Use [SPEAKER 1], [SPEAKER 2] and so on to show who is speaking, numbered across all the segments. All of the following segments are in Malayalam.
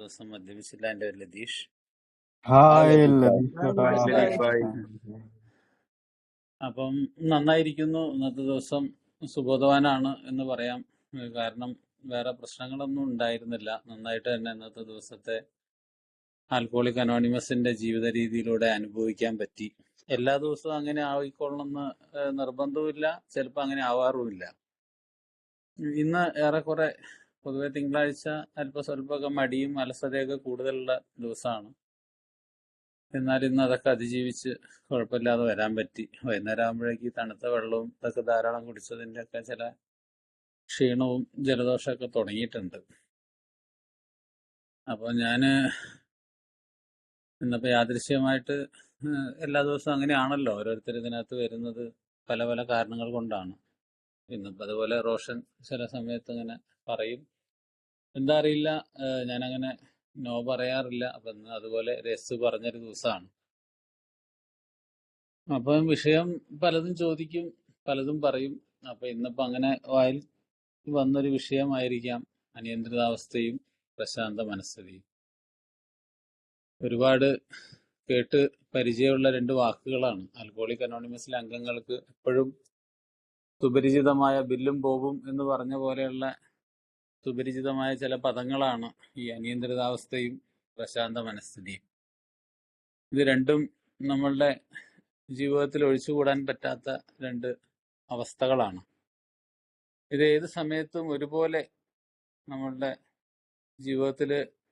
[SPEAKER 1] ദിവസം മദ്യപിച്ചില്ല. എൻ്റെ പേര് ലതീഷ്.
[SPEAKER 2] ഹായ്
[SPEAKER 3] ഹായ്
[SPEAKER 2] ലതീഷേട്ടാ.
[SPEAKER 3] ലതീഷ് ഭായ്.
[SPEAKER 1] അപ്പം നന്നായിരിക്കുന്നു. ഇന്നത്തെ ദിവസം സുബോധവാനാണ് എന്ന് പറയാം. കാരണം വേറെ പ്രശ്നങ്ങളൊന്നും ഉണ്ടായിരുന്നില്ല. നന്നായിട്ട് തന്നെ ഇന്നത്തെ ദിവസത്തെ ആൽക്കോളിക് അനോണിമസിന്റെ ജീവിത രീതിയിലൂടെ അനുഭവിക്കാൻ പറ്റി. എല്ലാ ദിവസവും അങ്ങനെ ആയിക്കൊള്ളണമെന്ന് നിർബന്ധവുമില്ല, ചിലപ്പോൾ അങ്ങനെ ആവാറുമില്ല. ഇന്ന് ഏറെക്കുറെ പൊതുവെ തിങ്കളാഴ്ച സ്വല്പമൊക്കെ മടിയും അലസതയൊക്കെ കൂടുതലുള്ള ദിവസമാണ്. എന്നാൽ ഇന്ന് അതൊക്കെ അതിജീവിച്ച് കുഴപ്പമില്ലാതെ വരാൻ പറ്റി. വൈകുന്നേരം ആകുമ്പോഴേക്ക് തണുത്ത വെള്ളവും ഇതൊക്കെ ധാരാളം കുടിച്ചതിൻ്റെ ഒക്കെ ചില ക്ഷീണവും ജലദോഷമൊക്കെ തുടങ്ങിയിട്ടുണ്ട്. അപ്പോൾ ഞാൻ ഇന്നിപ്പോൾ യാദൃശ്യമായിട്ട് എല്ലാ ദിവസവും അങ്ങനെയാണല്ലോ, ഓരോരുത്തർ ഇതിനകത്ത് വരുന്നത് പല പല കാരണങ്ങൾ കൊണ്ടാണ്. ഇന്നിപ്പോൾ അതുപോലെ റോഷൻ ചില സമയത്ത് അങ്ങനെ പറയും, എന്താ അറിയില്ല, ഞാനങ്ങനെ നോ പറയാറില്ല. അപ്പം ഇന്ന് അതുപോലെ രസ് പറഞ്ഞൊരു ദിവസമാണ്. അപ്പം വിഷയം പലതും ചോദിക്കും, പലതും പറയും. അപ്പം ഇന്നിപ്പോൾ അങ്ങനെ വായിൽ വന്നൊരു വിഷയമായിരിക്കാം അനിയന്ത്രിതാവസ്ഥയും പ്രശാന്ത മനസ്ഥിതിയും. ഒരുപാട് കേട്ട് പരിചയമുള്ള രണ്ട് വാക്കുകളാണ്. ആൽക്കോളിക് അനോണിമസിലെ അംഗങ്ങൾക്ക് എപ്പോഴും സുപരിചിതമായ ബില്ലും ബോബും എന്ന് പറഞ്ഞ പോലെയുള്ള സുപരിചിതമായ ചില പദങ്ങളാണ് ഈ അനിയന്ത്രിതാവസ്ഥയും പ്രശാന്ത മനസ്ഥിതിയും. ഇത് രണ്ടും നമ്മളുടെ ജീവിതത്തിൽ ഒഴിച്ചുകൂടാൻ പറ്റാത്ത രണ്ട് അവസ്ഥകളാണ്. ഇത് ഏത് സമയത്തും ഒരുപോലെ നമ്മളുടെ ജീവിതത്തിൽ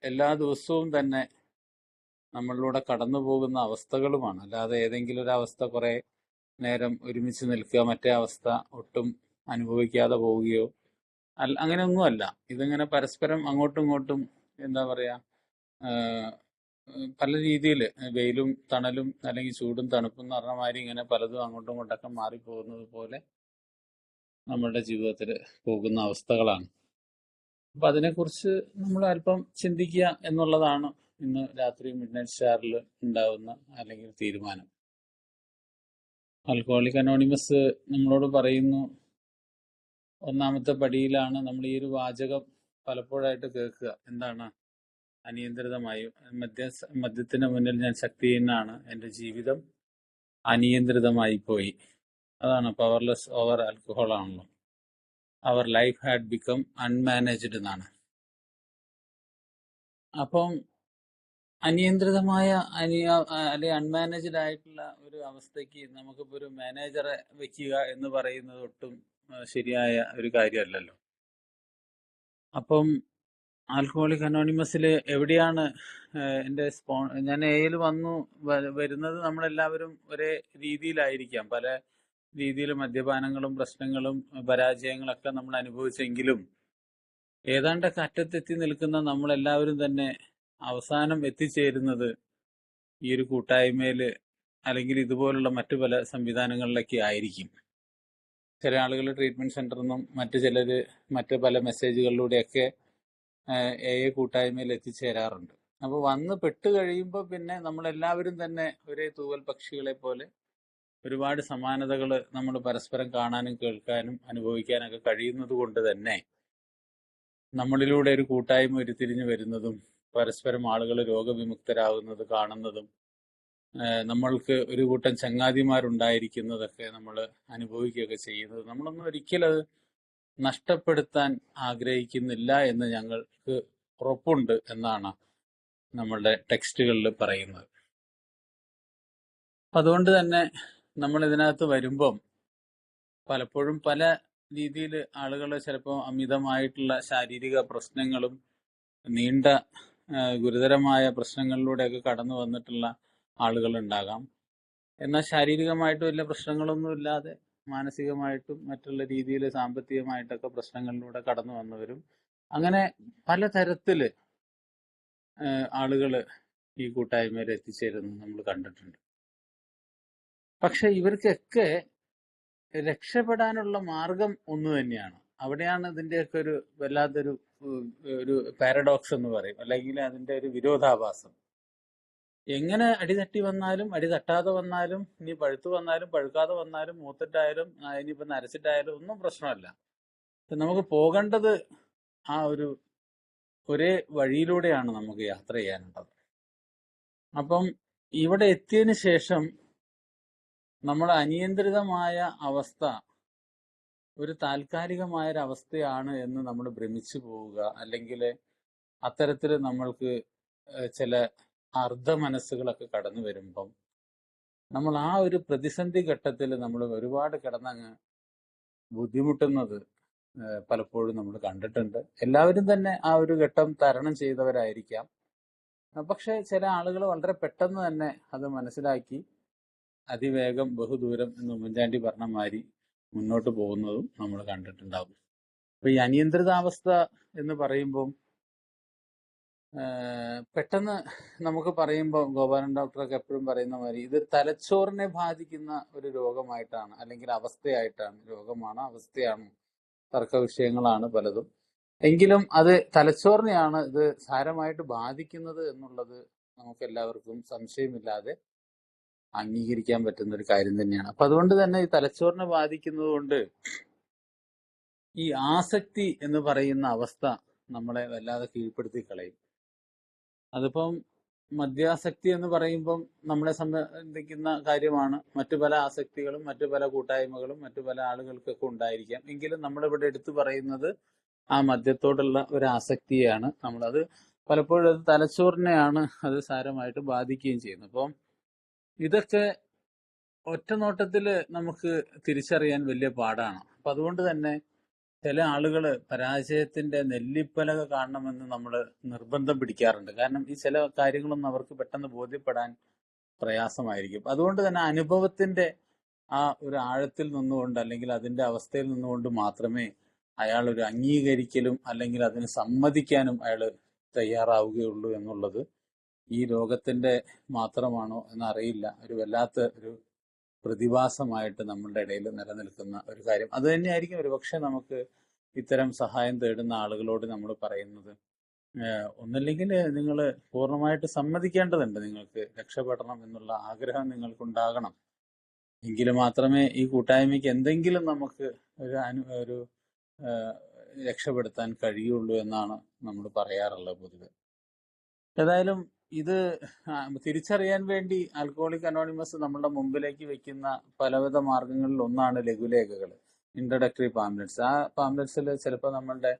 [SPEAKER 1] എല്ലാ ദിവസവും തന്നെ നമ്മളിലൂടെ കടന്നു പോകുന്ന അവസ്ഥകളുമാണ്. അല്ലാതെ ഏതെങ്കിലും ഒരു അവസ്ഥ കുറെ നേരം ഒരുമിച്ച് നിൽക്കുക, മറ്റേ അവസ്ഥ ഒട്ടും അനുഭവിക്കാതെ പോവുകയോ അങ്ങനെയൊന്നുമല്ല. ഇതിങ്ങനെ പരസ്പരം അങ്ങോട്ടും ഇങ്ങോട്ടും എന്താ പറയാ, പല രീതിയിൽ വെയിലും തണലും അല്ലെങ്കിൽ ചൂടും തണുപ്പും എന്ന് പറഞ്ഞ മാതിരി ഇങ്ങനെ പലതും അങ്ങോട്ടും ഇങ്ങോട്ടൊക്കെ മാറിപ്പോകുന്നത് പോലെ നമ്മളുടെ ജീവിതത്തിൽ പോകുന്ന അവസ്ഥകളാണ്. അപ്പൊ അതിനെക്കുറിച്ച് നമ്മൾ അല്പം ചിന്തിക്കുക എന്നുള്ളതാണ് ഇന്ന് രാത്രി മിഡ്നൈറ്റ് സ്റ്റാറിൽ ഉണ്ടാവുന്ന അല്ലെങ്കിൽ തീരുമാനം. ആൽക്കോളിക് അനോണിമസ് നമ്മളോട് പറയുന്നു, ഒന്നാമത്തെ പടിയിലാണ് നമ്മൾ ഈ ഒരു വാചകം പലപ്പോഴായിട്ട് കേൾക്കുക. എന്താണ്? അനിയന്ത്രിതമായി മദ്യത്തിന് മുന്നിൽ ഞാൻ ശക്തിഹീനാണ്, എൻ്റെ ജീവിതം അനിയന്ത്രിതമായി പോയി. അതാണ് പവർലെസ് ഓവർ ആൽക്കഹോൾ ആണല്ലോ. അവർ ലൈഫ് ഹാഡ് ബിക്കം അൺമാനേജ്ഡ് എന്നാണ്. അപ്പം അനിയന്ത്രിതമായ അല്ലെങ്കിൽ അൺമാനേജ്ഡ് ആയിട്ടുള്ള ഒരു അവസ്ഥയ്ക്ക് നമുക്കിപ്പോൾ ഒരു മാനേജറെ വെക്കുക എന്ന് പറയുന്നത് ഒട്ടും ശരിയായ ഒരു കാര്യമല്ലല്ലോ. അപ്പം ആൽക്കഹോളിക് അനോണിമസിൽ എവിടെയാണ് എൻ്റെ ഞാൻ എയിൽ വന്നു വരുന്നത്? നമ്മളെല്ലാവരും ഒരേ രീതിയിലായിരിക്കാം. പല രീതിയിൽ മദ്യപാനങ്ങളും പ്രശ്നങ്ങളും പരാജയങ്ങളൊക്കെ നമ്മൾ അനുഭവിച്ചെങ്കിലും ഏതാണ്ടൊക്കെ അറ്റത്തെത്തി നിൽക്കുന്ന നമ്മളെല്ലാവരും തന്നെ അവസാനം എത്തിച്ചേരുന്നത് ഈ ഒരു കൂട്ടായ്മയിൽ അല്ലെങ്കിൽ ഇതുപോലുള്ള മറ്റു പല സംവിധാനങ്ങളിലൊക്കെ ആയിരിക്കും. ചില ആളുകൾ ട്രീറ്റ്മെന്റ് സെന്ററിൽ നിന്നും മറ്റു ചിലർ മറ്റു പല മെസ്സേജുകളിലൂടെയൊക്കെ കൂട്ടായ്മയിൽ എത്തിച്ചേരാറുണ്ട്. അപ്പോൾ വന്ന് പെട്ട് കഴിയുമ്പോൾ പിന്നെ നമ്മളെല്ലാവരും തന്നെ ഒരേ തൂവൽ പക്ഷികളെ പോലെ ഒരുപാട് സമാനതകൾ നമ്മൾ പരസ്പരം കാണാനും കേൾക്കാനും അനുഭവിക്കാനൊക്കെ കഴിയുന്നത് കൊണ്ട് തന്നെ നമ്മളിലൂടെ ഒരു കൂട്ടായ്മ ഉരുത്തിരിഞ്ഞു വരുന്നതും പരസ്പരം ആളുകൾ രോഗവിമുക്തരാകുന്നത് കാണുന്നതും നമ്മൾക്ക് ഒരു കൂട്ടം ചങ്ങാതിമാരുണ്ടായിരിക്കുന്നതൊക്കെ നമ്മൾ അനുഭവിക്കുകയൊക്കെ ചെയ്യുന്നത് നമ്മളൊന്നും ഒരിക്കലും അത് നഷ്ടപ്പെടുത്താൻ ആഗ്രഹിക്കുന്നില്ല എന്ന് ഞങ്ങൾക്ക് ഉറപ്പുണ്ട് എന്നാണ് നമ്മളുടെ ടെക്സ്റ്റുകളിൽ പറയുന്നത്. അതുകൊണ്ട് തന്നെ നമ്മൾ ഇതിനകത്ത് വരുമ്പം പലപ്പോഴും പല രീതിയിൽ ആളുകൾ ചിലപ്പോൾ അമിതമായിട്ടുള്ള ശാരീരിക പ്രശ്നങ്ങളും നീണ്ട ഗുരുതരമായ പ്രശ്നങ്ങളിലൂടെയൊക്കെ കടന്നു വന്നിട്ടുള്ള ആളുകളുണ്ടാകാം. എന്നാൽ ശാരീരികമായിട്ട് വലിയ പ്രശ്നങ്ങളൊന്നും ഇല്ലാതെ മാനസികമായിട്ടും മറ്റുള്ള രീതിയിൽ സാമ്പത്തികമായിട്ടൊക്കെ പ്രശ്നങ്ങളിലൂടെ കടന്നു വന്നവരും അങ്ങനെ പലതരത്തിൽ ആളുകൾ ഈ കൂട്ടായ്മയിൽ എത്തിച്ചേരുന്നത് നമ്മൾ കണ്ടിട്ടുണ്ട്. പക്ഷെ ഇവർക്കൊക്കെ രക്ഷപ്പെടാനുള്ള മാർഗം ഒന്ന് തന്നെയാണ്. അവിടെയാണ് ഇതിൻ്റെയൊക്കെ ഒരു വല്ലാത്തൊരു ഒരു പാരഡോക്സ് എന്ന് പറയും, അല്ലെങ്കിൽ അതിൻ്റെ ഒരു വിരോധാഭാസം. എങ്ങനെ അടി തട്ടി വന്നാലും അടി തട്ടാതെ വന്നാലും ഇനി പഴുത്തു വന്നാലും പഴുക്കാതെ വന്നാലും മൂത്തിട്ടായാലും ഇനിയിപ്പോൾ നരച്ചിട്ടായാലും ഒന്നും പ്രശ്നമല്ല. നമുക്ക് പോകേണ്ടത് ആ ഒരു ഒരേ വഴിയിലൂടെയാണ് നമുക്ക് യാത്ര ചെയ്യാനുള്ളത്. അപ്പം ഇവിടെ എത്തിയതിനു ശേഷം നമ്മുടെ അനിയന്ത്രിതമായ അവസ്ഥ ഒരു താൽക്കാലികമായ ഒരു അവസ്ഥയാണ് എന്ന് നമ്മൾ ഭ്രമിച്ചു പോവുക, അല്ലെങ്കിൽ അത്തരത്തിൽ നമ്മൾക്ക് ചില അർദ്ധ മനസ്സുകളൊക്കെ കടന്നു വരുമ്പം നമ്മൾ ആ ഒരു പ്രതിസന്ധി ഘട്ടത്തിൽ നമ്മൾ ഒരുപാട് കിടന്നങ്ങ് ബുദ്ധിമുട്ടുന്നത് പലപ്പോഴും നമ്മൾ കണ്ടിട്ടുണ്ട്. എല്ലാവരും തന്നെ ആ ഒരു ഘട്ടം തരണം ചെയ്തവരായിരിക്കാം. പക്ഷെ ചില ആളുകൾ വളരെ പെട്ടെന്ന് തന്നെ അത് മനസ്സിലാക്കി അതിവേഗം ബഹുദൂരം എന്ന് ഉമ്മൻചാണ്ടി പറഞ്ഞ മാതിരി മുന്നോട്ട് പോകുന്നതും നമ്മൾ കണ്ടിട്ടുണ്ടാകും. അപ്പൊ ഈ അനിയന്ത്രിതാവസ്ഥ എന്ന് പറയുമ്പം പെട്ടെന്ന് നമുക്ക് പറയുമ്പോൾ ഗോപാലൻ ഡോക്ടറൊക്കെ എപ്പോഴും പറയുന്ന മാതിരി ഇത് തലച്ചോറിനെ ബാധിക്കുന്ന ഒരു രോഗമായിട്ടാണ്, അല്ലെങ്കിൽ അവസ്ഥയായിട്ടാണ്. രോഗമാണോ അവസ്ഥയാണോ തർക്ക വിഷയങ്ങളാണ് പലതും. എങ്കിലും അത് തലച്ചോറിനെയാണ് ഇത് സാരമായിട്ട് ബാധിക്കുന്നത് എന്നുള്ളത് നമുക്ക് എല്ലാവർക്കും സംശയമില്ലാതെ അംഗീകരിക്കാൻ പറ്റുന്ന ഒരു കാര്യം തന്നെയാണ്. അപ്പൊ അതുകൊണ്ട് തന്നെ ഈ തലച്ചോറിനെ ബാധിക്കുന്നത് കൊണ്ട് ഈ ആസക്തി എന്ന് പറയുന്ന അവസ്ഥ നമ്മളെ വല്ലാതെ കീഴ്പ്പെടുത്തി കളയും. അതിപ്പം മദ്യാസക്തി എന്ന് പറയുമ്പം നമ്മളെ സംബന്ധിക്കുന്ന കാര്യമാണ്. മറ്റു പല ആസക്തികളും മറ്റു പല കൂട്ടായ്മകളും മറ്റു പല ആളുകൾക്കൊക്കെ ഉണ്ടായിരിക്കാം. എങ്കിലും നമ്മളിവിടെ എടുത്തു പറയുന്നത് ആ മദ്യത്തോടുള്ള ഒരു ആസക്തിയാണ്. നമ്മളത് പലപ്പോഴും അത് തലച്ചോറിനെയാണ് അത് സാരമായിട്ട് ബാധിക്കുകയും ചെയ്യുന്നത്. അപ്പം ഇതൊക്കെ ഒറ്റ നോട്ടത്തില് നമുക്ക് തിരിച്ചറിയാൻ വലിയ പാടാണ്. അപ്പൊ അതുകൊണ്ട് തന്നെ ചില ആളുകൾ പരാജയത്തിന്റെ നെല്ലിപ്പലക കാണണമെന്ന് നമ്മൾ നിർബന്ധം പിടിക്കാറുണ്ട്. കാരണം ഈ ചില കാര്യങ്ങളൊന്നും അവർക്ക് പെട്ടെന്ന് ബോധ്യപ്പെടാൻ പ്രയാസമായിരിക്കും. അതുകൊണ്ട് തന്നെ അനുഭവത്തിന്റെ ആ ഒരു ആഴത്തിൽ നിന്നുകൊണ്ട്, അല്ലെങ്കിൽ അതിന്റെ അവസ്ഥയിൽ നിന്നുകൊണ്ട് മാത്രമേ അയാൾ ഒരു അംഗീകരിക്കലും അല്ലെങ്കിൽ അതിന് സമ്മതിക്കാനും അയാൾ തയ്യാറാവുകയുള്ളൂ എന്നുള്ളത് ഈ രോഗത്തിന്റെ മാത്രമാണോ എന്നറിയില്ല, ഒരു വല്ലാത്ത ഒരു പ്രതിഭാസമായിട്ട് നമ്മളുടെ ഇടയിൽ നിലനിൽക്കുന്ന ഒരു കാര്യം. അത് തന്നെയായിരിക്കും ഒരുപക്ഷെ നമുക്ക് ഇത്തരം സഹായം തേടുന്ന ആളുകളോട് നമ്മൾ പറയുന്നത്. ഒന്നില്ലെങ്കിൽ നിങ്ങൾ പൂർണ്ണമായിട്ട് സമ്മതിക്കേണ്ടതുണ്ട്, നിങ്ങൾക്ക് രക്ഷപ്പെടണം എന്നുള്ള ആഗ്രഹം നിങ്ങൾക്കുണ്ടാകണം. എങ്കിൽ മാത്രമേ ഈ കൂട്ടായ്മയ്ക്ക് എന്തെങ്കിലും നമുക്ക് ഒരു രക്ഷപ്പെടുത്താൻ കഴിയുള്ളൂ എന്നാണ് നമ്മൾ പറയാറുള്ളത് പൊതുവെ. ഏതായാലും ഇത് തിരിച്ചറിയാൻ വേണ്ടി ആൽക്കഹോളിക് അനോണിമസ് നമ്മളുടെ മുമ്പിലേക്ക് വെക്കുന്ന പലവിധ മാർഗങ്ങളിൽ ഒന്നാണ് ലഘുലേഖകൾ, ഇൻട്രഡക്ടറി പാംലെറ്റ്സ്. ആ പാംലെറ്റ്സിൽ ചിലപ്പോൾ നമ്മളുടെ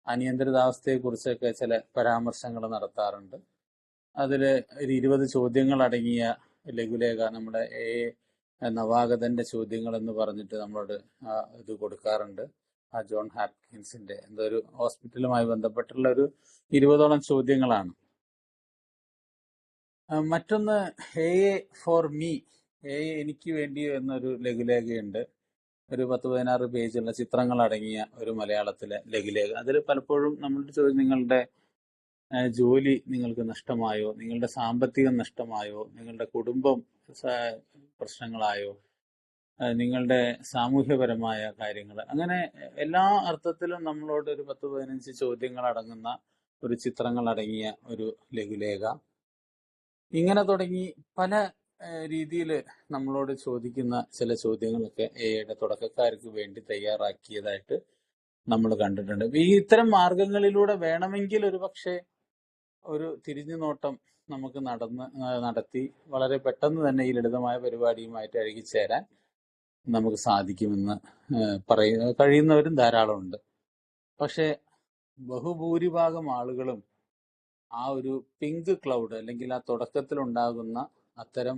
[SPEAKER 1] അനിയന്ത്രിതാവസ്ഥയെ കുറിച്ചൊക്കെ ചില പരാമർശങ്ങൾ നടത്താറുണ്ട്. അതിൽ ഒരു 20 ചോദ്യങ്ങൾ അടങ്ങിയ ലഘുലേഖ നമ്മുടെ നവാഗതന്റെ ചോദ്യങ്ങൾ എന്ന് പറഞ്ഞിട്ട് നമ്മളോട് ഇത് കൊടുക്കാറുണ്ട്. ആ ജോൺ ഹാപ്കിൻസിന്റെ എന്തോ ഒരു ഹോസ്പിറ്റലുമായി ബന്ധപ്പെട്ടുള്ള ഒരു 20ഓളം ചോദ്യങ്ങളാണ്. മറ്റൊന്ന് AA ഫോർ മീ, എനിക്ക് വേണ്ടി എന്നൊരു ലഘുലേഖയുണ്ട്. ഒരു 10-16 പേജുള്ള ചിത്രങ്ങൾ അടങ്ങിയ ഒരു മലയാളത്തിലെ ലഘുലേഖ. അതിൽ പലപ്പോഴും നമ്മളുടെ ചോദ്യം, നിങ്ങളുടെ ജോലി നിങ്ങൾക്ക് നഷ്ടമായോ, നിങ്ങളുടെ സാമ്പത്തികം നഷ്ടമായോ, നിങ്ങളുടെ കുടുംബം പ്രശ്നങ്ങളായോ, നിങ്ങളുടെ സാമൂഹ്യപരമായ കാര്യങ്ങൾ, അങ്ങനെ എല്ലാ അർത്ഥത്തിലും നമ്മളോട് ഒരു 10-15 ചോദ്യങ്ങൾ അടങ്ങുന്ന ഒരു ചിത്രങ്ങൾ അടങ്ങിയ ഒരു ലഘുലേഖ. ഇങ്ങനെ തുടങ്ങി പല രീതിയിൽ നമ്മളോട് ചോദിക്കുന്ന ചില ചോദ്യങ്ങളൊക്കെ എയുടെ തുടക്കക്കാർക്ക് വേണ്ടി തയ്യാറാക്കിയതായിട്ട് നമ്മൾ കണ്ടിട്ടുണ്ട്. ഈ ഇത്തരം മാർഗങ്ങളിലൂടെ വേണമെങ്കിൽ ഒരുപക്ഷെ ഒരു തിരിഞ്ഞു നോട്ടം നമുക്ക് നടത്തി വളരെ പെട്ടെന്ന് തന്നെ ഈ ലളിതമായ പരിപാടിയുമായിട്ട് അഴുകിച്ചേരാൻ നമുക്ക് സാധിക്കുമെന്ന് കഴിയുന്നവരും ധാരാളമുണ്ട്. പക്ഷെ ബഹുഭൂരിഭാഗം ആളുകളും ആ ഒരു പിങ്ക് ക്ലൗഡ്, അല്ലെങ്കിൽ ആ തുടക്കത്തിൽ ഉണ്ടാകുന്ന അത്തരം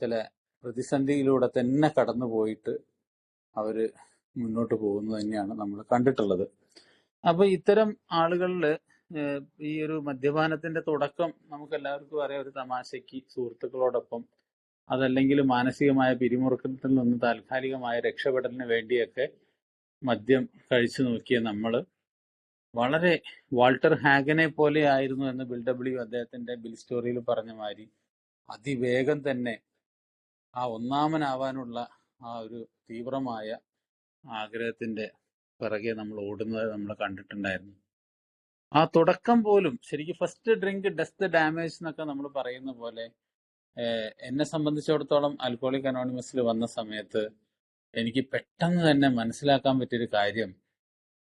[SPEAKER 1] ചില പ്രതിസന്ധിയിലൂടെ തന്നെ കടന്നു പോയിട്ട് അവര് മുന്നോട്ട് പോകുന്നത് തന്നെയാണ് നമ്മൾ കണ്ടിട്ടുള്ളത്. അപ്പൊ ഇത്തരം ആളുകളിൽ ഈ ഒരു മദ്യപാനത്തിന്റെ തുടക്കം നമുക്ക് എല്ലാവർക്കും അറിയാം, ഒരു തമാശയ്ക്ക് സുഹൃത്തുക്കളോടൊപ്പം, അതല്ലെങ്കിൽ മാനസികമായ പിരിമുറുക്കത്തിൽ നിന്ന് താൽക്കാലികമായ രക്ഷപ്പെടലിന് വേണ്ടിയൊക്കെ മദ്യം കഴിച്ചു നോക്കിയ നമ്മൾ വളരെ വാൾട്ടർ ഹാഗനെ പോലെ ആയിരുന്നു എന്ന് ബിൽ അദ്ദേഹത്തിന്റെ ബിൽ സ്റ്റോറിയിൽ പറഞ്ഞ മാതിരി അതിവേഗം തന്നെ ആ ഒന്നാമനാവാനുള്ള ആ ഒരു തീവ്രമായ ആഗ്രഹത്തിന്റെ പിറകെ നമ്മൾ ഓടുന്നത് നമ്മൾ കണ്ടിട്ടുണ്ടായിരുന്നു. ആ തുടക്കം പോലും ശരിക്കും first drink does the damage എന്നൊക്കെ നമ്മൾ പറയുന്ന പോലെ എന്നെ സംബന്ധിച്ചിടത്തോളം ആൽക്കഹോളിക് അനോണിമസിൽ വന്ന സമയത്ത് എനിക്ക് പെട്ടെന്ന് തന്നെ മനസ്സിലാക്കാൻ പറ്റിയൊരു കാര്യം,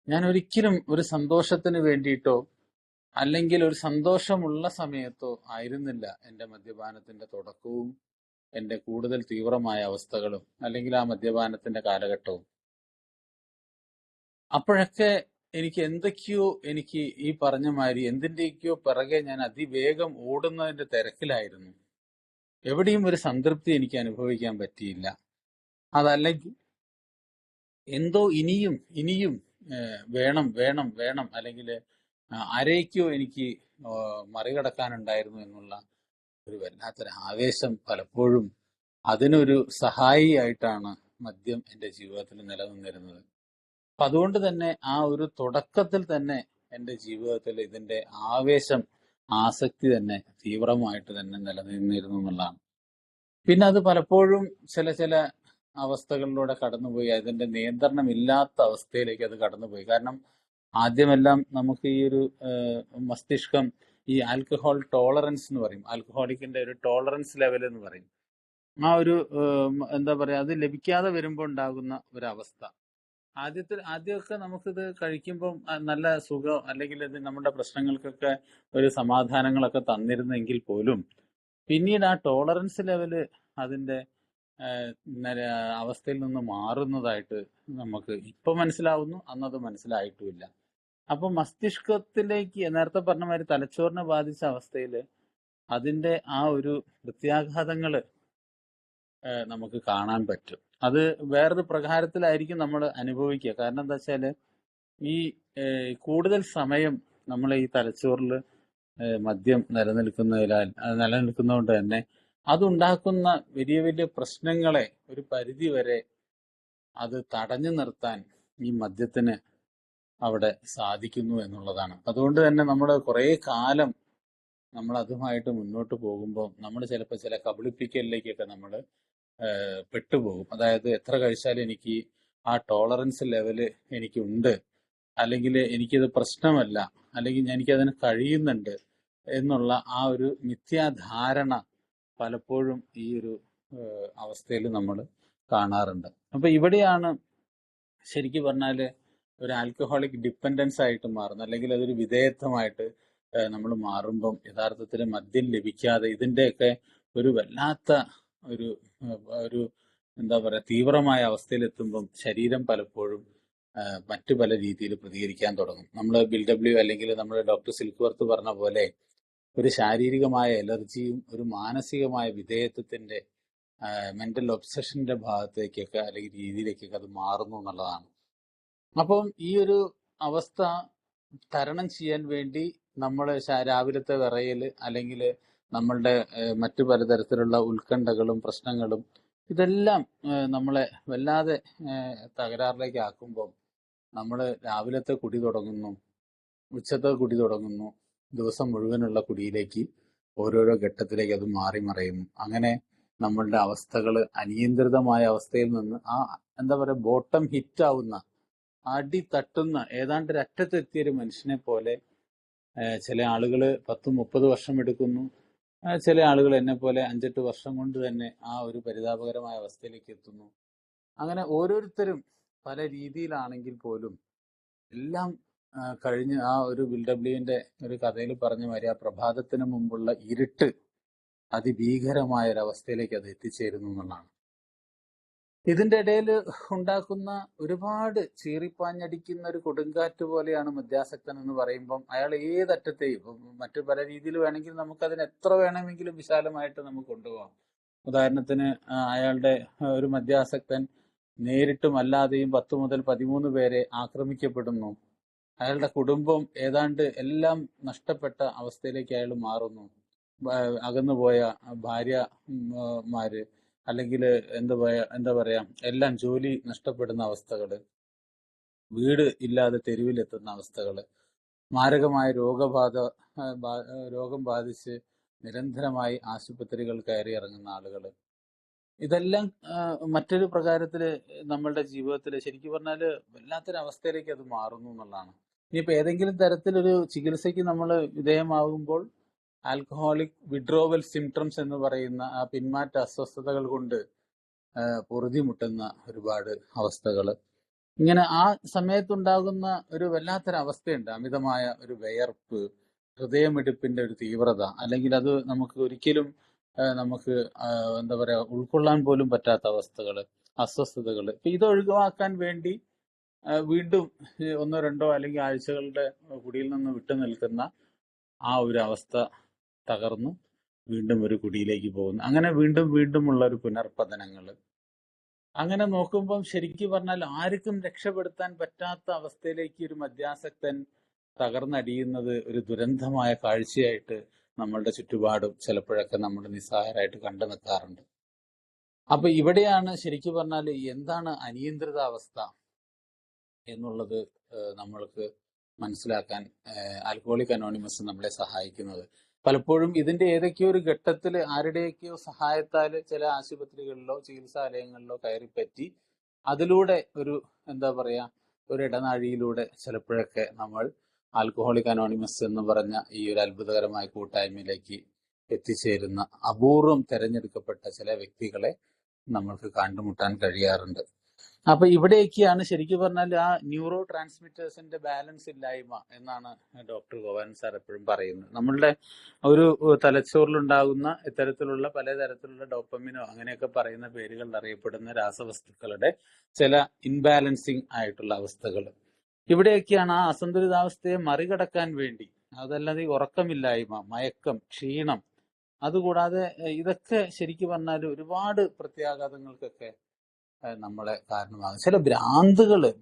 [SPEAKER 1] ഞാൻ ഒരിക്കലും ഒരു സന്തോഷത്തിന് വേണ്ടിയിട്ടോ അല്ലെങ്കിൽ ഒരു സന്തോഷമുള്ള സമയത്തോ ആയിരുന്നില്ല എൻ്റെ മദ്യപാനത്തിന്റെ തുടക്കവും എൻ്റെ കൂടുതൽ തീവ്രമായ അവസ്ഥകളും അല്ലെങ്കിൽ ആ മദ്യപാനത്തിന്റെ കാലഘട്ടവും. അപ്പോഴൊക്കെ എനിക്ക് ഈ പറഞ്ഞ മാതിരി എന്തിന്റെയൊക്കെയോ പിറകെ ഞാൻ അതിവേഗം ഓടുന്നതിന്റെ തിരക്കിലായിരുന്നു. എവിടെയും ഒരു സംതൃപ്തി എനിക്ക് അനുഭവിക്കാൻ പറ്റിയില്ല. അതല്ലെങ്കിൽ എന്തോ ഇനിയും ഇനിയും വേണം വേണം വേണം, അല്ലെങ്കിൽ ആരേക്കോ എനിക്ക് മറികടക്കാനുണ്ടായിരുന്നു എന്നുള്ള ഒരു വല്ലാത്തൊരു ആവേശം പലപ്പോഴും അതിനൊരു സഹായിയായിട്ടാണ് മദ്യം എൻ്റെ ജീവിതത്തിൽ നിലനിന്നിരുന്നത്. അപ്പൊ അതുകൊണ്ട് തന്നെ ആ ഒരു തുടക്കത്തിൽ തന്നെ എൻ്റെ ജീവിതത്തിൽ ഇതിന്റെ ആവേശം, ആസക്തി തന്നെ തീവ്രമായിട്ട് തന്നെ നിലനിന്നിരുന്നു എന്നുള്ളതാണ്. പിന്നെ അത് പലപ്പോഴും ചില ചില അവസ്ഥകളിലൂടെ കടന്നുപോയി, അതിന്റെ നിയന്ത്രണമില്ലാത്ത അവസ്ഥയിലേക്ക് അത് കടന്നുപോയി. കാരണം ആദ്യമെല്ലാം നമുക്ക് ഈ ഒരു മസ്തിഷ്കം ഈ ആൽക്കഹോൾ ടോളറൻസ് എന്ന് പറയും, ആൽക്കഹോളിക്കിന്റെ ഒരു ടോളറൻസ് ലെവൽ എന്ന് പറയും. ആ ഒരു എന്താ പറയാ, അത് ലഭിക്കാതെ വരുമ്പോൾ ഉണ്ടാകുന്ന ഒരവസ്ഥ. ആദ്യമൊക്കെ നമുക്കിത് കഴിക്കുമ്പം നല്ല സുഖം, അല്ലെങ്കിൽ ഇത് നമ്മുടെ പ്രശ്നങ്ങൾക്കൊക്കെ ഒരു സമാധാനങ്ങളൊക്കെ തന്നിരുന്നെങ്കിൽ പോലും പിന്നീട് ആ ടോളറൻസ് ലെവല് അതിന്റെ അവസ്ഥയിൽ നിന്ന് മാറുന്നതായിട്ട് നമുക്ക് ഇപ്പൊ മനസ്സിലാവുന്നു, അന്നത് മനസ്സിലായിട്ടുമില്ല. അപ്പൊ മസ്തിഷ്കത്തിലേക്ക് നേരത്തെ പറഞ്ഞ മാതിരി തലച്ചോറിനെ ബാധിച്ച അവസ്ഥയിൽ അതിന്റെ ആ ഒരു പ്രത്യാഘാതങ്ങള് നമുക്ക് കാണാൻ പറ്റും. അത് വേറൊരു പ്രകാരത്തിലായിരിക്കും നമ്മൾ അനുഭവിക്കുക. കാരണം എന്താ വെച്ചാല് ഈ കൂടുതൽ സമയം നമ്മൾ ഈ തലച്ചോറിൽ മദ്യം നിലനിൽക്കുന്നതുകൊണ്ട് തന്നെ അതുണ്ടാക്കുന്ന വലിയ വലിയ പ്രശ്നങ്ങളെ ഒരു പരിധി വരെ അത് തടഞ്ഞു നിർത്താൻ ഈ മദ്യത്തിന് അവിടെ സാധിക്കുന്നു എന്നുള്ളതാണ്. അതുകൊണ്ട് തന്നെ നമ്മൾ കുറേ കാലം നമ്മൾ അതുമായിട്ട് മുന്നോട്ട് പോകുമ്പോൾ നമ്മൾ ചിലപ്പോൾ ചില കബളിപ്പിക്കലിലേക്കൊക്കെ നമ്മൾ പെട്ടുപോകും. അതായത് എത്ര കഴിച്ചാലും എനിക്ക് ആ ടോളറൻസ് ലെവല് എനിക്കുണ്ട്, അല്ലെങ്കിൽ എനിക്കിത് പ്രശ്നമല്ല, അല്ലെങ്കിൽ എനിക്കതിന് കഴിയുന്നുണ്ട് എന്നുള്ള ആ ഒരു മിഥ്യാധാരണ പലപ്പോഴും ഈ ഒരു അവസ്ഥയിൽ നമ്മൾ കാണാറുണ്ട്. അപ്പൊ ഇവിടെയാണ് ശരിക്കും പറഞ്ഞാല് ഒരു ആൽക്കഹോളിക് ഡിപ്പെൻഡൻസ് ആയിട്ട് മാറുന്നത്, അല്ലെങ്കിൽ അതൊരു വിധേയത്വമായിട്ട് നമ്മൾ മാറുമ്പം യഥാർത്ഥത്തിൽ മദ്യം ലഭിക്കാതെ ഇതിന്റെയൊക്കെ ഒരു വല്ലാത്ത ഒരു ഒരു എന്താ പറയാ തീവ്രമായ അവസ്ഥയിലെത്തുമ്പം ശരീരം പലപ്പോഴും മറ്റു പല രീതിയിൽ പ്രതികരിക്കാൻ തുടങ്ങും. നമ്മൾ ബിൽഡബ്ല്യു അല്ലെങ്കിൽ നമ്മൾ ഡോക്ടർ സിൽക്വർത്ത് പറഞ്ഞ പോലെ ഒരു ശാരീരികമായ എലർജിയും ഒരു മാനസികമായ വിധേയത്വത്തിന്റെ മെന്റൽ ഒബ്സഷന്റെ ഭാഗത്തേക്കൊക്കെ അല്ലെങ്കിൽ രീതിയിലേക്കൊക്കെ അത് മാറുന്നു എന്നുള്ളതാണ്. അപ്പം ഈ ഒരു അവസ്ഥ തരണം ചെയ്യാൻ വേണ്ടി നമ്മൾ രാവിലത്തെ വിറയൽ, അല്ലെങ്കിൽ നമ്മളുടെ മറ്റു പലതരത്തിലുള്ള ഉത്കണ്ഠകളും പ്രശ്നങ്ങളും ഇതെല്ലാം നമ്മളെ വല്ലാതെ തകരാറിലേക്ക് ആക്കുമ്പോൾ നമ്മൾ രാവിലത്തെ കുടി തുടങ്ങുന്നു, ഉച്ചത്തെ കുടി തുടങ്ങുന്നു, ദിവസം മുഴുവനുള്ള കുടിയിലേക്ക് ഓരോരോ ഘട്ടത്തിലേക്ക് അത് മാറി മറയുന്നു. അങ്ങനെ നമ്മളുടെ അവസ്ഥകൾ അനിയന്ത്രിതമായ അവസ്ഥയിൽ നിന്ന് ആ എന്താ പറയുക ബോട്ടം ഹിറ്റ് ആവുന്ന, അടി തട്ടുന്ന, ഏതാണ്ട് ഒരു അറ്റത്തെത്തിയ ഒരു മനുഷ്യനെ പോലെ ചില ആളുകൾ 10-30 വർഷം എടുക്കുന്നു, ചില ആളുകൾ എന്നെ പോലെ 5-8 വർഷം കൊണ്ട് തന്നെ ആ ഒരു പരിതാപകരമായ അവസ്ഥയിലേക്ക് എത്തുന്നു. അങ്ങനെ ഓരോരുത്തരും പല രീതിയിലാണെങ്കിൽ പോലും എല്ലാം കഴിഞ്ഞ് ആ ഒരു ബിൽഡബ്ല്യുവിന്റെ ഒരു കഥയിൽ പറഞ്ഞ മാതിരി ആ പ്രഭാതത്തിന് മുമ്പുള്ള ഇരുട്ട് അതിഭീകരമായ ഒരവസ്ഥയിലേക്ക് അത് എത്തിച്ചേരുന്നു എന്നുള്ളതാണ്. ഇതിന്റെ ഇടയിൽ ഉണ്ടാക്കുന്ന ഒരുപാട് ചീറിപ്പാഞ്ഞടിക്കുന്ന ഒരു കൊടുങ്കാറ്റ് പോലെയാണ് മദ്യാസക്തൻ എന്ന് പറയുമ്പം അയാൾ ഏതറ്റത്തെയും മറ്റു പല രീതിയിൽ വേണമെങ്കിൽ നമുക്കതിന് എത്ര വേണമെങ്കിലും വിശാലമായിട്ട് നമുക്ക് കൊണ്ടുപോകാം. ഉദാഹരണത്തിന് അയാളുടെ ഒരു മദ്യാസക്തൻ നേരിട്ടും അല്ലാതെയും 10 മുതൽ 13 പേരെ ആക്രമിക്കപ്പെടുന്നു. അയാളുടെ കുടുംബം ഏതാണ്ട് എല്ലാം നഷ്ടപ്പെട്ട അവസ്ഥയിലേക്ക് അയാൾ മാറുന്നു. അകന്നുപോയ ഭാര്യമാര്, അല്ലെങ്കിൽ എന്താ പറയാ എല്ലാം ജോലി നഷ്ടപ്പെടുന്ന അവസ്ഥകള്, വീട് ഇല്ലാതെ തെരുവിലെത്തുന്ന അവസ്ഥകള്, മാരകമായ രോഗം ബാധിച്ച് നിരന്തരമായി ആശുപത്രികൾ കയറി ഇറങ്ങുന്ന ആളുകള്, ഇതെല്ലാം മറ്റൊരു പ്രകാരത്തില് നമ്മളുടെ ജീവിതത്തിൽ ശരിക്കും പറഞ്ഞാല് വല്ലാത്തൊരവസ്ഥയിലേക്ക് അത് മാറുന്നു എന്നുള്ളതാണ്. ഇനിയിപ്പോ ഏതെങ്കിലും തരത്തിലൊരു ചികിത്സയ്ക്ക് നമ്മൾ വിധേയമാകുമ്പോൾ ആൽക്കഹോളിക് വിഡ്രോവൽ സിംറ്റംസ് എന്ന് പറയുന്ന ആ പിന്മാറ്റ അസ്വസ്ഥതകൾ കൊണ്ട് പൊറുതിമുട്ടുന്ന ഒരുപാട് അവസ്ഥകൾ, ഇങ്ങനെ ആ സമയത്തുണ്ടാകുന്ന ഒരു വല്ലാത്തൊരവസ്ഥയുണ്ട്. അമിതമായ ഒരു വിയർപ്പ്, ഹൃദയമിടിപ്പിന്റെ ഒരു തീവ്രത, അല്ലെങ്കിൽ അത് നമുക്ക് ഒരിക്കലും നമുക്ക് എന്താ പറയാ ഉൾക്കൊള്ളാൻ പോലും പറ്റാത്ത അവസ്ഥകൾ, അസ്വസ്ഥതകൾ. ഇപ്പൊ ഇത് ഒഴിവാക്കാൻ വേണ്ടി വീണ്ടും ഒന്നോ രണ്ടോ അല്ലെങ്കിൽ ആഴ്ചകളുടെ കുടിയിൽ നിന്ന് വിട്ടു നിൽക്കുന്ന ആ ഒരു അവസ്ഥ തകർന്ന് വീണ്ടും ഒരു കുടിയിലേക്ക് പോകുന്നു. അങ്ങനെ വീണ്ടും വീണ്ടുമുള്ള ഒരു പുനർപതനങ്ങൾ. അങ്ങനെ നോക്കുമ്പം ശരിക്കും പറഞ്ഞാൽ ആർക്കും രക്ഷപ്പെടുത്താൻ പറ്റാത്ത അവസ്ഥയിലേക്ക് ഒരു മദ്യാസക്തൻ തകർന്നടിയുന്നത് ഒരു ദുരന്തമായ കാഴ്ചയായിട്ട് നമ്മളുടെ ചുറ്റുപാടും ചിലപ്പോഴൊക്കെ നമ്മൾ നിസ്സഹായരായിട്ട് കണ്ടു നിൽക്കാറുണ്ട്. അപ്പൊ ഇവിടെയാണ് ശരിക്കും പറഞ്ഞാൽ എന്താണ് അനിയന്ത്രിതാവസ്ഥ എന്നുള്ളത് നമ്മൾക്ക് മനസ്സിലാക്കാൻ ആൽക്കഹോളിക് അനോണിമസ് നമ്മളെ സഹായിക്കുന്നത്. പലപ്പോഴും ഇതിന്റെ ഏതൊക്കെയോ ഒരു ഘട്ടത്തിൽ ആരുടെയൊക്കെയോ സഹായത്താൽ ചില ആശുപത്രികളിലോ ചികിത്സാലയങ്ങളിലോ കയറിപ്പറ്റി അതിലൂടെ ഒരു എന്താ പറയാ ഒരു ഇടനാഴിയിലൂടെ ചിലപ്പോഴൊക്കെ നമ്മൾ ആൽക്കഹോളിക് അനോണിമസ് എന്ന് പറഞ്ഞ ഈ ഒരു അത്ഭുതകരമായ കൂട്ടായ്മയിലേക്ക് എത്തിച്ചേരുന്ന അപൂർവം തെരഞ്ഞെടുക്കപ്പെട്ട ചില വ്യക്തികളെ നമ്മൾക്ക് കണ്ടുമുട്ടാൻ കഴിയാറുണ്ട്. അപ്പൊ ഇവിടെയൊക്കെയാണ് ശരിക്കും പറഞ്ഞാൽ ആ ന്യൂറോ ട്രാൻസ്മിറ്റേഴ്സിന്റെ ബാലൻസ് ഇല്ലായ്മ എന്നാണ് ഡോക്ടർ ഗോവാൻ സാർ എപ്പോഴും പറയുന്നത്. നമ്മളുടെ ഒരു തലച്ചോറിലുണ്ടാകുന്ന ഇത്തരത്തിലുള്ള പലതരത്തിലുള്ള ഡോപ്പമിനോ അങ്ങനെയൊക്കെ പറയുന്ന പേരുകളിൽ അറിയപ്പെടുന്ന രാസവസ്തുക്കളുടെ ചില ഇൻബാലൻസിങ് ആയിട്ടുള്ള അവസ്ഥകൾ. ഇവിടെയൊക്കെയാണ് ആ അസന്തുലിതാവസ്ഥയെ മറികടക്കാൻ വേണ്ടി, അതല്ലാതെ ഉറക്കമില്ലായ്മ, മയക്കം, ക്ഷീണം, അതുകൂടാതെ ഇതൊക്കെ ശരിക്കും പറഞ്ഞാൽ ഒരുപാട് പ്രത്യാഘാതങ്ങൾക്കൊക്കെ നമ്മളെ കാരണമാകും. ചില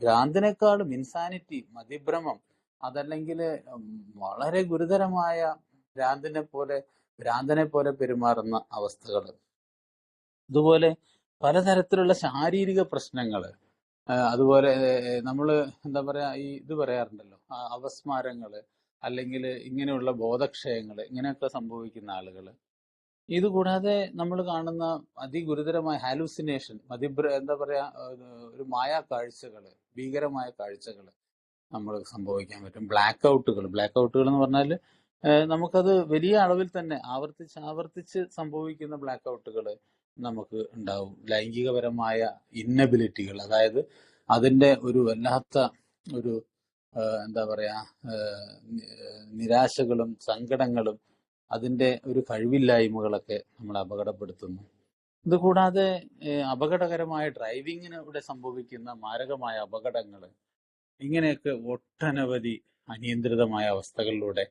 [SPEAKER 1] ഭ്രാന്തിനേക്കാളും ഇൻസാനിറ്റി, മതിഭ്രമം, അതല്ലെങ്കിൽ വളരെ ഗുരുതരമായ ഭ്രാന്തനെ പോലെ പെരുമാറുന്ന അവസ്ഥകൾ, അതുപോലെ പലതരത്തിലുള്ള ശാരീരിക പ്രശ്നങ്ങൾ, അതുപോലെ നമ്മൾ എന്താ പറയാ ഇത് പറയാറുണ്ടല്ലോ, അപസ്മാരങ്ങള്, അല്ലെങ്കിൽ ഇങ്ങനെയുള്ള ബോധക്ഷയങ്ങൾ, ഇങ്ങനെയൊക്കെ സംഭവിക്കുന്ന ആളുകൾ. ഇതുകൂടാതെ നമ്മൾ കാണുന്ന അതിഗുരുതരമായ ഹാലൂസിനേഷൻ, എന്താ പറയാ ഒരു മായാക്കാഴ്ചകള്, ഭീകരമായ കാഴ്ചകൾ നമ്മൾ സംഭവിക്കാൻ പറ്റും. ബ്ലാക്ക് ഔട്ടുകൾ എന്ന് പറഞ്ഞാൽ നമുക്കത് വലിയ അളവിൽ തന്നെ ആവർത്തിച്ച് സംഭവിക്കുന്ന ബ്ലാക്ക് ഔട്ടുകൾ നമുക്ക് ഉണ്ടാവും. ലൈംഗികപരമായ ഇന്നബിലിറ്റികൾ, അതായത് അതിന്റെ ഒരു വല്ലാത്ത ഒരു എന്താ പറയാ നിരാശകളും സങ്കടങ്ങളും അതിന്റെ ഒരു കഴിവില്ലായ്മകളൊക്കെ നമ്മളെ അപകടപ്പെടുത്തുന്നു. ഇതുകൂടാതെ അപകടകരമായ ഡ്രൈവിങ്ങിലൂടെ സംഭവിക്കുന്ന മാരകമായ അപകടങ്ങൾ, ഇങ്ങനെയൊക്കെ ഒട്ടനവധി അനിയന്ത്രിതമായ അവസ്ഥകളിലൂടെ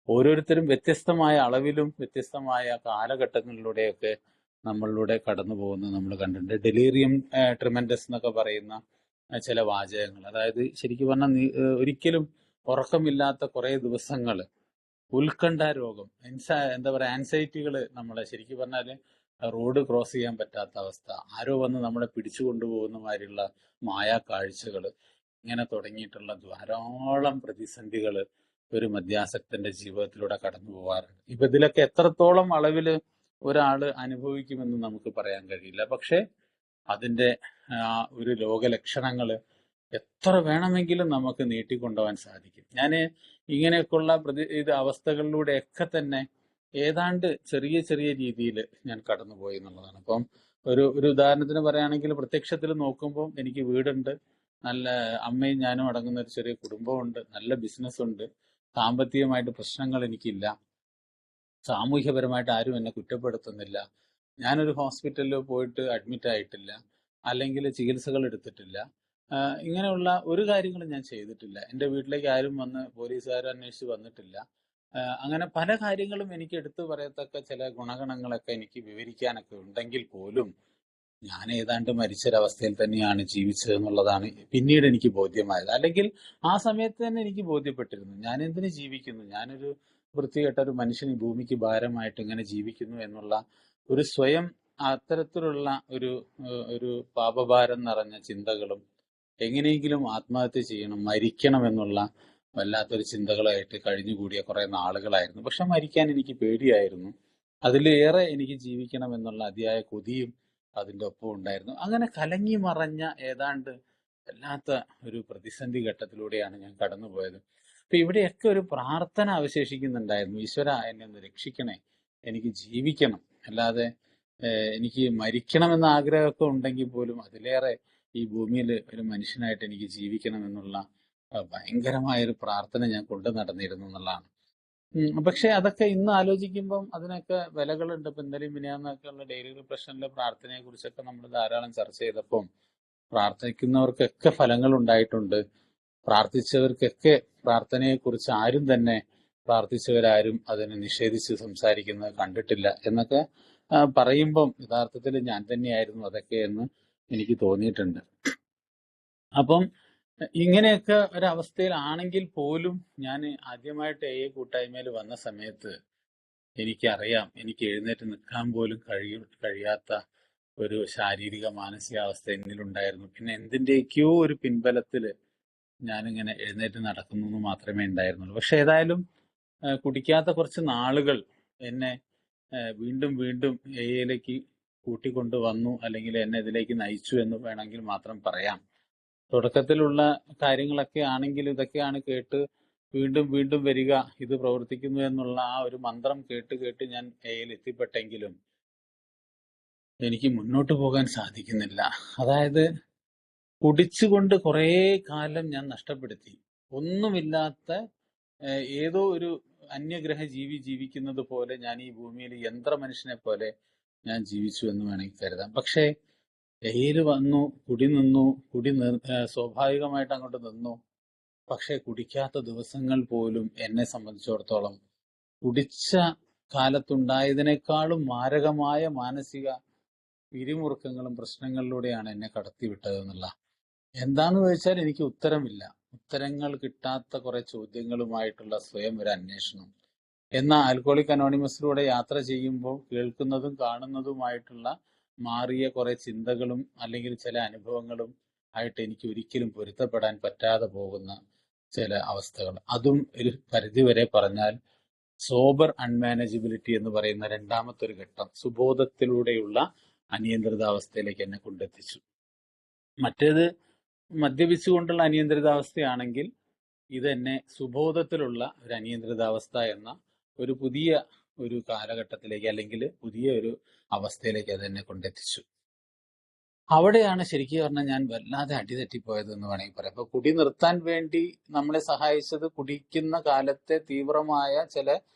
[SPEAKER 1] ഓരോരുത്തരും വ്യത്യസ്തമായ അളവിലും വ്യത്യസ്തമായ കാലഘട്ടങ്ങളിലൂടെയൊക്കെ നമ്മളിലൂടെ കടന്നു പോകുന്നത് നമ്മൾ കണ്ടിട്ടുണ്ട്. ഡെലീറിയം ട്രിമൻഡസ് എന്നൊക്കെ പറയുന്ന ചില വാചകങ്ങൾ, അതായത് ശരിക്കും പറഞ്ഞാൽ ഒരിക്കലും ഉറക്കമില്ലാത്ത കുറെ ദിവസങ്ങൾ, ഉത്കണ്ഠ രോഗം, എന്താ പറയാ ആൻസൈറ്റികൾ, നമ്മളെ ശരിക്കും പറഞ്ഞാല് റോഡ് ക്രോസ് ചെയ്യാൻ പറ്റാത്ത അവസ്ഥ, ആരോ വന്ന് നമ്മളെ പിടിച്ചു കൊണ്ടുപോകുന്ന മാതിരിയുള്ള മായാ കാഴ്ചകൾ, ഇങ്ങനെ തുടങ്ങിയിട്ടുള്ള ധാരാളം പ്രതിസന്ധികൾ ഒരു മദ്യാസക്തന്റെ ജീവിതത്തിലൂടെ കടന്നു പോകാറുണ്ട്. ഇപ്പൊ ഇതിലൊക്കെ എത്രത്തോളം അളവില് ഒരാള് അനുഭവിക്കുമെന്ന് നമുക്ക് പറയാൻ കഴിയില്ല. പക്ഷെ അതിന്റെ ഒരു രോഗലക്ഷണങ്ങള് എത്ര വേണമെങ്കിലും നമുക്ക് നീട്ടിക്കൊണ്ടുപോകാൻ സാധിക്കും. ഞാൻ ഇങ്ങനെയൊക്കെയുള്ള അവസ്ഥകളിലൂടെയൊക്കെ തന്നെ ഏതാണ്ട് ചെറിയ ചെറിയ രീതിയിൽ ഞാൻ കടന്നുപോയി എന്നുള്ളതാണ്. അപ്പം ഒരു ഉദാഹരണത്തിന് പറയുകയാണെങ്കിൽ, പ്രത്യക്ഷത്തിൽ നോക്കുമ്പോൾ എനിക്ക് വീടുണ്ട്, നല്ല അമ്മയും ഞാനും അടങ്ങുന്ന ഒരു ചെറിയ കുടുംബമുണ്ട്, നല്ല ബിസിനസ് ഉണ്ട്, സാമ്പത്തികമായിട്ട് പ്രശ്നങ്ങൾ എനിക്കില്ല, സാമൂഹ്യപരമായിട്ട് ആരും എന്നെ കുറ്റപ്പെടുത്തുന്നില്ല, ഞാനൊരു ഹോസ്പിറ്റലിൽ പോയിട്ട് അഡ്മിറ്റ് ആയിട്ടില്ല, അല്ലെങ്കിൽ ചികിത്സകൾ എടുത്തിട്ടില്ല, ഇങ്ങനെയുള്ള ഒരു കാര്യങ്ങളും ഞാൻ ചെയ്തിട്ടില്ല, എൻ്റെ വീട്ടിലേക്ക് ആരും വന്ന് പോലീസുകാരും അന്വേഷിച്ച് വന്നിട്ടില്ല. അങ്ങനെ പല കാര്യങ്ങളും എനിക്ക് എടുത്തു പറയത്തക്ക ചില ഗുണഗണങ്ങളൊക്കെ എനിക്ക് വിവരിക്കാനൊക്കെ ഉണ്ടെങ്കിൽ പോലും ഞാൻ ഏതാണ്ട് മരിച്ചൊരവസ്ഥയിൽ തന്നെയാണ് ജീവിച്ചത് എന്നുള്ളതാണ് പിന്നീട് എനിക്ക് ബോധ്യമായത്. അല്ലെങ്കിൽ ആ സമയത്ത് തന്നെ എനിക്ക് ബോധ്യപ്പെട്ടിരുന്നു, ഞാൻ എന്തിനു ജീവിക്കുന്നു, ഞാനൊരു വൃത്തികെട്ട ഒരു മനുഷ്യൻ ഈ ഭൂമിക്ക് ഭാരമായിട്ട് ഇങ്ങനെ ജീവിക്കുന്നു എന്നുള്ള ഒരു സ്വയം അത്തരത്തിലുള്ള ഒരു പാപഭാരം നിറഞ്ഞ ചിന്തകളും, എങ്ങനെയെങ്കിലും ആത്മഹത്യ ചെയ്യണം, മരിക്കണം എന്നുള്ള വല്ലാത്തൊരു ചിന്തകളായിട്ട് കഴിഞ്ഞുകൂടിയ കുറെ നാളുകളായിരുന്നു. പക്ഷെ മരിക്കാൻ എനിക്ക് പേടിയായിരുന്നു, അതിലേറെ എനിക്ക് ജീവിക്കണം എന്നുള്ള അതിയായ കൊതിയും അതിൻ്റെ ഒപ്പം ഉണ്ടായിരുന്നു. അങ്ങനെ കലങ്ങി മറഞ്ഞ ഏതാണ്ട് വല്ലാത്ത ഒരു പ്രതിസന്ധി ഘട്ടത്തിലൂടെയാണ് ഞാൻ കടന്നുപോയത്. അപ്പൊ ഇവിടെയൊക്കെ ഒരു പ്രാർത്ഥന അവശേഷിക്കുന്നുണ്ടായിരുന്നു, ഈശ്വര എന്നെ ഒന്ന് രക്ഷിക്കണേ, എനിക്ക് ജീവിക്കണം, അല്ലാതെ എനിക്ക് മരിക്കണമെന്ന ആഗ്രഹമൊക്കെ ഉണ്ടെങ്കിൽ പോലും അതിലേറെ ഈ ഭൂമിയിൽ ഒരു മനുഷ്യനായിട്ട് എനിക്ക് ജീവിക്കണം എന്നുള്ള ഭയങ്കരമായൊരു പ്രാർത്ഥന ഞാൻ കൊണ്ടു നടന്നിരുന്നു എന്നുള്ളതാണ്. പക്ഷെ അതൊക്കെ ഇന്ന് ആലോചിക്കുമ്പം അതിനൊക്കെ വിലകളുണ്ട്. ഇപ്പൊ ഇന്നലെയും മിനിയാന്നൊക്കെ ഉള്ള ഡെയിലി റിഫ്ലക്ഷനിലെ പ്രാർത്ഥനയെ കുറിച്ചൊക്കെ നമ്മൾ ധാരാളം ചർച്ച ചെയ്തപ്പം പ്രാർത്ഥിക്കുന്നവർക്കൊക്കെ ഫലങ്ങൾ ഉണ്ടായിട്ടുണ്ട്. പ്രാർത്ഥിച്ചവർക്കൊക്കെ പ്രാർത്ഥനയെക്കുറിച്ച് ആരും തന്നെ പ്രാർത്ഥിച്ചവരാരും അതിനെ നിഷേധിച്ച് സംസാരിക്കുന്നത് കണ്ടിട്ടില്ല എന്നൊക്കെ പറയുമ്പം യഥാർത്ഥത്തിൽ ഞാൻ തന്നെയായിരുന്നു അതൊക്കെ എന്ന് എനിക്ക് തോന്നിയിട്ടുണ്ട്. അപ്പം ഇങ്ങനെയൊക്കെ ഒരവസ്ഥയിലാണെങ്കിൽ പോലും ഞാൻ ആദ്യമായിട്ട് AA കൂട്ടായ്മയിൽ വന്ന സമയത്ത് എനിക്കറിയാം എനിക്ക് എഴുന്നേറ്റ് നിൽക്കാൻ പോലും കഴിയാത്ത ഒരു ശാരീരിക മാനസികാവസ്ഥ എന്നിലുണ്ടായിരുന്നു. പിന്നെ എന്തിന്റെയൊക്കെയോ ഒരു പിൻബലത്തിൽ ഞാനിങ്ങനെ എഴുന്നേറ്റ് നടക്കുന്നു എന്ന് മാത്രമേ ഉണ്ടായിരുന്നുള്ളൂ. പക്ഷെ ഏതായാലും കുടിക്കാത്ത കുറച്ച് നാളുകൾ എന്നെ വീണ്ടും വീണ്ടും AA കൂട്ടിക്കൊണ്ടു വന്നു, അല്ലെങ്കിൽ എന്നെ ഇതിലേക്ക് നയിച്ചു എന്ന് വേണമെങ്കിൽ മാത്രം പറയാം. തുടക്കത്തിലുള്ള കാര്യങ്ങളൊക്കെ ആണെങ്കിൽ ഇതൊക്കെയാണ് കേട്ട് വീണ്ടും വീണ്ടും വരിക, ഇത് പ്രവർത്തിക്കുന്നു എന്നുള്ള ആ ഒരു മന്ത്രം കേട്ട് കേട്ട് ഞാൻ AA എത്തിപ്പെട്ടെങ്കിലും എനിക്ക് മുന്നോട്ട് പോകാൻ സാധിക്കുന്നില്ല. അതായത് കുടിച്ചുകൊണ്ട് കുറേ കാലം ഞാൻ നഷ്ടപ്പെടുത്തി. ഒന്നുമില്ലാത്ത ഏതോ ഒരു അന്യഗ്രഹ ജീവിക്കുന്നത് പോലെ ഞാൻ ഈ ഭൂമിയിൽ യന്ത്രമനുഷ്യനെ പോലെ ഞാൻ ജീവിച്ചു എന്ന് വേണമെങ്കിൽ കരുതാം. പക്ഷേ AA വന്നു, കുടി നിന്നു, സ്വാഭാവികമായിട്ട് അങ്ങോട്ട് നിന്നു. പക്ഷെ കുടിക്കാത്ത ദിവസങ്ങൾ പോലും എന്നെ സംബന്ധിച്ചിടത്തോളം കുടിച്ച കാലത്തുണ്ടായതിനേക്കാളും മാരകമായ മാനസിക പിരിമുറുക്കങ്ങളും പ്രശ്നങ്ങളിലൂടെയാണ് എന്നെ കടത്തിവിട്ടത് എന്നുള്ള. എന്താന്ന് ചോദിച്ചാൽ എനിക്ക് ഉത്തരമില്ല. ഉത്തരങ്ങൾ കിട്ടാത്ത കുറെ ചോദ്യങ്ങളുമായിട്ടുള്ള സ്വയം ഒരു അന്വേഷണം. എന്നാൽ ആൽക്കോളിക് അനോണിമസിലൂടെ യാത്ര ചെയ്യുമ്പോൾ കേൾക്കുന്നതും കാണുന്നതുമായിട്ടുള്ള മാറിയ കുറെ ചിന്തകളും അല്ലെങ്കിൽ ചില അനുഭവങ്ങളും ആയിട്ട് എനിക്ക് ഒരിക്കലും പൊരുത്തപ്പെടാൻ പറ്റാതെ പോകുന്ന ചില അവസ്ഥകൾ. അതും ഒരു പരിധിവരെ പറഞ്ഞാൽ സോബർ അൺമാനേജബിലിറ്റി എന്ന് പറയുന്ന രണ്ടാമത്തെ ഒരു ഘട്ടം, സുബോധത്തിലൂടെയുള്ള അനിയന്ത്രിതാവസ്ഥയിലേക്ക് എന്നെ കൊണ്ടെത്തിച്ചു. മറ്റേത് മദ്യപിച്ചുകൊണ്ടുള്ള അനിയന്ത്രിതാവസ്ഥയാണെങ്കിൽ ഇതെന്നെ സുബോധത്തിലുള്ള ഒരു അനിയന്ത്രിതാവസ്ഥ എന്ന ഒരു പുതിയ ഒരു കാലഘട്ടത്തിലേക്ക് അല്ലെങ്കിൽ പുതിയ ഒരു അവസ്ഥയിലേക്ക് അതെന്നെ കൊണ്ടെത്തിച്ചു. അവിടെയാണ് ശരിക്കും പറഞ്ഞാൽ ഞാൻ വല്ലാതെ അടിതെറ്റിപ്പോയത് എന്ന് വേണമെങ്കിൽ പറയാം. അപ്പൊ കുടി നിർത്താൻ വേണ്ടി നമ്മളെ സഹായിച്ചത് കുടിക്കുന്ന കാലത്തെ തീവ്രമായ ചില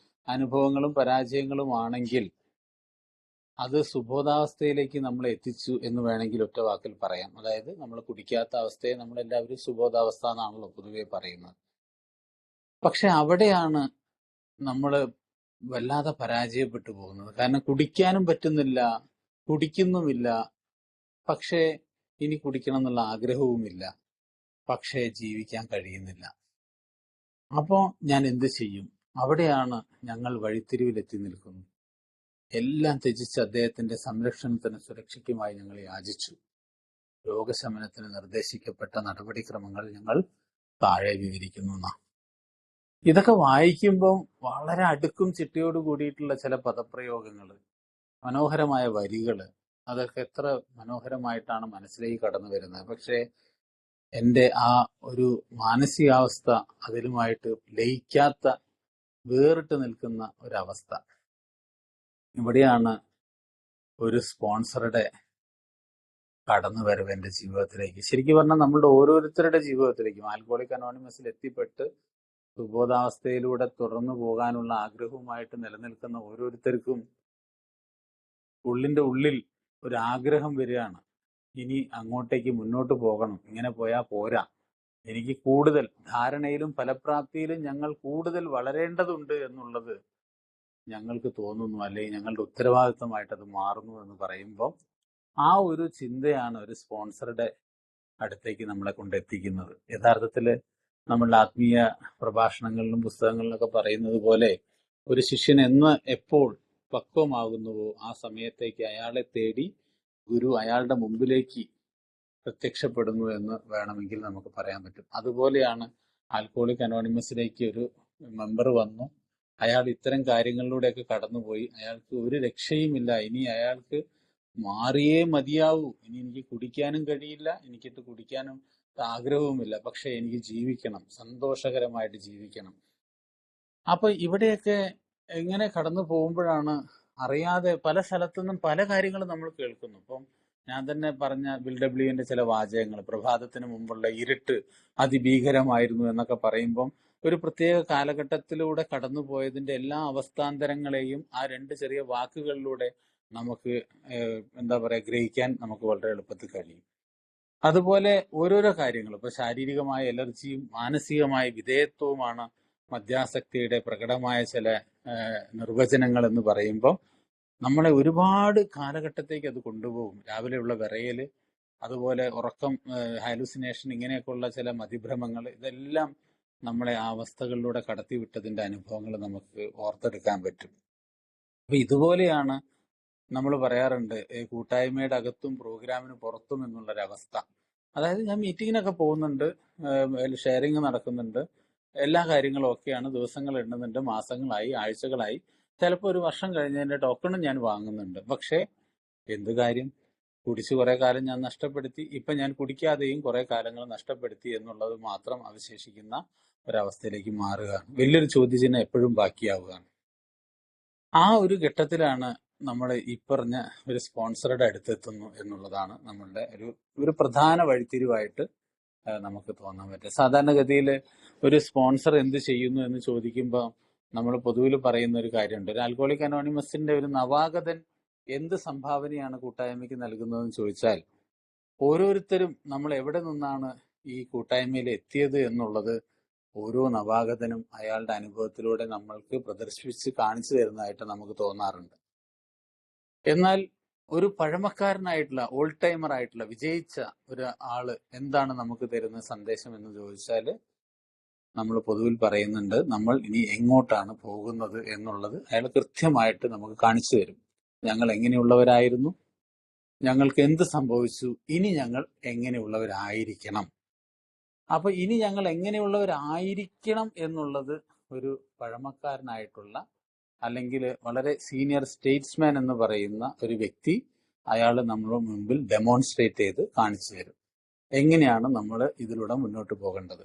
[SPEAKER 1] അനുഭവങ്ങളും പരാജയങ്ങളും ആണെങ്കിൽ അത് സുബോധാവസ്ഥയിലേക്ക് നമ്മളെ എത്തിച്ചു എന്ന് വേണമെങ്കിൽ ഒറ്റ വാക്കിൽ പറയാം. അതായത് നമ്മൾ കുടിക്കാത്ത അവസ്ഥയെ നമ്മളെല്ലാവരും സുബോധാവസ്ഥ എന്നാണല്ലോ പൊതുവെ പറയുന്നത്. പക്ഷെ അവിടെയാണ് നമ്മൾ വല്ലാതെ പരാജയപ്പെട്ടു പോകുന്നത്. കാരണം കുടിക്കാനും പറ്റുന്നില്ല, കുടിക്കുന്നുമില്ല, പക്ഷേ ഇനി കുടിക്കണം എന്നുള്ള ആഗ്രഹവുമില്ല, പക്ഷേ ജീവിക്കാൻ കഴിയുന്നില്ല. അപ്പോൾ ഞാൻ എന്ത് ചെയ്യും? അവിടെയാണ് ഞങ്ങൾ വഴിത്തിരിവിലെത്തി നിൽക്കുന്നത്. എല്ലാം ത്യജിച്ച് അദ്ദേഹത്തിന്റെ സംരക്ഷണത്തിന് സുരക്ഷയ്ക്കുമായി ഞങ്ങൾ യാചിച്ചു. രോഗശമനത്തിന് നിർദ്ദേശിക്കപ്പെട്ട നടപടിക്രമങ്ങൾ ഞങ്ങൾ താഴെ വിവരിക്കുന്നു. ഇതൊക്കെ വായിക്കുമ്പോൾ വളരെ അടുക്കും ചിട്ടയോട് കൂടിയിട്ടുള്ള ചില പദപ്രയോഗങ്ങൾ, മനോഹരമായ വരികൾ, അതൊക്കെ എത്ര മനോഹരമായിട്ടാണ് മനസ്സിലേക്ക് കടന്നു വരുന്നത്. പക്ഷേ എൻ്റെ ആ ഒരു മാനസികാവസ്ഥ അതിലുമായിട്ട് ലയിക്കാത്ത, വേറിട്ട് നിൽക്കുന്ന ഒരവസ്ഥ. ഇവിടെയാണ് ഒരു സ്പോൺസറുടെ കടന്നു വരവ് എൻ്റെ ജീവിതത്തിലേക്ക്. ശരിക്കും പറഞ്ഞാൽ നമ്മളുടെ ഓരോരുത്തരുടെ ജീവിതത്തിലേക്കും ആൽക്കോളിക് അനോണിമസിൽ എത്തിപ്പെട്ട് സുബോധാവസ്ഥയിലൂടെ തുടർന്നു പോകാനുള്ള ആഗ്രഹവുമായിട്ട് നിലനിൽക്കുന്ന ഓരോരുത്തർക്കും ഉള്ളിന്റെ ഉള്ളിൽ ഒരു ആഗ്രഹം വരികയാണ്. ഇനി അങ്ങോട്ടേക്ക് മുന്നോട്ട് പോകണം, ഇങ്ങനെ പോയാൽ പോരാ, എനിക്ക് കൂടുതൽ ധാരണയിലും ഫലപ്രാപ്തിയിലും ഞങ്ങൾ കൂടുതൽ വളരേണ്ടതുണ്ട് എന്നുള്ളത് ഞങ്ങൾക്ക് തോന്നുന്നു, അല്ലെങ്കിൽ ഞങ്ങളുടെ ഉത്തരവാദിത്തമായിട്ട് അത് മാറുന്നു എന്ന് പറയുമ്പോൾ ആ ഒരു ചിന്തയാണ് ഒരു സ്പോൺസറുടെ അടുത്തേക്ക് നമ്മളെ കൊണ്ടെത്തിക്കുന്നത്. യഥാർത്ഥത്തിൽ നമ്മളുടെ ആത്മീയ പ്രഭാഷണങ്ങളിലും പുസ്തകങ്ങളിലൊക്കെ പറയുന്നത് പോലെ ഒരു ശിഷ്യൻ എപ്പോൾ പക്വമാകുന്നുവോ ആ സമയത്തേക്ക് അയാളെ തേടി ഗുരു അയാളുടെ മുമ്പിലേക്ക് പ്രത്യക്ഷപ്പെടുന്നു എന്ന് വേണമെങ്കിൽ നമുക്ക് പറയാൻ പറ്റും. അതുപോലെയാണ് ആൽക്കോളിക് അനോണിമസിലേക്ക് ഒരു മെമ്പർ വന്നു, അയാൾ ഇത്തരം കാര്യങ്ങളിലൂടെയൊക്കെ കടന്നുപോയി, അയാൾക്ക് ഒരു രക്ഷയുമില്ല, ഇനി അയാൾക്ക് മാറിയേ മതിയാവൂ, ഇനി എനിക്ക് കുടിക്കാനും കഴിയില്ല, എനിക്കിട്ട് കുടിക്കാനും ആഗ്രഹവുമില്ല, പക്ഷെ എനിക്ക് ജീവിക്കണം, സന്തോഷകരമായിട്ട് ജീവിക്കണം. അപ്പൊ ഇവിടെയൊക്കെ എങ്ങനെ കടന്നു പോകുമ്പോഴാണ് അറിയാതെ പല സ്ഥലത്തുനിന്നും പല കാര്യങ്ങളും നമ്മൾ കേൾക്കുന്നു. ഇപ്പം ഞാൻ തന്നെ പറഞ്ഞ ബിൽഡബ്ല്യുവിന്റെ ചില വാചകങ്ങൾ, പ്രഭാതത്തിന് മുമ്പുള്ള ഇരുട്ട് അതിഭീകരമായിരുന്നു എന്നൊക്കെ പറയുമ്പം ഒരു പ്രത്യേക കാലഘട്ടത്തിലൂടെ കടന്നുപോയതിന്റെ എല്ലാ അവസ്ഥാന്തരങ്ങളെയും ആ രണ്ട് ചെറിയ വാക്കുകളിലൂടെ നമുക്ക് എന്താ പറയാ ഗ്രഹിക്കാൻ നമുക്ക് വളരെ എളുപ്പത്തിൽ കഴിയും. അതുപോലെ ഓരോരോ കാര്യങ്ങൾ, ഇപ്പൊ ശാരീരികമായ എലർജിയും മാനസികമായ വിധേയത്വവുമാണ് മദ്യാസക്തിയുടെ പ്രകടമായ ചില നിർവചനങ്ങൾ എന്ന് പറയുമ്പോൾ നമ്മളെ ഒരുപാട് കാലഘട്ടത്തേക്ക് അത് കൊണ്ടുപോകും. രാവിലെയുള്ള വിറയല്, അതുപോലെ ഉറക്കം, ഹാലുസിനേഷൻ, ഇങ്ങനെയൊക്കെയുള്ള ചില മതിഭ്രമങ്ങൾ, ഇതെല്ലാം നമ്മളെ ആ അവസ്ഥകളിലൂടെ കടത്തിവിട്ടതിന്റെ അനുഭവങ്ങൾ നമുക്ക് ഓർത്തെടുക്കാൻ പറ്റും. അപ്പൊ ഇതുപോലെയാണ് നമ്മൾ പറയാറുണ്ട് കൂട്ടായ്മയുടെ അകത്തും പ്രോഗ്രാമിന് പുറത്തും എന്നുള്ളൊരവസ്ഥ. അതായത് ഞാൻ മീറ്റിങ്ങിനൊക്കെ പോകുന്നുണ്ട്, ഷെയറിങ് നടക്കുന്നുണ്ട്, എല്ലാ കാര്യങ്ങളും ഓക്കെയാണ്, ദിവസങ്ങൾ എണ്ണുന്നുണ്ട്, മാസങ്ങളായി, ആഴ്ചകളായി, ചിലപ്പോൾ ഒരു വർഷം കഴിഞ്ഞതിന്റെ ടോക്കണും ഞാൻ വാങ്ങുന്നുണ്ട്. പക്ഷേ എന്ത് കാര്യം? കുടിച്ച് കുറെ കാലം ഞാൻ നഷ്ടപ്പെടുത്തി, ഇപ്പൊ ഞാൻ കുടിക്കാതെയും കുറെ കാലങ്ങൾ നഷ്ടപ്പെടുത്തി എന്നുള്ളത് മാത്രം അവശേഷിക്കുന്ന ഒരവസ്ഥയിലേക്ക് മാറുകയാണ്. വലിയൊരു ചോദ്യചിഹ്നം എപ്പോഴും ബാക്കിയാവുകയാണ്. ആ ഒരു ഘട്ടത്തിലാണ് നമ്മൾ ഈ പറഞ്ഞ ഒരു സ്പോൺസറുടെ അടുത്തെത്തുന്നു എന്നുള്ളതാണ് നമ്മളുടെ ഒരു പ്രധാന വഴിത്തിരിവായിട്ട് നമുക്ക് തോന്നാൻ പറ്റുക. സാധാരണഗതിയിൽ ഒരു സ്പോൺസർ എന്ത് ചെയ്യുന്നു എന്ന് ചോദിക്കുമ്പോൾ നമ്മൾ പൊതുവിൽ പറയുന്ന ഒരു കാര്യമുണ്ട്. ഒരു ആൽക്കഹോളിക് അനോണിമസിന്റെ ഒരു നവാഗതൻ എന്ത് സംഭാവനയാണ് കൂട്ടായ്മയ്ക്ക് നൽകുന്നതെന്ന് ചോദിച്ചാൽ, ഓരോരുത്തരും നമ്മൾ എവിടെ നിന്നാണ് ഈ കൂട്ടായ്മയിൽ എത്തിയത് എന്നുള്ളത് ഓരോ നവാഗതനും അയാളുടെ അനുഭവത്തിലൂടെ നമ്മൾക്ക് പ്രദർശിപ്പിച്ച് കാണിച്ചു തരുന്നതായിട്ട് നമുക്ക് തോന്നാറുണ്ട്. എന്നാൽ ഒരു പഴമക്കാരനായിട്ടുള്ള, ഓൾഡ് ടൈമർ ആയിട്ടുള്ള, വിജയിച്ച ഒരു ആള് എന്താണ് നമുക്ക് തരുന്ന സന്ദേശം എന്ന് ചോദിച്ചാൽ, നമ്മൾ പൊതുവിൽ പറയുന്നുണ്ട്, നമ്മൾ ഇനി എങ്ങോട്ടാണ് പോകുന്നത് എന്നുള്ളത് അയാൾ കൃത്യമായിട്ട് നമുക്ക് കാണിച്ചു തരും. ഞങ്ങൾ എങ്ങനെയുള്ളവരായിരുന്നു, ഞങ്ങൾക്ക് എന്ത് സംഭവിച്ചു, ഇനി ഞങ്ങൾ എങ്ങനെയുള്ളവരായിരിക്കണം. അപ്പൊ ഇനി ഞങ്ങൾ എങ്ങനെയുള്ളവരായിരിക്കണം എന്നുള്ളത് ഒരു പഴമക്കാരനായിട്ടുള്ള, അല്ലെങ്കിൽ വളരെ സീനിയർ സ്റ്റേറ്റ്സ്മാൻ എന്ന് പറയുന്ന ഒരു വ്യക്തി അയാൾ നമ്മുടെ മുമ്പിൽ ഡെമോൺസ്ട്രേറ്റ് ചെയ്ത് കാണിച്ചു തരും എങ്ങനെയാണ് നമ്മൾ ഇതിലൂടെ മുന്നോട്ട് പോകേണ്ടത്.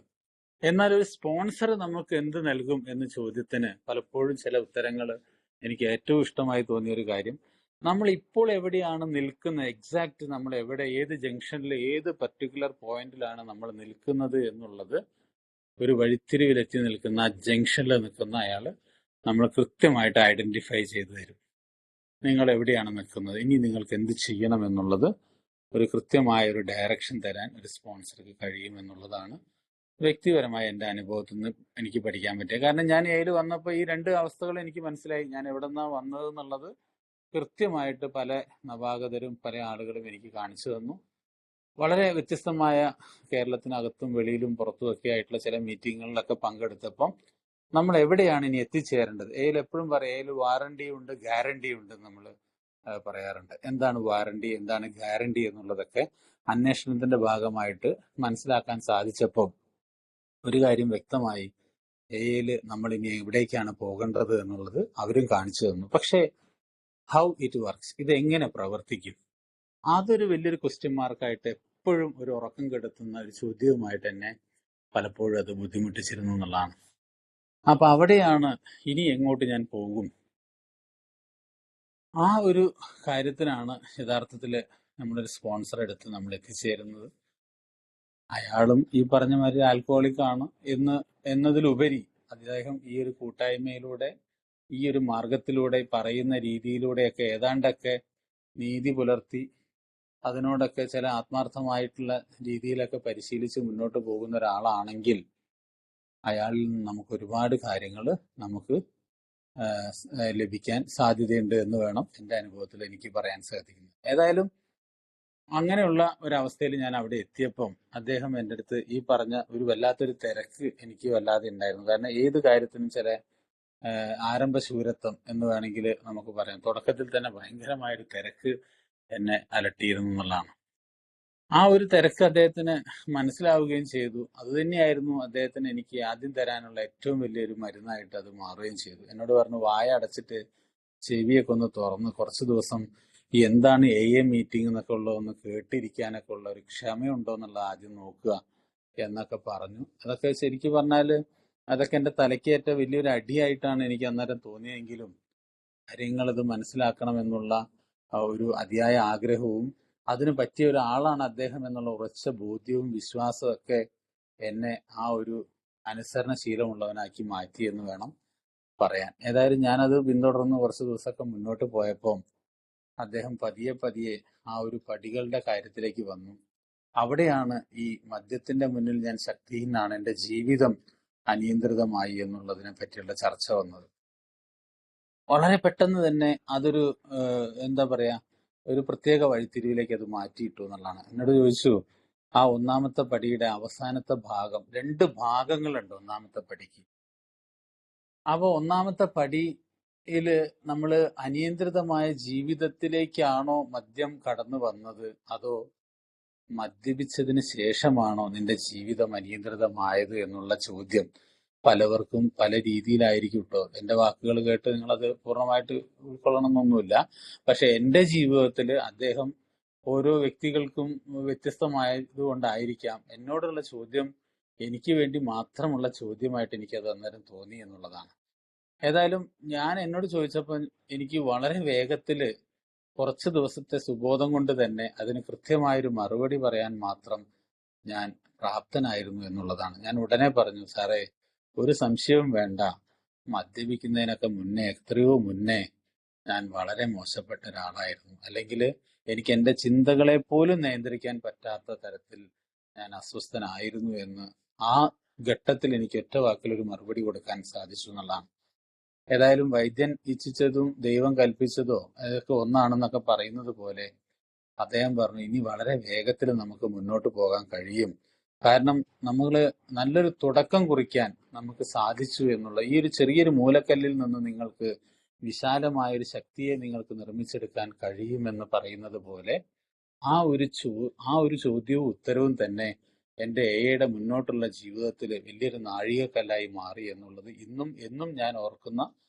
[SPEAKER 1] എന്നാൽ ഒരു സ്പോൺസർ നമുക്ക് എന്ത് നൽകും എന്ന ചോദ്യത്തിന് പലപ്പോഴും ചില ഉത്തരങ്ങൾ എനിക്ക് ഏറ്റവും ഇഷ്ടമായി തോന്നിയ ഒരു കാര്യം, നമ്മൾ ഇപ്പോൾ എവിടെയാണ് നിൽക്കുന്നത്, എക്സാക്ട് നമ്മൾ എവിടെ, ഏത് ജംഗ്ഷനിൽ, ഏത് പർട്ടിക്കുലർ പോയിന്റിലാണ് നമ്മൾ നിൽക്കുന്നത് എന്നുള്ളത് ഒരു വഴിത്തിരിവിലെത്തി നിൽക്കുന്ന ആ ജംഗ്ഷനിൽ നിൽക്കുന്ന അയാൾ നമ്മൾ കൃത്യമായിട്ട് ഐഡന്റിഫൈ ചെയ്തു തരും. നിങ്ങൾ എവിടെയാണ് നിൽക്കുന്നത്, ഇനി നിങ്ങൾക്ക് എന്ത് ചെയ്യണം എന്നുള്ളത് ഒരു കൃത്യമായ ഒരു ഡയറക്ഷൻ തരാൻ ഒരു സ്പോൺസർക്ക് കഴിയും എന്നുള്ളതാണ് വ്യക്തിപരമായ എൻ്റെ അനുഭവത്തിൽ നിന്ന് എനിക്ക് പഠിക്കാൻ പറ്റിയ. കാരണം ഞാൻ ഏല് വന്നപ്പോൾ ഈ രണ്ട് അവസ്ഥകൾ എനിക്ക് മനസ്സിലായി. ഞാൻ എവിടെ നിന്നാണ് വന്നത് എന്നുള്ളത് കൃത്യമായിട്ട് പല നവാഗതരും പല ആളുകളും എനിക്ക് കാണിച്ചു തന്നു. വളരെ വ്യത്യസ്തമായ, കേരളത്തിനകത്തും വെളിയിലും പുറത്തുമൊക്കെ ആയിട്ടുള്ള ചില മീറ്റിങ്ങുകളിലൊക്കെ പങ്കെടുത്തപ്പം നമ്മൾ എവിടെയാണ് ഇനി എത്തിച്ചേരേണ്ടത്. ഏൽ എപ്പോഴും പറയും, ഏൽ വാറണ്ടി ഉണ്ട്, ഗ്യാരണ്ടി ഉണ്ട് നമ്മൾ പറയാറുണ്ട്. എന്താണ് വാറണ്ടി, എന്താണ് ഗ്യാരണ്ടി എന്നുള്ളതൊക്കെ അന്വേഷണത്തിന്റെ ഭാഗമായിട്ട് മനസ്സിലാക്കാൻ സാധിച്ചപ്പോൾ ഒരു കാര്യം വ്യക്തമായി, ഏല് നമ്മൾ ഇനി എവിടേക്കാണ് പോകേണ്ടത് എന്നുള്ളത് അവരും കാണിച്ചു തന്നു. പക്ഷേ ഹൗ ഇറ്റ് വർക്ക്സ്, ഇത് എങ്ങനെ പ്രവർത്തിക്കും, അതൊരു വലിയൊരു ക്വസ്റ്റ്യൻ മാർക്കായിട്ട് എപ്പോഴും ഒരു ഉറക്കം കെടുത്തുന്ന ഒരു ചോദ്യവുമായിട്ട് എന്നെ പലപ്പോഴും അത് ബുദ്ധിമുട്ടിച്ചിരുന്നു എന്നുള്ളതാണ്. അപ്പൊ അവിടെയാണ് ഇനി എങ്ങോട്ട് ഞാൻ പോകും, ആ ഒരു കാര്യത്തിനാണ് യഥാർത്ഥത്തിൽ നമ്മളൊരു സ്പോൺസർ എടുത്ത് നമ്മൾ എത്തിച്ചേരുന്നത്. അയാളും ഈ പറഞ്ഞ മാതിരി ആൽക്കഹോളിക് ആണ് എന്നതിലുപരി അദ്ദേഹം ഈ ഒരു കൂട്ടായ്മയിലൂടെ, ഈ ഒരു മാർഗത്തിലൂടെ, പറയുന്ന രീതിയിലൂടെയൊക്കെ ഏതാണ്ടൊക്കെ നീതി പുലർത്തി അതിനോടൊക്കെ ചില ആത്മാർത്ഥമായിട്ടുള്ള രീതിയിലൊക്കെ പരിശീലിച്ച് മുന്നോട്ട് പോകുന്ന ഒരാളാണെങ്കിൽ അയാളിൽ നിന്ന് നമുക്ക് ഒരുപാട് കാര്യങ്ങൾ നമുക്ക് ലഭിക്കാൻ സാധ്യതയുണ്ട് എന്ന് വേണം എൻ്റെ അനുഭവത്തിൽ എനിക്ക് പറയാൻ സാധിക്കുന്നത്. ഏതായാലും അങ്ങനെയുള്ള ഒരവസ്ഥയിൽ ഞാൻ അവിടെ എത്തിയപ്പം അദ്ദേഹം എൻ്റെ അടുത്ത് ഈ പറഞ്ഞ ഒരു വല്ലാത്തൊരു തിരക്ക് എനിക്ക് വല്ലാതെ ഉണ്ടായിരുന്നു. കാരണം ഏത് കാര്യത്തിനും ചില ആരംഭശൂരത്വം എന്ന് വേണമെങ്കിൽ നമുക്ക് പറയാം. തുടക്കത്തിൽ തന്നെ ഭയങ്കരമായൊരു തിരക്ക് എന്നെ അലട്ടിയിരുന്നു എന്നുള്ളതാണ്. ആ ഒരു തിരക്ക് അദ്ദേഹത്തിന് മനസ്സിലാവുകയും ചെയ്തു. അത് തന്നെയായിരുന്നു അദ്ദേഹത്തിന് എനിക്ക് ആദ്യം തരാനുള്ള ഏറ്റവും വലിയൊരു മരുന്നായിട്ട് അത് മാറുകയും ചെയ്തു. എന്നോട് പറഞ്ഞു, വായ അടച്ചിട്ട് ചെവിയൊക്കെ ഒന്ന് തുറന്ന് കുറച്ച് ദിവസം ഈ എന്താണ് AM മീറ്റിംഗ് എന്നൊക്കെ ഉള്ളതൊന്ന് കേട്ടിരിക്കാനൊക്കെ ഉള്ള ഒരു ക്ഷമയുണ്ടോ എന്നുള്ളത് ആദ്യം നോക്കുക എന്നൊക്കെ പറഞ്ഞു. അതൊക്കെ ശരിക്കും പറഞ്ഞാല് അതൊക്കെ എൻ്റെ തലക്കേറ്റ വലിയൊരു അടിയായിട്ടാണ് എനിക്ക് അന്നേരം തോന്നിയെങ്കിലും കാര്യങ്ങളത് മനസ്സിലാക്കണം എന്നുള്ള ഒരു അതിയായ ആഗ്രഹവും അതിന് പറ്റിയ ഒരാളാണ് അദ്ദേഹം എന്നുള്ള ഉറച്ച ബോധ്യവും വിശ്വാസവും ഒക്കെ എന്നെ ആ ഒരു അനുസരണശീലമുള്ളവനാക്കി മാറ്റി എന്ന് വേണം പറയാൻ. ഏതായാലും ഞാനത് പിന്തുടർന്ന് കുറച്ച് ദിവസമൊക്കെ മുന്നോട്ട് പോയപ്പോൾ അദ്ദേഹം പതിയെ പതിയെ ആ ഒരു പടികളുടെ കാര്യത്തിലേക്ക് വന്നു. അവിടെയാണ് ഈ മദ്യത്തിന്റെ മുന്നിൽ ഞാൻ ശക്തിഹീനാണ്, എൻ്റെ ജീവിതം അനിയന്ത്രിതമായി എന്നുള്ളതിനെ പറ്റിയുള്ള ചർച്ച വന്നത്. വളരെ പെട്ടെന്ന് തന്നെ അതൊരു എന്താ പറയാ, ഒരു പ്രത്യേക വഴിത്തിരിവിലേക്ക് അത് മാറ്റിയിട്ടു എന്നുള്ളതാണ്. എന്നോട് ചോദിച്ചു, ആ ഒന്നാമത്തെ പടിയുടെ അവസാനത്തെ ഭാഗം, 2 ഭാഗങ്ങളുണ്ട് ഒന്നാമത്തെ പടിക്ക്. അപ്പൊ ഒന്നാമത്തെ പടിയില് നമ്മൾ അനിയന്ത്രിതമായ ജീവിതത്തിലേക്കാണോ മദ്യം കടന്നു വന്നത്, അതോ മദ്യപിച്ചതിന് ശേഷമാണോ നിന്റെ ജീവിതം അനിയന്ത്രിതമായത് എന്നുള്ള ചോദ്യം പലവർക്കും പല രീതിയിലായിരിക്കും കേട്ടോ. എന്റെ വാക്കുകൾ കേട്ട് നിങ്ങളത് പൂർണ്ണമായിട്ട് ഉൾക്കൊള്ളണമെന്നൊന്നുമില്ല. പക്ഷെ എന്റെ ജീവിതത്തിൽ അദ്ദേഹം ഓരോ വ്യക്തികൾക്കും വ്യത്യസ്തമായത് കൊണ്ടായിരിക്കാം എന്നോടുള്ള ചോദ്യം എനിക്ക് വേണ്ടി മാത്രമുള്ള ചോദ്യമായിട്ട് എനിക്കത് അന്നേരം തോന്നി എന്നുള്ളതാണ്. ഏതായാലും ഞാൻ എന്നോട് ചോദിച്ചപ്പോൾ എനിക്ക് വളരെ വേഗത്തില് കുറച്ച് ദിവസത്തെ സുബോധം കൊണ്ട് തന്നെ അതിന് കൃത്യമായൊരു മറുപടി പറയാൻ മാത്രം ഞാൻ പ്രാപ്തനായിരുന്നു എന്നുള്ളതാണ്. ഞാൻ ഉടനെ പറഞ്ഞു, സാറേ ഒരു സംശയവും വേണ്ട, മദ്യപിക്കുന്നതിനൊക്കെ മുന്നേ, എത്രയോ മുന്നേ ഞാൻ വളരെ മോശപ്പെട്ട ഒരാളായിരുന്നു. അല്ലെങ്കിൽ എനിക്ക് എൻ്റെ ചിന്തകളെ പോലും നിയന്ത്രിക്കാൻ പറ്റാത്ത തരത്തിൽ ഞാൻ അസ്വസ്ഥനായിരുന്നു എന്ന് ആ ഘട്ടത്തിൽ എനിക്ക് ഒറ്റ വാക്കിൽ ഒരു മറുപടി കൊടുക്കാൻ സാധിച്ചു എന്നുള്ളതാണ്. ഏതായാലും വൈദ്യൻ ഇച്ഛിച്ചതും ദൈവം കൽപ്പിച്ചതോ അതൊക്കെ ഒന്നാണെന്നൊക്കെ പറയുന്നത് പോലെ അദ്ദേഹം പറഞ്ഞു, ഇനി വളരെ വേഗത്തിൽ നമുക്ക് മുന്നോട്ട് പോകാൻ കഴിയും. കാരണം നമ്മൾ നല്ലൊരു തുടക്കം കുറിക്കാൻ നമുക്ക് സാധിച്ചു എന്നുള്ള ഈ ഒരു ചെറിയൊരു മൂലക്കല്ലിൽ നിന്ന് നിങ്ങൾക്ക് വിശാലമായൊരു ശക്തിയെ നിങ്ങൾക്ക് നിർമ്മിച്ചെടുക്കാൻ കഴിയുമെന്ന് പറയുന്നത് പോലെ ആ ഒരു ചോദ്യവും ഉത്തരവും തന്നെ എൻ്റെ എയുടെ മുന്നോട്ടുള്ള ജീവിതത്തിൽ വലിയൊരു നാഴികക്കല്ലായി മാറി എന്നുള്ളത് ഇന്നും എന്നും ഞാൻ ഓർക്കുന്ന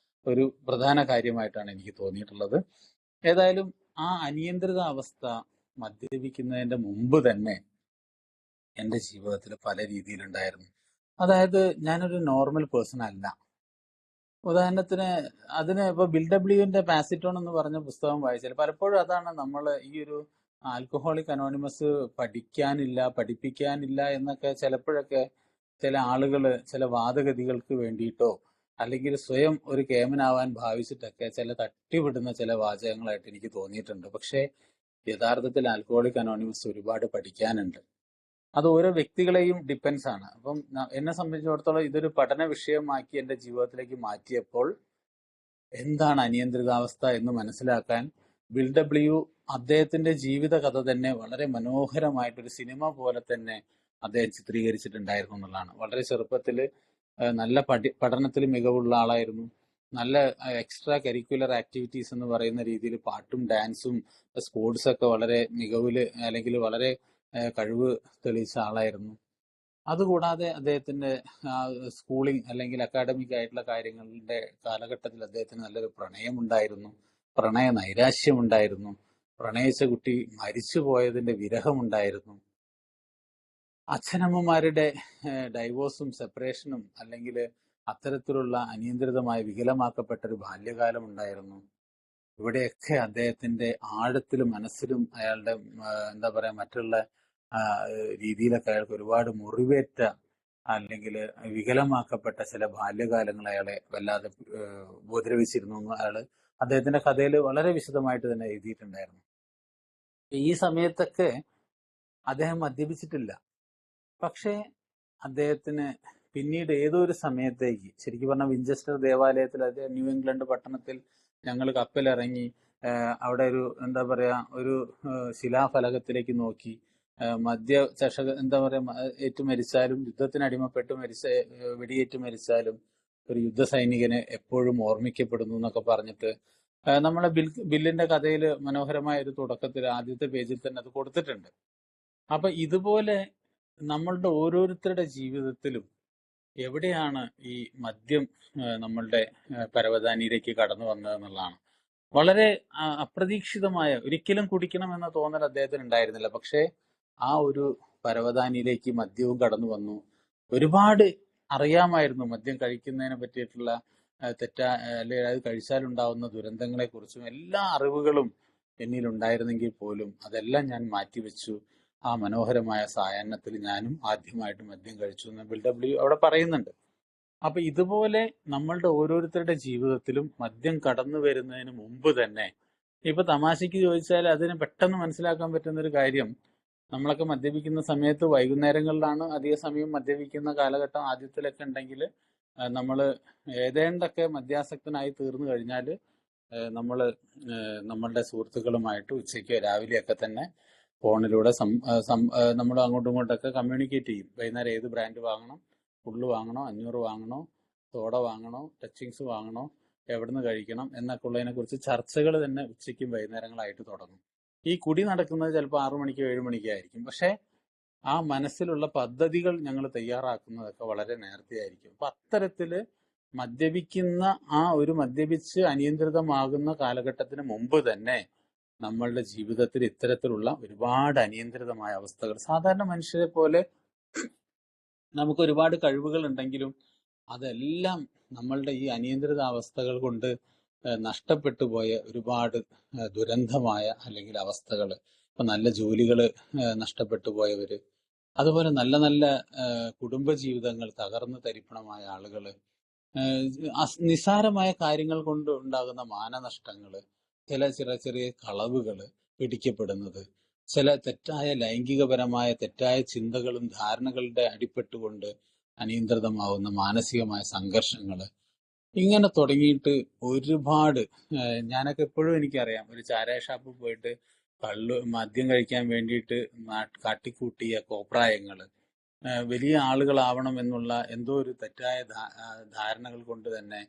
[SPEAKER 1] ഒരു പ്രധാന കാര്യമായിട്ടാണ് എനിക്ക് തോന്നിയിട്ടുള്ളത്. ഏതായാലും ആ അനിയന്ത്രിത അവസ്ഥ മദ്യപിക്കുന്നതിന്റെ മുമ്പ് തന്നെ എൻ്റെ ജീവിതത്തിൽ പല രീതിയിലുണ്ടായിരുന്നു. അതായത് ഞാനൊരു നോർമൽ പേഴ്സൺ അല്ല. ഉദാഹരണത്തിന് അതിന് ഇപ്പൊ ബിൽഡബ്ല്യുവിന്റെ പാസിറ്റോൺ എന്ന് പറഞ്ഞ പുസ്തകം വായിച്ചാൽ പലപ്പോഴും അതാണ് നമ്മൾ ഈ ഒരു ആൽക്കഹോളിക് അനോണിമസ് പഠിപ്പിക്കാനില്ല എന്നൊക്കെ ചിലപ്പോഴൊക്കെ ചില ആളുകൾ ചില വാദഗതികൾക്ക് വേണ്ടിയിട്ടോ അല്ലെങ്കിൽ സ്വയം ഒരു കേമനാവാൻ ഭാവിച്ചിട്ടൊക്കെ ചില തട്ടിവിടുന്ന ചില വാചകങ്ങളായിട്ട് എനിക്ക് തോന്നിയിട്ടുണ്ട്. പക്ഷേ യഥാർത്ഥത്തിൽ ആൽക്കഹോളിക് അനോണിമസ് ഒരുപാട് പഠിക്കാനുണ്ട്. അത് ഓരോ വ്യക്തികളെയും ഡിപ്പെൻസ് ആണ്. അപ്പം എന്നെ സംബന്ധിച്ചിടത്തോളം ഇതൊരു പഠന വിഷയമാക്കി എൻ്റെ ജീവിതത്തിലേക്ക് മാറ്റിയപ്പോൾ എന്താണ് അനിയന്ത്രിതാവസ്ഥ എന്ന് മനസ്സിലാക്കാൻ ബിൽഡബ്ല്യു അദ്ദേഹത്തിന്റെ ജീവിത കഥ തന്നെ വളരെ മനോഹരമായിട്ടൊരു സിനിമ പോലെ തന്നെ അദ്ദേഹം ചിത്രീകരിച്ചിട്ടുണ്ടായിരുന്നു എന്നുള്ളതാണ്. വളരെ ചെറുപ്പത്തിൽ നല്ല പഠനത്തിൽ മികവുള്ള ആളായിരുന്നു. നല്ല എക്സ്ട്രാ കരിക്കുലർ ആക്ടിവിറ്റീസ് എന്ന് പറയുന്ന രീതിയിൽ പാട്ടും ഡാൻസും സ്പോർട്സൊക്കെ വളരെ മികവില് അല്ലെങ്കിൽ വളരെ കഴിവ് തെളിയിച്ച ആളായിരുന്നു. അതുകൂടാതെ അദ്ദേഹത്തിന്റെ സ്കൂളിംഗ് അല്ലെങ്കിൽ അക്കാഡമിക് ആയിട്ടുള്ള കാര്യങ്ങളുടെ കാലഘട്ടത്തിൽ അദ്ദേഹത്തിന് നല്ലൊരു പ്രണയമുണ്ടായിരുന്നു, പ്രണയ നൈരാശ്യമുണ്ടായിരുന്നു, പ്രണയിച്ച കുട്ടി മരിച്ചു പോയതിന്റെ വിരഹമുണ്ടായിരുന്നു, അച്ഛനമ്മമാരുടെ ഡൈവോഴ്സും സെപ്പറേഷനും അല്ലെങ്കിൽ അത്തരത്തിലുള്ള അനിയന്ത്രിതമായി വികലമാക്കപ്പെട്ട ഒരു ബാല്യകാലം ഉണ്ടായിരുന്നു. ഇവിടെയൊക്കെ അദ്ദേഹത്തിന്റെ ആഴത്തിലും മനസ്സിലും അയാളുടെ എന്താ പറയാ മറ്റുള്ള രീതിയിലൊക്കെ അയാൾക്ക് ഒരുപാട് മുറിവേറ്റ അല്ലെങ്കിൽ വികലമാക്കപ്പെട്ട ചില ബാല്യകാലങ്ങൾ അയാളെ വല്ലാതെ ഉപദ്രവിച്ചിരുന്നു എന്ന് അയാള് അദ്ദേഹത്തിന്റെ കഥയിൽ വളരെ വിശദമായിട്ട് തന്നെ എഴുതിയിട്ടുണ്ടായിരുന്നു. ഈ സമയത്തൊക്കെ അദ്ദേഹം മദ്യപിച്ചിട്ടില്ല. പക്ഷേ അദ്ദേഹത്തിന് പിന്നീട് ഏതോ ഒരു സമയത്തേക്ക്, ശരിക്കും പറഞ്ഞാൽ വിഞ്ചസ്റ്റർ ദേവാലയത്തിൽ, അദ്ദേഹം ന്യൂ ഇംഗ്ലണ്ട് പട്ടണത്തിൽ ഞങ്ങൾ കപ്പലിറങ്ങി അവിടെ ഒരു എന്താ പറയാ ഒരു ശിലാഫലകത്തിലേക്ക് നോക്കി എന്താ പറയാ ഏറ്റു മരിച്ചാലും യുദ്ധത്തിന് അടിമപ്പെട്ട് വെടിയേറ്റ് മരിച്ചാലും ഒരു യുദ്ധ സൈനികന് എപ്പോഴും ഓർമ്മിക്കപ്പെടുന്നു എന്നൊക്കെ പറഞ്ഞിട്ട് നമ്മളെ ബില്ലിന്റെ കഥയിൽ മനോഹരമായ ഒരു തുടക്കത്തിൽ ആദ്യത്തെ പേജിൽ തന്നെ അത് കൊടുത്തിട്ടുണ്ട്. അപ്പൊ ഇതുപോലെ നമ്മളുടെ ഓരോരുത്തരുടെ ജീവിതത്തിലും എവിടെയാണ് ഈ മദ്യം നമ്മളുടെ പരവതാനിയിലേക്ക് കടന്നു വന്നതെന്നുള്ളതാണ്. വളരെ അപ്രതീക്ഷിതമായ, ഒരിക്കലും കുടിക്കണം എന്ന തോന്നൽ അദ്ദേഹത്തിന് ഉണ്ടായിരുന്നില്ല. പക്ഷേ ആ ഒരു പരവതാനിയിലേക്ക് മദ്യവും കടന്നു വന്നു. ഒരുപാട് അറിയാമായിരുന്നു മദ്യം കഴിക്കുന്നതിനെ പറ്റിയിട്ടുള്ള അല്ലെങ്കിൽ അത് കഴിച്ചാലുണ്ടാവുന്ന ദുരന്തങ്ങളെ കുറിച്ചും എല്ലാ അറിവുകളും എന്നിൽ ഉണ്ടായിരുന്നെങ്കിൽ പോലും അതെല്ലാം ഞാൻ മാറ്റിവെച്ചു. ആ മനോഹരമായ സായാഹ്നത്തിൽ ഞാനും ആദ്യമായിട്ട് മദ്യം കഴിച്ചു എന്ന് ബിൽഡബ്ല്യു അവിടെ പറയുന്നുണ്ട്. അപ്പൊ ഇതുപോലെ നമ്മളുടെ ഓരോരുത്തരുടെ ജീവിതത്തിലും മദ്യം കടന്നു വരുന്നതിന് മുമ്പ് തന്നെ, ഇപ്പൊ തമാശക്ക് ചോദിച്ചാൽ അതിന് പെട്ടെന്ന് മനസ്സിലാക്കാൻ പറ്റുന്ന ഒരു കാര്യം, നമ്മളൊക്കെ മദ്യപിക്കുന്ന സമയത്ത് വൈകുന്നേരങ്ങളിലാണ് അധിക സമയം മദ്യപിക്കുന്ന കാലഘട്ടം ആദ്യത്തിലൊക്കെ ഉണ്ടെങ്കിൽ, നമ്മൾ ഏതേണ്ടൊക്കെ മദ്യാസക്തനായി തീർന്നു കഴിഞ്ഞാൽ നമ്മൾ നമ്മളുടെ സുഹൃത്തുക്കളുമായിട്ട് ഉച്ചയ്ക്ക് രാവിലെയൊക്കെ തന്നെ ഫോണിലൂടെ നമ്മൾ അങ്ങോട്ടും ഇങ്ങോട്ടൊക്കെ കമ്മ്യൂണിക്കേറ്റ് ചെയ്യും. വൈകുന്നേരം ഏത് ബ്രാൻഡ് വാങ്ങണം, ഫുള്ള് വാങ്ങണോ, 500 വാങ്ങണോ, സോഡ വാങ്ങണോ, ടച്ചിങ്സ് വാങ്ങണോ, എവിടുന്ന് കഴിക്കണം എന്നൊക്കെ ഉള്ളതിനെ കുറിച്ച് ചർച്ചകൾ തന്നെ ഉച്ചയ്ക്കും വൈകുന്നേരങ്ങളായിട്ട് തുടങ്ങും. ഈ കുടി നടക്കുന്നത് ചിലപ്പോൾ 6 മണിക്കോ 7 മണിക്കോ ആയിരിക്കും. പക്ഷെ ആ മനസ്സിലുള്ള പദ്ധതികൾ ഞങ്ങൾ തയ്യാറാക്കുന്നതൊക്കെ വളരെ നേരത്തെ ആയിരിക്കും. അപ്പൊ അത്തരത്തില് മദ്യപിക്കുന്ന ആ ഒരു മദ്യപിച്ച് അനിയന്ത്രിതമാകുന്ന കാലഘട്ടത്തിന് മുമ്പ് തന്നെ നമ്മളുടെ ജീവിതത്തിൽ ഇത്തരത്തിലുള്ള ഒരുപാട് അനിയന്ത്രിതമായ അവസ്ഥകൾ, സാധാരണ മനുഷ്യരെ പോലെ നമുക്ക് ഒരുപാട് കഴിവുകൾ ഉണ്ടെങ്കിലും അതെല്ലാം നമ്മളുടെ ഈ അനിയന്ത്രിത അവസ്ഥകൾ കൊണ്ട് നഷ്ടപ്പെട്ടു പോയ ഒരുപാട് ദുരന്തമായ അല്ലെങ്കിൽ അവസ്ഥകൾ. ഇപ്പൊ നല്ല ജോലികൾ നഷ്ടപ്പെട്ടു പോയവര്, അതുപോലെ നല്ല നല്ല കുടുംബജീവിതങ്ങൾ തകർന്ന് തരിപ്പണമായ ആളുകള്, നിസ്സാരമായ കാര്യങ്ങൾ കൊണ്ട് ഉണ്ടാകുന്ന മാനനഷ്ടങ്ങള്, ചില ചെറിയ ചെറിയ കളവുകള് പിടിക്കപ്പെടുന്നത്, ചില തെറ്റായ ലൈംഗികപരമായ തെറ്റായ ചിന്തകളും ധാരണകളുടെ അടിപ്പെട്ടുകൊണ്ട് അനിയന്ത്രിതമാവുന്ന മാനസികമായ സംഘർഷങ്ങള്, ഇങ്ങനെ തുടങ്ങിയിട്ട് ഒരുപാട്. ഞാനൊക്കെ എപ്പോഴും എനിക്കറിയാം, ഒരു ചാരായ ഷാപ്പിൽ പോയിട്ട് മദ്യം കഴിക്കാൻ വേണ്ടിയിട്ട് കാട്ടിക്കൂട്ടിയ കോപ്രായങ്ങള്, വലിയ ആളുകളാവണം എന്നുള്ള എന്തോ ഒരു തെറ്റായ ധാരണകൾ കൊണ്ട് തന്നെ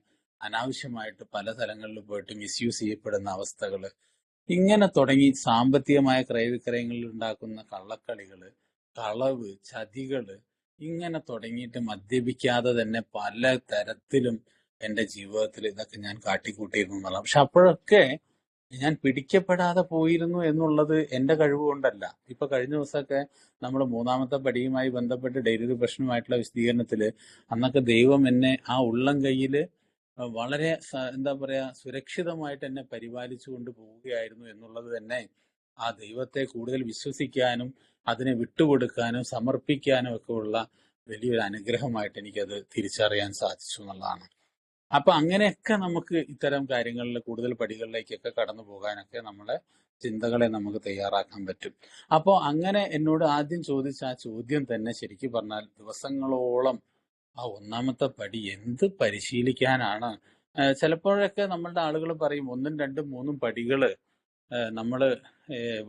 [SPEAKER 1] അനാവശ്യമായിട്ട് പല സ്ഥലങ്ങളിൽ പോയിട്ട് മിസ്യൂസ് ചെയ്യപ്പെടുന്ന അവസ്ഥകള്, ഇങ്ങനെ തുടങ്ങി സാമ്പത്തികമായ ക്രയവിക്രയങ്ങളിൽ ഉണ്ടാക്കുന്ന കള്ളക്കളികള്, കളവ്, ചതികള്, ഇങ്ങനെ തുടങ്ങിയിട്ട് മദ്യപിക്കാതെ തന്നെ പല തരത്തിലും എൻ്റെ ജീവിതത്തിൽ ഇതൊക്കെ ഞാൻ കാട്ടിക്കൂട്ടിയിരുന്നു എന്നുള്ളത്. പക്ഷെ അപ്പോഴൊക്കെ ഞാൻ പിടിക്കപ്പെടാതെ പോയിരുന്നു എന്നുള്ളത് എൻ്റെ കഴിവ് കൊണ്ടല്ല. ഇപ്പൊ കഴിഞ്ഞ ദിവസമൊക്കെ നമ്മൾ 3ാമത്തെ പടിയുമായി ബന്ധപ്പെട്ട് ഡെയിലി പ്രശ്നമായിട്ടുള്ള വിശദീകരണത്തില് അന്നൊക്കെ ദൈവം എന്നെ ആ ഉള്ളം കയ്യില് വളരെ എന്താ പറയാ സുരക്ഷിതമായിട്ട് എന്നെ പരിപാലിച്ചു കൊണ്ട് പോവുകയായിരുന്നു എന്നുള്ളത് തന്നെ ആ ദൈവത്തെ കൂടുതൽ വിശ്വസിക്കാനും അതിനെ വിട്ടുകൊടുക്കാനും സമർപ്പിക്കാനും ഒക്കെ ഉള്ള വലിയൊരു അനുഗ്രഹമായിട്ട് എനിക്കത് തിരിച്ചറിയാൻ സാധിച്ചു എന്നുള്ളതാണ്. അപ്പൊ അങ്ങനെയൊക്കെ നമുക്ക് ഇത്തരം കാര്യങ്ങളിൽ കൂടുതൽ പടികളിലേക്കൊക്കെ കടന്നു പോകാനൊക്കെ നമ്മളെ ചിന്തകളെ നമുക്ക് തയ്യാറാക്കാൻ പറ്റും. അപ്പോൾ അങ്ങനെ എന്നോട് ആദ്യം ചോദിച്ച ആ ചോദ്യം തന്നെ ശരിക്കും പറഞ്ഞാൽ ദിവസങ്ങളോളം ആ 1ാമത്തെ പടി എന്ത് പരിശീലിക്കാനാണ്. ചിലപ്പോഴൊക്കെ നമ്മളുടെ ആളുകൾ പറയും 1ഉം 2ഉം 3ഉം പടികള് നമ്മള്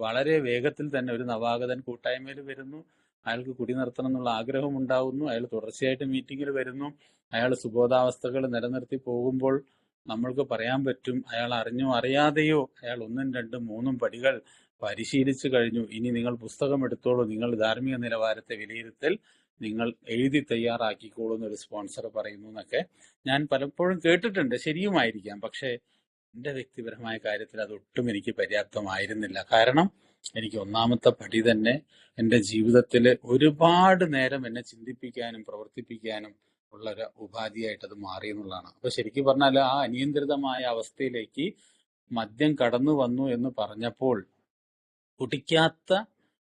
[SPEAKER 1] വളരെ വേഗത്തിൽ തന്നെ, ഒരു നവാഗതൻ കൂട്ടായ്മയിൽ വരുന്നു, അയാൾക്ക് കുടി നിർത്തണം എന്നുള്ള ആഗ്രഹം ഉണ്ടാവുന്നു, അയാൾ തുടർച്ചയായിട്ട് മീറ്റിങ്ങിൽ വരുന്നു, അയാൾ സുബോധാവസ്ഥകൾ നിലനിർത്തി പോകുമ്പോൾ നമ്മൾക്ക് പറയാൻ പറ്റും അയാൾ അറിഞ്ഞോ അറിയാതെയോ അയാൾ 1ഉം 2ഉം 3ഉം പടികൾ പരിശീലിച്ചു കഴിഞ്ഞു. ഇനി നിങ്ങൾ പുസ്തകം എടുത്തോളൂ, നിങ്ങൾ ധാർമ്മിക നിലവാരത്തെ വിലയിരുത്തൽ നിങ്ങൾ എഴുതി തയ്യാറാക്കിക്കോളൂ എന്നൊരു സ്പോൺസർ പറയുന്നു എന്നൊക്കെ ഞാൻ പലപ്പോഴും കേട്ടിട്ടുണ്ട്. ശരിയുമായിരിക്കാം. പക്ഷെ എൻ്റെ വ്യക്തിപരമായ കാര്യത്തിൽ അതൊട്ടും എനിക്ക് പര്യാപ്തമായിരുന്നില്ല. കാരണം എനിക്ക് 1ാമത്തെ പടി തന്നെ എൻ്റെ ജീവിതത്തിൽ ഒരുപാട് നേരം എന്നെ ചിന്തിപ്പിക്കാനും പ്രവർത്തിപ്പിക്കാനും ഉള്ളൊരു ഉപാധിയായിട്ട് അത് മാറി എന്നുള്ളതാണ്. അപ്പൊ ശരിക്കും പറഞ്ഞാൽ ആ അനിയന്ത്രിതമായ അവസ്ഥയിലേക്ക് മദ്യം കടന്നു വന്നു എന്ന് പറഞ്ഞപ്പോൾ കുടിക്കാത്ത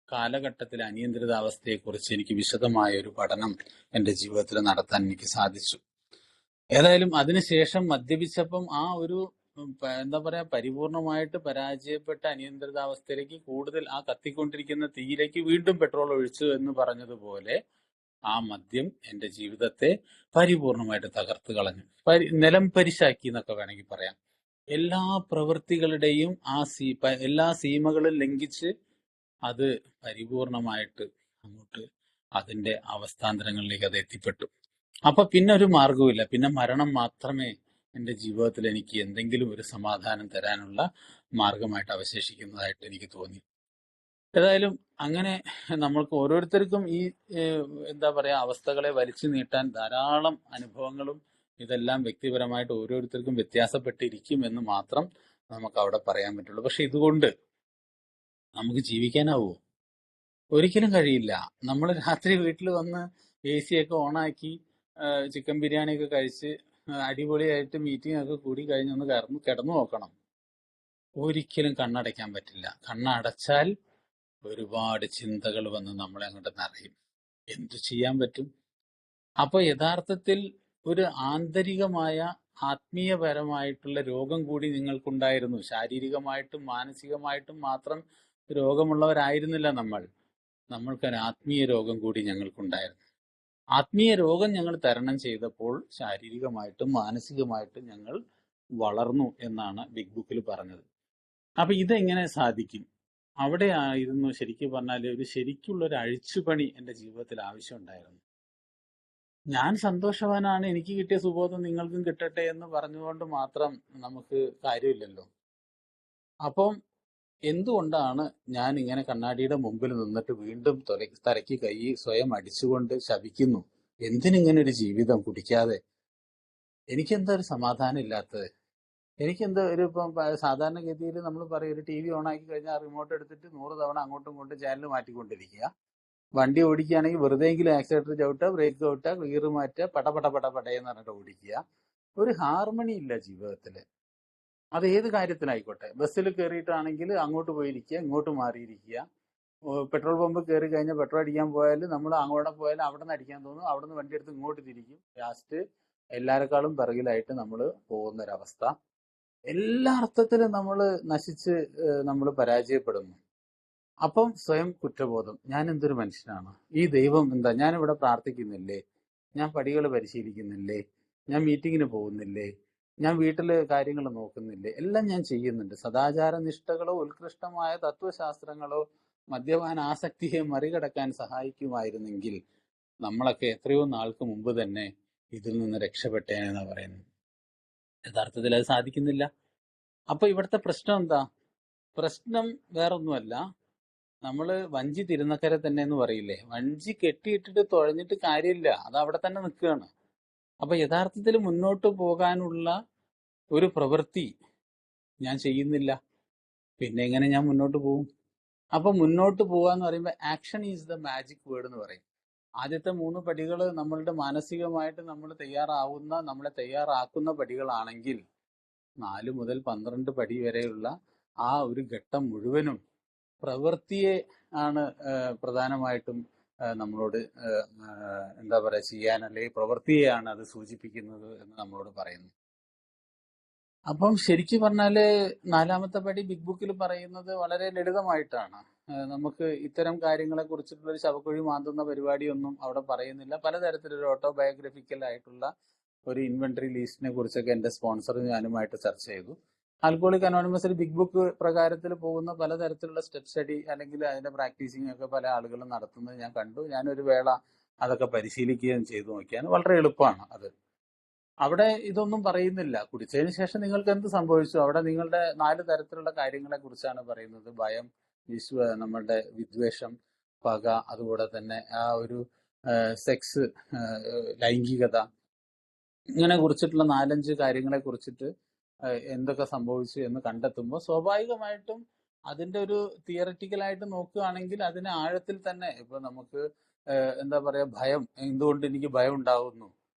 [SPEAKER 1] കാലഘട്ടത്തിലെ അനിയന്ത്രിതാവസ്ഥയെക്കുറിച്ച് എനിക്ക് വിശദമായ ഒരു പഠനം എൻ്റെ ജീവിതത്തിൽ നടത്താൻ എനിക്ക് സാധിച്ചു. ഏതായാലും അതിനുശേഷം മദ്യപിച്ചപ്പം ആ ഒരു എന്താ പറയാ പരിപൂർണമായിട്ട് പരാജയപ്പെട്ട അനിയന്ത്രിതാവസ്ഥയിലേക്ക് കൂടുതൽ ആ കത്തിക്കൊണ്ടിരിക്കുന്ന തീയിലേക്ക് വീണ്ടും പെട്രോൾ ഒഴിച്ചു എന്ന് പറഞ്ഞതുപോലെ ആ മദ്യം എൻ്റെ ജീവിതത്തെ പരിപൂർണമായിട്ട് തകർത്ത് കളഞ്ഞു, നിലം പരിശാക്കി എന്നൊക്കെ വേണമെങ്കിൽ പറയാം. എല്ലാ പ്രവൃത്തികളുടെയും എല്ലാ സീമകളും ലംഘിച്ച് അത് പരിപൂർണമായിട്ട് അങ്ങോട്ട് അതിന്റെ അവസ്ഥാന്തരങ്ങളിലേക്ക് അത് എത്തിപ്പെട്ടു. അപ്പൊ പിന്നെ ഒരു മാർഗവുമില്ല, പിന്നെ മരണം മാത്രമേ എൻ്റെ ജീവിതത്തിൽ എനിക്ക് എന്തെങ്കിലും ഒരു സമാധാനം തരാനുള്ള മാർഗമായിട്ട് അവശേഷിക്കുന്നതായിട്ട് എനിക്ക് തോന്നി. ഏതായാലും അങ്ങനെ നമ്മൾക്ക് ഓരോരുത്തർക്കും ഈ എന്താ പറയാ അവസ്ഥകളെ വലിച്ചു നീട്ടാൻ ധാരാളം അനുഭവങ്ങളും ഇതെല്ലാം വ്യക്തിപരമായിട്ട് ഓരോരുത്തർക്കും വ്യത്യാസപ്പെട്ടിരിക്കും എന്ന് മാത്രം നമുക്ക് അവിടെ പറയാൻ പറ്റുള്ളൂ. പക്ഷെ ഇതുകൊണ്ട് നമുക്ക് ജീവിക്കാനാവുമോ? ഒരിക്കലും കഴിയില്ല. നമ്മൾ രാത്രി വീട്ടിൽ വന്ന് AC ഒക്കെ ഓണാക്കി ചിക്കൻ ബിരിയാണി ഒക്കെ കഴിച്ച് അടിപൊളിയായിട്ട് മീറ്റിംഗ് ഒക്കെ കൂടി കഴിഞ്ഞൊന്ന് കിടന്നു നോക്കണം. ഒരിക്കലും കണ്ണടയ്ക്കാൻ പറ്റില്ല. കണ്ണടച്ചാൽ ഒരുപാട് ചിന്തകൾ വന്ന് നമ്മളെ അങ്ങോട്ട് നിറയും. എന്തു ചെയ്യാൻ പറ്റും? അപ്പൊ യഥാർത്ഥത്തിൽ ഒരു ആന്തരികമായ ആത്മീയപരമായിട്ടുള്ള രോഗം കൂടി നിങ്ങൾക്കുണ്ടായിരുന്നു. ശാരീരികമായിട്ടും മാനസികമായിട്ടും മാത്രം രോഗമുള്ളവരായിരുന്നില്ല നമ്മൾ. നമ്മൾക്കൊരു ആത്മീയ രോഗം കൂടി ഞങ്ങൾക്കുണ്ടായിരുന്നു. ആത്മീയ രോഗം ഞങ്ങൾ തരണം ചെയ്തപ്പോൾ ശാരീരികമായിട്ടും മാനസികമായിട്ടും ഞങ്ങൾ വളർന്നു എന്നാണ് ബിഗ് ബുക്കിൽ പറഞ്ഞത്. അപ്പൊ ഇതെങ്ങനെ സാധിക്കും? അവിടെ ആയിരുന്നു ശരിക്കും പറഞ്ഞാൽ ശരിക്കുള്ള ഒരു അഴിച്ചുപണി എൻ്റെ ജീവിതത്തിൽ ആവശ്യമുണ്ടായിരുന്നു. ഞാൻ സന്തോഷവാനാണ്, എനിക്ക് കിട്ടിയ സുബോധം നിങ്ങൾക്കും കിട്ടട്ടെ എന്ന് പറഞ്ഞുകൊണ്ട് മാത്രം നമുക്ക് കാര്യമില്ലല്ലോ. അപ്പം എന്തുകൊണ്ടാണ് ഞാൻ ഇങ്ങനെ കണ്ണാടിയുടെ മുമ്പിൽ നിന്നിട്ട് വീണ്ടും തലയ്ക്ക് കൈ സ്വയം അടിച്ചുകൊണ്ട് ശപിക്കുന്നു? എന്തിനിങ്ങനെ ഒരു ജീവിതം കുടിക്കാതെ? എനിക്കെന്താ ഒരു സമാധാനം ഇല്ലാത്തത്? എനിക്കെന്താ ഇപ്പം സാധാരണഗതിയിൽ നമ്മൾ പറയും, ഒരു ടി വി ഓൺ ആക്കി കഴിഞ്ഞാൽ റിമോട്ട് എടുത്തിട്ട് 100 തവണ അങ്ങോട്ടും ഇങ്ങോട്ടും ചാനൽ മാറ്റിക്കൊണ്ടിരിക്കുക. വണ്ടി ഓടിക്കുകയാണെങ്കിൽ വെറുതെയെങ്കിലും ആക്സിലേറ്റർ ചവിട്ടുക, ബ്രേക്ക് ചവിട്ടുക, ഗിയർ മാറ്റുക, പടപടയെന്ന് പറഞ്ഞിട്ട് ഓടിക്കുക. ഒരു ഹാർമണി ഇല്ല ജീവിതത്തിൽ. അത് ഏത് കാര്യത്തിലായിക്കോട്ടെ. ബസ്സിൽ കയറിയിട്ടാണെങ്കിൽ അങ്ങോട്ട് പോയിരിക്കുക, ഇങ്ങോട്ട് മാറിയിരിക്കുക. പെട്രോൾ പമ്പ് കയറി കഴിഞ്ഞാൽ പെട്രോൾ അടിക്കാൻ പോയാൽ നമ്മൾ അങ്ങോട്ട് പോയാലും അവിടെ നിന്ന് അടിക്കാൻ തോന്നും, അവിടെ നിന്ന് വണ്ടി എടുത്ത് ഇങ്ങോട്ട് തിരിക്കും. ലാസ്റ്റ് എല്ലാവരെക്കാളും പിറകിലായിട്ട് നമ്മൾ പോകുന്നൊരവസ്ഥ. എല്ലാ അർത്ഥത്തിലും നമ്മൾ നശിച്ച് നമ്മൾ പരാജയപ്പെടുന്നു. അപ്പം സ്വയം കുറ്റബോധം, ഞാൻ എന്തൊരു മനുഷ്യനാണ്, ഈ ദൈവം എന്താ, ഞാനിവിടെ പ്രാർത്ഥിക്കുന്നില്ലേ, ഞാൻ പടികൾ പരിശീലിക്കുന്നില്ലേ, ഞാൻ മീറ്റിങ്ങിന് പോകുന്നില്ലേ, ഞാൻ വീട്ടിലെ കാര്യങ്ങൾ നോക്കുന്നില്ലേ, എല്ലാം ഞാൻ ചെയ്യുന്നുണ്ട്. സദാചാര നിഷ്ഠകളോ ഉത്കൃഷ്ടമായ തത്വശാസ്ത്രങ്ങളോ മദ്യപാന ആസക്തിയെ മറികടക്കാൻ സഹായിക്കുമായിരുന്നെങ്കിൽ നമ്മളൊക്കെ എത്രയോ നാൾക്ക് മുമ്പ് തന്നെ ഇതിൽ നിന്ന് രക്ഷപ്പെട്ടേനെന്നാണ് പറയുന്നത്. യഥാർത്ഥത്തിൽ അത് സാധിക്കുന്നില്ല. അപ്പൊ ഇവിടുത്തെ പ്രശ്നം എന്താ? പ്രശ്നം വേറൊന്നുമല്ല, നമ്മള് വഞ്ചി തിരുനക്കര തന്നെ എന്ന് പറയില്ലേ, വഞ്ചി കെട്ടിയിട്ടിട്ട് തുഴഞ്ഞിട്ട് കാര്യമില്ല, അത് അവിടെ തന്നെ നിൽക്കുകയാണ്. അപ്പൊ യഥാർത്ഥത്തിൽ മുന്നോട്ട് പോകാനുള്ള ഒരു പ്രവൃത്തി ഞാൻ ചെയ്യുന്നില്ല. പിന്നെ എങ്ങനെ ഞാൻ മുന്നോട്ട് പോകും? അപ്പൊ മുന്നോട്ട് പോകാന്ന് പറയുമ്പോൾ action is the magic word എന്ന് പറയും. ആദ്യത്തെ 3 പടികൾ നമ്മളുടെ മാനസികമായിട്ട് നമ്മളെ തയ്യാറാക്കുന്ന പടികളാണെങ്കിൽ 4 മുതൽ 12 പടി വരെയുള്ള ആ ഒരു ഘട്ടം മുഴുവനും പ്രവൃത്തിയെ ആണ് പ്രധാനമായിട്ടും നമ്മളോട് എന്താ പറയുക ചെയ്യാൻ, അല്ലെങ്കിൽ പ്രവൃത്തിയെയാണ് അത് സൂചിപ്പിക്കുന്നത് എന്ന് നമ്മളോട് പറയുന്നു. അപ്പം ശരിക്കും പറഞ്ഞാല് 4ാമത്തെ പടി ബിഗ് ബുക്കിൽ പറയുന്നത് വളരെ ലളിതമായിട്ടാണ്. നമുക്ക് ഇത്തരം കാര്യങ്ങളെ കുറിച്ചിട്ടുള്ള ഒരു ശവക്കുഴി മാന്തുന്ന പരിപാടിയൊന്നും അവിടെ പറയുന്നില്ല. പലതരത്തിലൊരു ഓട്ടോബയോഗ്രഫിക്കൽ ആയിട്ടുള്ള ഒരു ഇൻവെന്ററി ലീസ്റ്റിനെ കുറിച്ചൊക്കെ എൻ്റെ സ്പോൺസർ ഞാനുമായിട്ട് ചർച്ച ചെയ്തു. ആൽക്കോളിക് അനോണിമസിൽ ബിഗ് ബുക്ക് പ്രകാരത്തിൽ പോകുന്ന പലതരത്തിലുള്ള സ്റ്റെപ്പ് സ്റ്റഡി അല്ലെങ്കിൽ അതിന്റെ പ്രാക്ടീസിങ് ഒക്കെ പല ആളുകളും നടത്തുന്നത് ഞാൻ കണ്ടു. ഞാനൊരു വേള അതൊക്കെ പരിശീലിക്കുകയും ചെയ്തു നോക്കിയാണ്. വളരെ എളുപ്പമാണ് അത്. അവിടെ ഇതൊന്നും പറയുന്നില്ല. കുടിച്ചതിന് ശേഷം നിങ്ങൾക്ക് എന്ത് സംഭവിച്ചു, അവിടെ നിങ്ങളുടെ 4 തരത്തിലുള്ള കാര്യങ്ങളെ കുറിച്ചാണ് പറയുന്നത്. ഭയം, നമ്മളുടെ വിദ്വേഷം, പക, അതുപോലെ തന്നെ ആ ഒരു സെക്സ്, ലൈംഗികത, ഇങ്ങനെ കുറിച്ചിട്ടുള്ള 4-5 കാര്യങ്ങളെ കുറിച്ചിട്ട് എന്തൊക്കെ സംഭവിച്ചു എന്ന് കണ്ടെത്തുമ്പോൾ സ്വാഭാവികമായിട്ടും അതിന്റെ ഒരു തിയററ്റിക്കലായിട്ട് നോക്കുകയാണെങ്കിൽ അതിനെ ആഴത്തിൽ തന്നെ, ഇപ്പൊ നമുക്ക് എന്താ പറയാ, ഭയം, എന്തുകൊണ്ട് എനിക്ക് ഭയം ഉണ്ടാകുന്നു,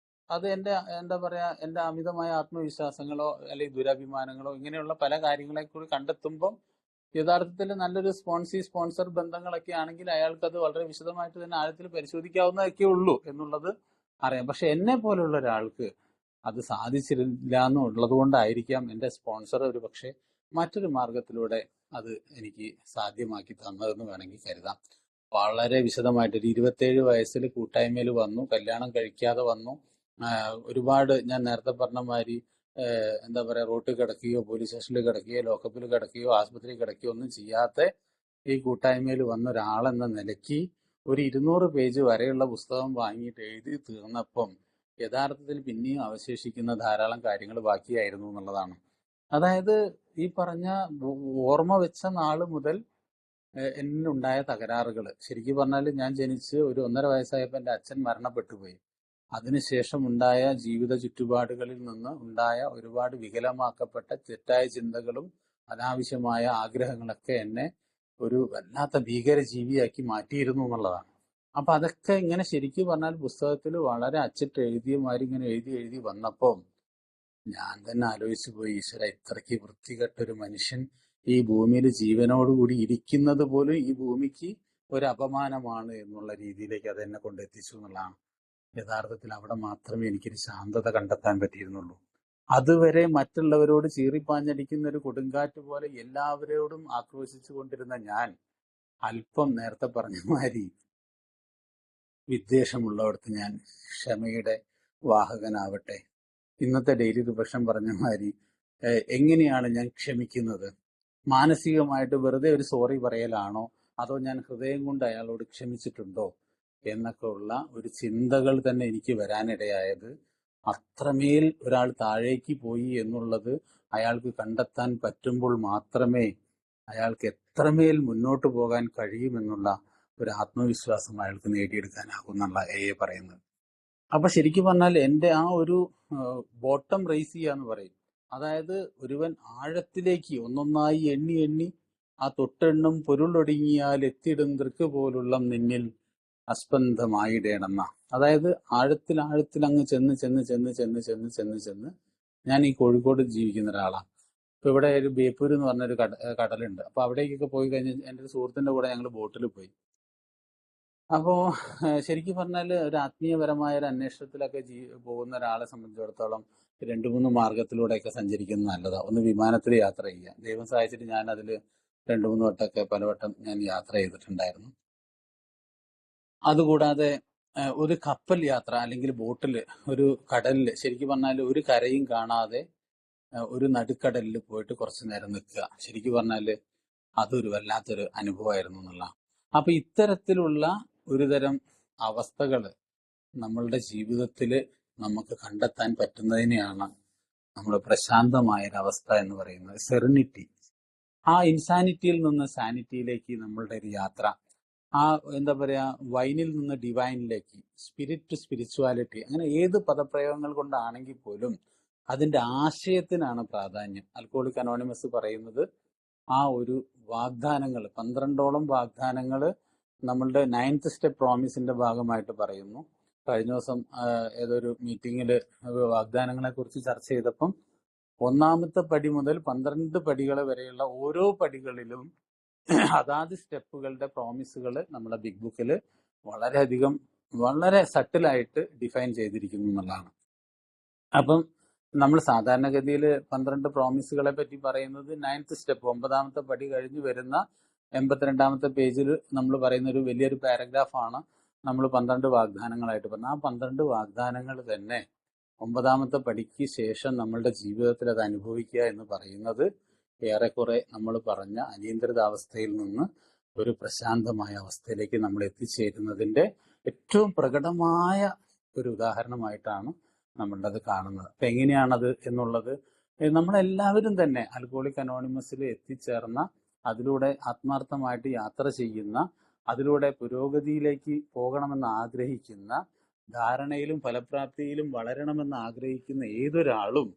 [SPEAKER 1] അത് എന്താ പറയാ എൻ്റെ അമിതമായ ആത്മവിശ്വാസങ്ങളോ അല്ലെങ്കിൽ ദുരഭിമാനങ്ങളോ ഇങ്ങനെയുള്ള പല കാര്യങ്ങളെ കൂടി കണ്ടെത്തുമ്പോൾ യഥാർത്ഥത്തിൽ നല്ലൊരു സ്പോൺസർ ബന്ധങ്ങളൊക്കെ ആണെങ്കിൽ അയാൾക്ക് അത് വളരെ വിശദമായിട്ട് തന്നെ ആഴത്തിൽ പരിശോധിക്കാവുന്നതൊക്കെ ഉള്ളൂ എന്നുള്ളത് അറിയാം. പക്ഷെ എന്നെ പോലുള്ള ഒരാൾക്ക് അത് സാധിച്ചില്ല എന്നുള്ളത് കൊണ്ടായിരിക്കാം എൻ്റെ സ്പോൺസർ ഒരു പക്ഷെ മറ്റൊരു മാർഗത്തിലൂടെ അത് എനിക്ക് സാധ്യമാക്കി തന്നതെന്ന് വേണമെങ്കിൽ കരുതാം. വളരെ വിശദമായിട്ട് ഒരു 27 വയസ്സിൽ കൂട്ടായ്മയിൽ വന്നു, കല്യാണം കഴിക്കാതെ വന്നു, ഒരുപാട് ഞാൻ നേരത്തെ പറഞ്ഞ മാതിരി എന്താ പറയുക, റോട്ടിൽ കിടക്കുകയോ പോലീസ് സ്റ്റേഷനിൽ കിടക്കുകയോ ലോക്കപ്പിൽ കിടക്കുകയോ ആശുപത്രിയിൽ കിടക്കുകയോ ഒന്നും ചെയ്യാത്ത ഈ കൂട്ടായ്മയിൽ വന്ന ഒരാളെന്ന നിലയ്ക്ക് ഒരു 200 പേജ് വരെയുള്ള പുസ്തകം വാങ്ങിയിട്ട് എഴുതി തീർന്നപ്പം യഥാർത്ഥത്തിൽ പിന്നെയും അവശേഷിക്കുന്ന ധാരാളം കാര്യങ്ങൾ ബാക്കിയായിരുന്നു എന്നുള്ളതാണ്. അതായത് ഈ പറഞ്ഞ ഓർമ്മ വെച്ച നാള് മുതൽ എന്നിലുണ്ടായ തകരാറുകൾ, ശരിക്കും പറഞ്ഞാൽ ഞാൻ ജനിച്ച് ഒരു 1.5 വയസ്സായപ്പോൾ എൻ്റെ അച്ഛൻ മരണപ്പെട്ടു പോയി. അതിനുശേഷം ഉണ്ടായ ജീവിത ചുറ്റുപാടുകളിൽ നിന്ന് ഉണ്ടായ ഒരുപാട് വികലമാക്കപ്പെട്ട തെറ്റായ ചിന്തകളും അനാവശ്യമായ ആഗ്രഹങ്ങളൊക്കെ എന്നെ ഒരു വല്ലാത്ത ഭീകര ജീവിയാക്കി മാറ്റിയിരുന്നു എന്നുള്ളതാണ്. അപ്പൊ അതൊക്കെ ഇങ്ങനെ ശരിക്കും പറഞ്ഞാൽ പുസ്തകത്തിൽ വളരെ അച്ചിട്ട് എഴുതിയ മാതിരി ഇങ്ങനെ എഴുതി വന്നപ്പോൾ ഞാൻ തന്നെ ആലോചിച്ചു പോയി, ഈശ്വര, ഇത്രയ്ക്ക് വൃത്തികെട്ടൊരു മനുഷ്യൻ ഈ ഭൂമിയിൽ ജീവനോടുകൂടി ഇരിക്കുന്നത് പോലും ഈ ഭൂമിക്ക് ഒരു അപമാനമാണ് എന്നുള്ള രീതിയിലേക്ക് അത് എന്നെ കൊണ്ടെത്തിച്ചു എന്നുള്ളതാണ്. യഥാർത്ഥത്തിൽ അവിടെ മാത്രമേ എനിക്കൊരു ശാന്തത കണ്ടെത്താൻ പറ്റിയിരുന്നുള്ളൂ. അതുവരെ മറ്റുള്ളവരോട് ചീറിപ്പാഞ്ഞടിക്കുന്ന ഒരു കൊടുങ്കാറ്റ് പോലെ എല്ലാവരോടും ആക്രോശിച്ചു കൊണ്ടിരുന്ന ഞാൻ അല്പം നേരത്തെ പറഞ്ഞ മാതിരി വിദ്വേഷമുള്ളവിടത്ത് ഞാൻ ക്ഷമയുടെ വാഹകനാവട്ടെ. ഇന്നത്തെ ഡെയിലി റിഫ്ലക്ഷൻ പറഞ്ഞ മാതിരി എങ്ങനെയാണ് ഞാൻ ക്ഷമിക്കുന്നത്? മാനസികമായിട്ട് വെറുതെ ഒരു സോറി പറയലാണോ, അതോ ഞാൻ ഹൃദയം കൊണ്ട് അയാളോട് ക്ഷമിച്ചിട്ടുണ്ടോ എന്നൊക്കെ ഉള്ള ഒരു ചിന്തകൾ തന്നെ എനിക്ക് വരാനിടയായത് അത്രമേൽ ഒരാൾ താഴേക്ക് പോയി എന്നുള്ളത് അയാൾക്ക് കണ്ടെത്താൻ പറ്റുമ്പോൾ മാത്രമേ അയാൾക്ക് എത്രമേൽ മുന്നോട്ട് പോകാൻ കഴിയുമെന്നുള്ള ഒരു ആത്മവിശ്വാസം അയാൾക്ക് നേടിയെടുക്കാനാകും എന്നുള്ള പറയുന്നത്. അപ്പൊ ശരിക്കും പറഞ്ഞാൽ എൻ്റെ ആ ഒരു ബോട്ടം റേസ് ചെയ്യാന്ന് പറയും. അതായത് ഒരുവൻ ആഴത്തിലേക്ക് ഒന്നൊന്നായി എണ്ണി എണ്ണി ആ തൊട്ടെണ്ണും പൊരുളൊടുങ്ങിയാൽ എത്തിയിടും ദൃക്ക് പോലുള്ള നിന്നിൽ അസ്പന്ദമായിടേണമെന്ന, അതായത് ആഴത്തിൽ ആഴത്തിൽ അങ്ങ് ചെന്ന് ചെന്ന് ചെന്ന് ചെന്ന് ചെന്ന് ചെന്ന് ചെന്ന് ഞാൻ ഈ കോഴിക്കോട് ജീവിക്കുന്ന ഒരാളാണ്. ഇപ്പൊ ഇവിടെ ഒരു ബേപ്പൂർ എന്ന് പറഞ്ഞൊരു കടലുണ്ട്. അപ്പൊ അവിടേക്കൊക്കെ പോയി കഴിഞ്ഞാൽ എൻ്റെ ഒരു സുഹൃത്തിന്റെ കൂടെ ഞങ്ങൾ ബോട്ടിൽ പോയി. അപ്പോ ശരിക്കും പറഞ്ഞാൽ ഒരു ആത്മീയപരമായ ഒരു അന്വേഷണത്തിലൊക്കെ പോകുന്ന ഒരാളെ സംബന്ധിച്ചിടത്തോളം 2-3 മാർഗത്തിലൂടെയൊക്കെ സഞ്ചരിക്കുന്നത് നല്ലതാണ്. ഒന്ന് വിമാനത്തിൽ യാത്ര ചെയ്യുക. ദൈവം സഹായിച്ചിട്ട് ഞാൻ അതിൽ 2-3 വട്ടമൊക്കെ പലവട്ടം ഞാൻ യാത്ര ചെയ്തിട്ടുണ്ടായിരുന്നു. അതുകൂടാതെ ഒരു കപ്പൽ യാത്ര അല്ലെങ്കിൽ ബോട്ടിൽ ഒരു കടലിൽ, ശരിക്കും പറഞ്ഞാൽ ഒരു കരയും കാണാതെ ഒരു നടുക്കടലിൽ പോയിട്ട് കുറച്ചു നേരം നിൽക്കുക. ശരിക്കും പറഞ്ഞാൽ അതൊരു വല്ലാത്തൊരു അനുഭവമായിരുന്നു എന്നുള്ള. അപ്പൊ ഇത്തരത്തിലുള്ള ഒരുതരം അവസ്ഥകൾ നമ്മളുടെ ജീവിതത്തിൽ നമുക്ക് കണ്ടെത്താൻ പറ്റുന്നതിനെയാണ് നമ്മൾ പ്രശാന്തമായൊരവസ്ഥ എന്ന് പറയുന്നത്, സെറിനിറ്റി. ആ ഇൻസാനിറ്റിയിൽ നിന്ന് സാനിറ്റിയിലേക്ക് നമ്മളുടെ ഒരു യാത്ര, ആ എന്താ പറയാ, വൈനിൽ നിന്ന് ഡിവൈനിലേക്ക്, സ്പിരിറ്റ് ടു സ്പിരിച്വാലിറ്റി, അങ്ങനെ ഏത് പദപ്രയോഗങ്ങൾ കൊണ്ടാണെങ്കിൽ പോലും അതിന്റെ ആശയത്തിനാണ് പ്രാധാന്യം. ആൽക്കഹോളിക് അനോണിമസ് പറയുന്നത് ആ ഒരു വാഗ്ദാനങ്ങൾ, 12ഓളം വാഗ്ദാനങ്ങൾ നമ്മളുടെ 9th സ്റ്റെപ്പ് പ്രോമിസിന്റെ ഭാഗമായിട്ട് പറയുന്നു. കഴിഞ്ഞ ദിവസം ഏതൊരു മീറ്റിങ്ങിൽ വാഗ്ദാനങ്ങളെ കുറിച്ച് ചർച്ച ചെയ്തപ്പം 1ാമത്തെ പടി മുതൽ 12 പടികൾ വരെയുള്ള ഓരോ പടികളിലും അതാത് സ്റ്റെപ്പുകളുടെ പ്രോമിസുകൾ നമ്മുടെ ബിഗ് ബുക്കിൽ വളരെയധികം വളരെ സട്ടിലായിട്ട് ഡിഫൈൻ ചെയ്തിരിക്കുന്നു എന്നുള്ളതാണ്. അപ്പം നമ്മൾ സാധാരണഗതിയിൽ 12 പ്രോമിസുകളെ പറ്റി പറയുന്നത് 9th സ്റ്റെപ്പ് 9ാമത്തെ പടി കഴിഞ്ഞ് വരുന്ന 82ാമത്തെ പേജിൽ നമ്മൾ പറയുന്ന ഒരു വലിയൊരു പാരഗ്രാഫാണ് നമ്മൾ 12 വാഗ്ദാനങ്ങളായിട്ട് പറഞ്ഞത്. ആ 12 വാഗ്ദാനങ്ങൾ തന്നെ 9ാമത്തെ പടിക്ക് ശേഷം നമ്മളുടെ ജീവിതത്തിൽ അത് അനുഭവിക്കുക എന്ന് പറയുന്നത് ഏറെക്കുറെ നമ്മൾ പറഞ്ഞ അനിയന്ത്രിതാവസ്ഥയിൽ നിന്ന് ഒരു പ്രശാന്തമായ അവസ്ഥയിലേക്ക് നമ്മൾ എത്തിച്ചേരുന്നതിന്റെ ഏറ്റവും പ്രകടമായ ഒരു ഉദാഹരണമായിട്ടാണ് നമ്മളുടെ കാണുന്നത്. അപ്പൊ എങ്ങനെയാണത് എന്നുള്ളത് നമ്മളെല്ലാവരും തന്നെ ആൽക്കഹോളിക് അനോണിമസിൽ എത്തിച്ചേർന്ന, അതിലൂടെ ആത്മാർത്ഥമായിട്ട് യാത്ര ചെയ്യുന്ന, അതിലൂടെ പുരോഗതിയിലേക്ക് പോകണമെന്ന് ആഗ്രഹിക്കുന്ന, ധാരണയിലും ഫലപ്രാപ്തിയിലും വളരണമെന്ന് ആഗ്രഹിക്കുന്ന ഏതൊരാളും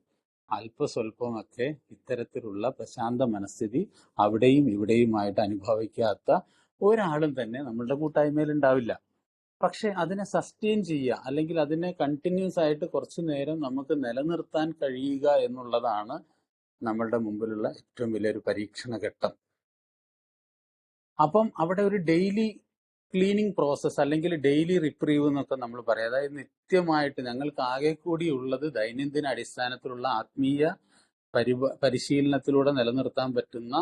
[SPEAKER 1] അല്പസ്വല്പമൊക്കെ ഇത്തരത്തിലുള്ള പ്രശാന്ത മനസ്ഥിതി അവിടെയും ഇവിടെയുമായിട്ട് അനുഭവിക്കാത്ത ഒരാളും തന്നെ നമ്മളുടെ കൂട്ടായ്മയിൽ ഉണ്ടാവില്ല. പക്ഷെ അതിനെ സസ്റ്റെയിൻ ചെയ്യുക, അല്ലെങ്കിൽ അതിനെ കണ്ടിന്യൂസ് ആയിട്ട് കുറച്ചു നേരം നമുക്ക് നിലനിർത്താൻ കഴിയുക എന്നുള്ളതാണ് നമ്മളുടെ മുമ്പിലുള്ള ഏറ്റവും വലിയൊരു പരീക്ഷണ ഘട്ടം. അപ്പം അവിടെ ഒരു ഡെയിലി ക്ലീനിങ് പ്രോസസ്സ് അല്ലെങ്കിൽ ഡെയിലി റിപ്രീവ് എന്നൊക്കെ നമ്മൾ പറയാം. അതായത് നിത്യമായിട്ട് ഞങ്ങൾക്ക് ആകെ കൂടി ഉള്ളത് ദൈനംദിന അടിസ്ഥാനത്തിലുള്ള ആത്മീയ പരിശീലനത്തിലൂടെ നിലനിർത്താൻ പറ്റുന്ന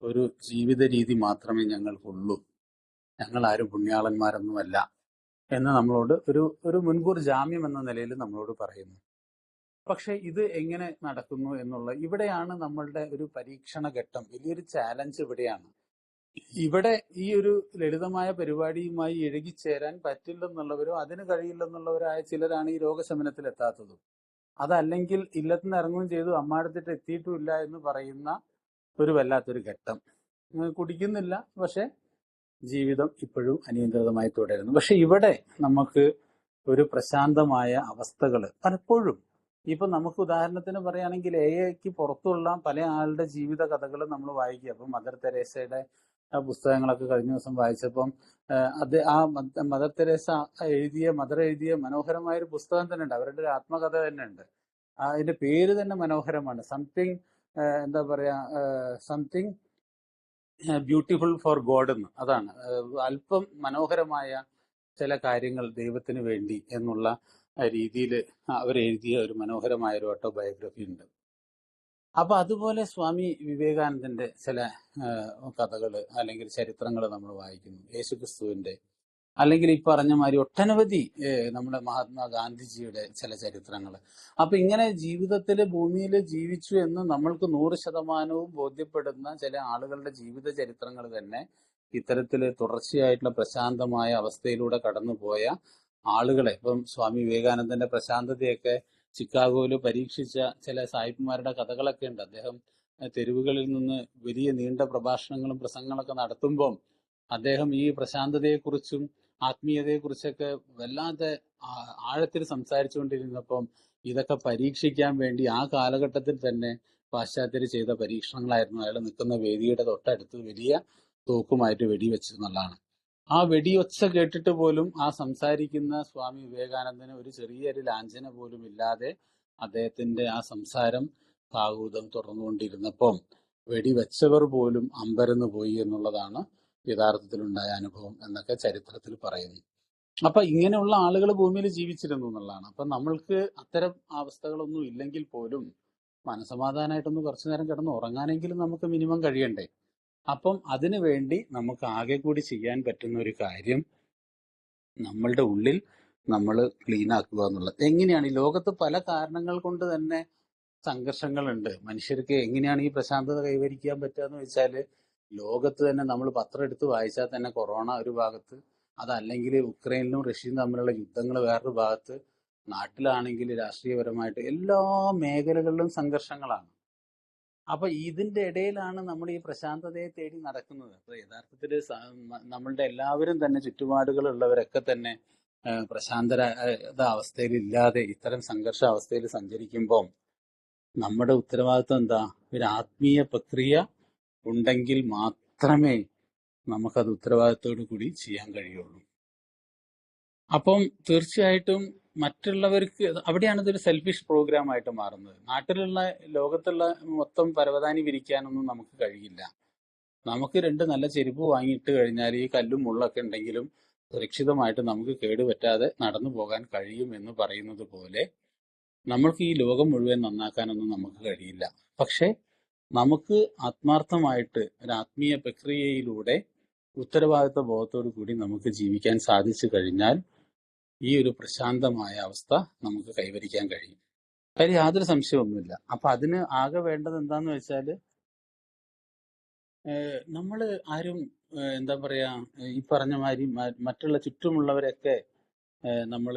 [SPEAKER 1] ഒരു ജീവിത രീതി മാത്രമേ ഞങ്ങൾക്കുള്ളൂ. ഞങ്ങൾ ആരും പുണ്യാളന്മാരൊന്നുമല്ല എന്ന് നമ്മളോട് ഒരു മുൻകൂർ ജാമ്യം എന്ന നിലയിൽ നമ്മളോട് പറയുന്നു. പക്ഷെ ഇത് എങ്ങനെ നടക്കുന്നു എന്നുള്ള ഇവിടെയാണ് നമ്മളുടെ ഒരു പരീക്ഷണ ഘട്ടം. വലിയൊരു ചാലഞ്ച് ഇവിടെയാണ്. ഇവിടെ ഈ ഒരു ലളിതമായ പരിപാടിയുമായി ഇഴുകിച്ചേരാൻ പറ്റില്ലെന്നുള്ളവരോ അതിന് കഴിയില്ലെന്നുള്ളവരായ ചിലരാണ് ഈ രോഗശമനത്തിൽ എത്താത്തതും. അതല്ലെങ്കിൽ ഇല്ലത്തിന് ഇറങ്ങുകയും ചെയ്തു, അമ്മാടത്തിട്ട് എത്തിയിട്ടുമില്ല എന്ന് പറയുന്ന ഒരു വല്ലാത്തൊരു ഘട്ടം. കുടിക്കുന്നില്ല, പക്ഷെ ജീവിതം ഇപ്പോഴും അനിയന്ത്രിതമായി തുടരുന്നു. പക്ഷെ ഇവിടെ നമുക്ക് ഒരു പ്രശാന്തമായ അവസ്ഥകൾ പലപ്പോഴും, ഇപ്പൊ നമുക്ക് ഉദാഹരണത്തിന് പറയുകയാണെങ്കിൽ എഐക്ക് പുറത്തുള്ള പല ആളുടെ ജീവിത കഥകൾ നമ്മൾ വായിക്കുക. അപ്പം മദർ തെരേസയുടെ പുസ്തകങ്ങളൊക്കെ കഴിഞ്ഞ ദിവസം വായിച്ചപ്പം അത് ആ മദർ തെരേസ മദർ എഴുതിയ മനോഹരമായ ഒരു പുസ്തകം തന്നെ ഉണ്ട്. അവരുടെ ഒരു ആത്മകഥ തന്നെ ഉണ്ട്. അതിന്റെ പേര് തന്നെ മനോഹരമാണ്. സംതിങ് എന്താ പറയാ, സംതിങ് ബ്യൂട്ടിഫുൾ ഫോർ ഗോഡ് എന്ന്, അതാണ് അല്പം മനോഹരമായ ചില കാര്യങ്ങൾ ദൈവത്തിന് വേണ്ടി എന്നുള്ള രീതിയിൽ അവരെഴുതിയ ഒരു മനോഹരമായ ഒരു ഓട്ടോബയോഗ്രഫി ഉണ്ട്. അപ്പൊ അതുപോലെ സ്വാമി വിവേകാനന്ദന്റെ ചില കഥകൾ അല്ലെങ്കിൽ ചരിത്രങ്ങൾ നമ്മൾ വായിക്കുന്നു. യേശുക്രിസ്തുവിന്റെ, അല്ലെങ്കിൽ ഈ പറഞ്ഞ മാതിരി ഒട്ടനവധി നമ്മുടെ മഹാത്മാഗാന്ധിജിയുടെ ചില ചരിത്രങ്ങൾ. അപ്പൊ ഇങ്ങനെ ജീവിതത്തിൽ ഭൂമിയിൽ ജീവിച്ചു എന്ന് നമ്മൾക്ക് 100% ബോധ്യപ്പെടുന്ന ചില ആളുകളുടെ ജീവിത ചരിത്രങ്ങൾ തന്നെ ഇത്തരത്തിൽ തുടർച്ചയായിട്ടുള്ള പ്രശാന്തമായ അവസ്ഥയിലൂടെ കടന്നുപോയ ആളുകളെ, ഇപ്പം സ്വാമി വിവേകാനന്ദന്റെ പ്രശാന്തതയൊക്കെ ചിക്കാഗോയിൽ പരീക്ഷിച്ച ചില സായിപ്പന്മാരുടെ കഥകളൊക്കെ ഉണ്ട്. അദ്ദേഹം തെരുവുകളിൽ നിന്ന് വലിയ നീണ്ട പ്രഭാഷണങ്ങളും പ്രസംഗങ്ങളൊക്കെ നടത്തുമ്പം അദ്ദേഹം ഈ പ്രശാന്തതയെക്കുറിച്ചും ആത്മീയതയെക്കുറിച്ചൊക്കെ വല്ലാതെ ആഴത്തിൽ സംസാരിച്ചുകൊണ്ടിരുന്നപ്പം ഇതൊക്കെ പരീക്ഷിക്കാൻ വേണ്ടി ആ കാലഘട്ടത്തിൽ തന്നെ പാശ്ചാത്യർ ചെയ്ത പരീക്ഷണങ്ങളായിരുന്നു. അയാൾ നിൽക്കുന്ന വേദിയുടെ തൊട്ടടുത്ത് വലിയ തോക്കുമായിട്ട് വെടിവെച്ചെന്നുള്ളതാണ്. ആ വെടിയൊച്ച കേട്ടിട്ട് പോലും ആ സംസാരിക്കുന്ന സ്വാമി വിവേകാനന്ദന് ഒരു ചെറിയൊരു ലാഞ്ചന പോലും ഇല്ലാതെ അദ്ദേഹത്തിന്റെ ആ സംസാരം ഭാഗവതം തുറന്നുകൊണ്ടിരുന്നപ്പം വെടിവെച്ചവർ പോലും അമ്പരന്ന് പോയി എന്നുള്ളതാണ് യഥാർത്ഥത്തിലുണ്ടായ അനുഭവം എന്നൊക്കെ ചരിത്രത്തിൽ പറയുന്നു. അപ്പൊ ഇങ്ങനെയുള്ള ആളുകൾ ഭൂമിയിൽ ജീവിച്ചിരുന്നു എന്നുള്ളതാണ്. അപ്പൊ നമ്മൾക്ക് അത്തരം അവസ്ഥകളൊന്നും ഇല്ലെങ്കിൽ പോലും മനസമാധാനമായിട്ടൊന്ന് കുറച്ചു നേരം കിടന്ന് ഉറങ്ങാനെങ്കിലും നമുക്ക് മിനിമം കഴിയണ്ടേ. അപ്പം അതിനു വേണ്ടി നമുക്ക് ആകെ കൂടി ചെയ്യാൻ പറ്റുന്ന ഒരു കാര്യം നമ്മളുടെ ഉള്ളിൽ നമ്മൾ ക്ലീൻ ആക്കുക എന്നുള്ളത്. എങ്ങനെയാണ് ഈ ലോകത്ത് പല കാരണങ്ങൾ കൊണ്ട് തന്നെ സംഘർഷങ്ങളുണ്ട്. മനുഷ്യർക്ക് എങ്ങനെയാണ് ഈ പ്രശാന്തത കൈവരിക്കാൻ പറ്റുക എന്ന് വെച്ചാല്, ലോകത്ത് തന്നെ നമ്മൾ പത്രം എടുത്ത് വായിച്ചാൽ തന്നെ കൊറോണ ഒരു ഭാഗത്ത്, അതല്ലെങ്കിൽ ഉക്രൈനിലും റഷ്യയും തമ്മിലുള്ള യുദ്ധങ്ങൾ വേറൊരു ഭാഗത്ത്, നാട്ടിലാണെങ്കിൽ രാഷ്ട്രീയപരമായിട്ട് എല്ലാ മേഖലകളിലും സംഘർഷങ്ങളാണ്. അപ്പൊ ഇതിന്റെ ഇടയിലാണ് നമ്മൾ ഈ പ്രശാന്തതയെ തേടി നടക്കുന്നത്. അപ്പൊ യഥാർത്ഥത്തിൽ നമ്മളുടെ എല്ലാവരും തന്നെ ചുറ്റുപാടുകളുള്ളവരൊക്കെ തന്നെ പ്രശാന്തര അവസ്ഥയിൽ ഇല്ലാതെ ഇത്തരം സംഘർഷ അവസ്ഥയിൽ സഞ്ചരിക്കുമ്പോൾ നമ്മുടെ ഉത്തരവാദിത്വം എന്താ? ഒരു ആത്മീയ പ്രക്രിയ ഉണ്ടെങ്കിൽ മാത്രമേ നമുക്കത് ഉത്തരവാദിത്തോടു കൂടി ചെയ്യാൻ കഴിയുള്ളൂ. അപ്പം തീർച്ചയായിട്ടും മറ്റുള്ളവർക്ക് അവിടെയാണ് ഇതൊരു സെൽഫിഷ് പ്രോഗ്രാം ആയിട്ട് മാറുന്നത്. നാട്ടിലുള്ള ലോകത്തുള്ള മൊത്തം പരവതാനി വിരിക്കാനൊന്നും നമുക്ക് കഴിയില്ല. നമുക്ക് 2 നല്ല ചെരുപ്പ് വാങ്ങിയിട്ട് കഴിഞ്ഞാൽ ഈ കല്ലും മുള്ളൊക്കെ ഉണ്ടെങ്കിലും സുരക്ഷിതമായിട്ട് നമുക്ക് കേടുപറ്റാതെ നടന്നു പോകാൻ കഴിയും എന്ന് പറയുന്നത് പോലെ നമ്മൾക്ക് ഈ ലോകം മുഴുവൻ നന്നാക്കാനൊന്നും നമുക്ക് കഴിയില്ല. പക്ഷെ നമുക്ക് ആത്മാർത്ഥമായിട്ട് ഒരു ആത്മീയ പ്രക്രിയയിലൂടെ ഉത്തരവാദിത്വ ബോധത്തോടു കൂടി നമുക്ക് ജീവിക്കാൻ സാധിച്ചു കഴിഞ്ഞാൽ ഈ ഒരു പ്രശാന്തമായ അവസ്ഥ നമുക്ക് കൈവരിക്കാൻ കഴിയും. അതിൽ യാതൊരു സംശയമൊന്നുമില്ല. അപ്പൊ അതിന് ആകെ വേണ്ടത് എന്താന്ന് വെച്ചാല്, നമ്മൾ ആരും എന്താ പറയാ, ഈ പറഞ്ഞ മാതിരി മറ്റുള്ള ചുറ്റുമുള്ളവരൊക്കെ നമ്മൾ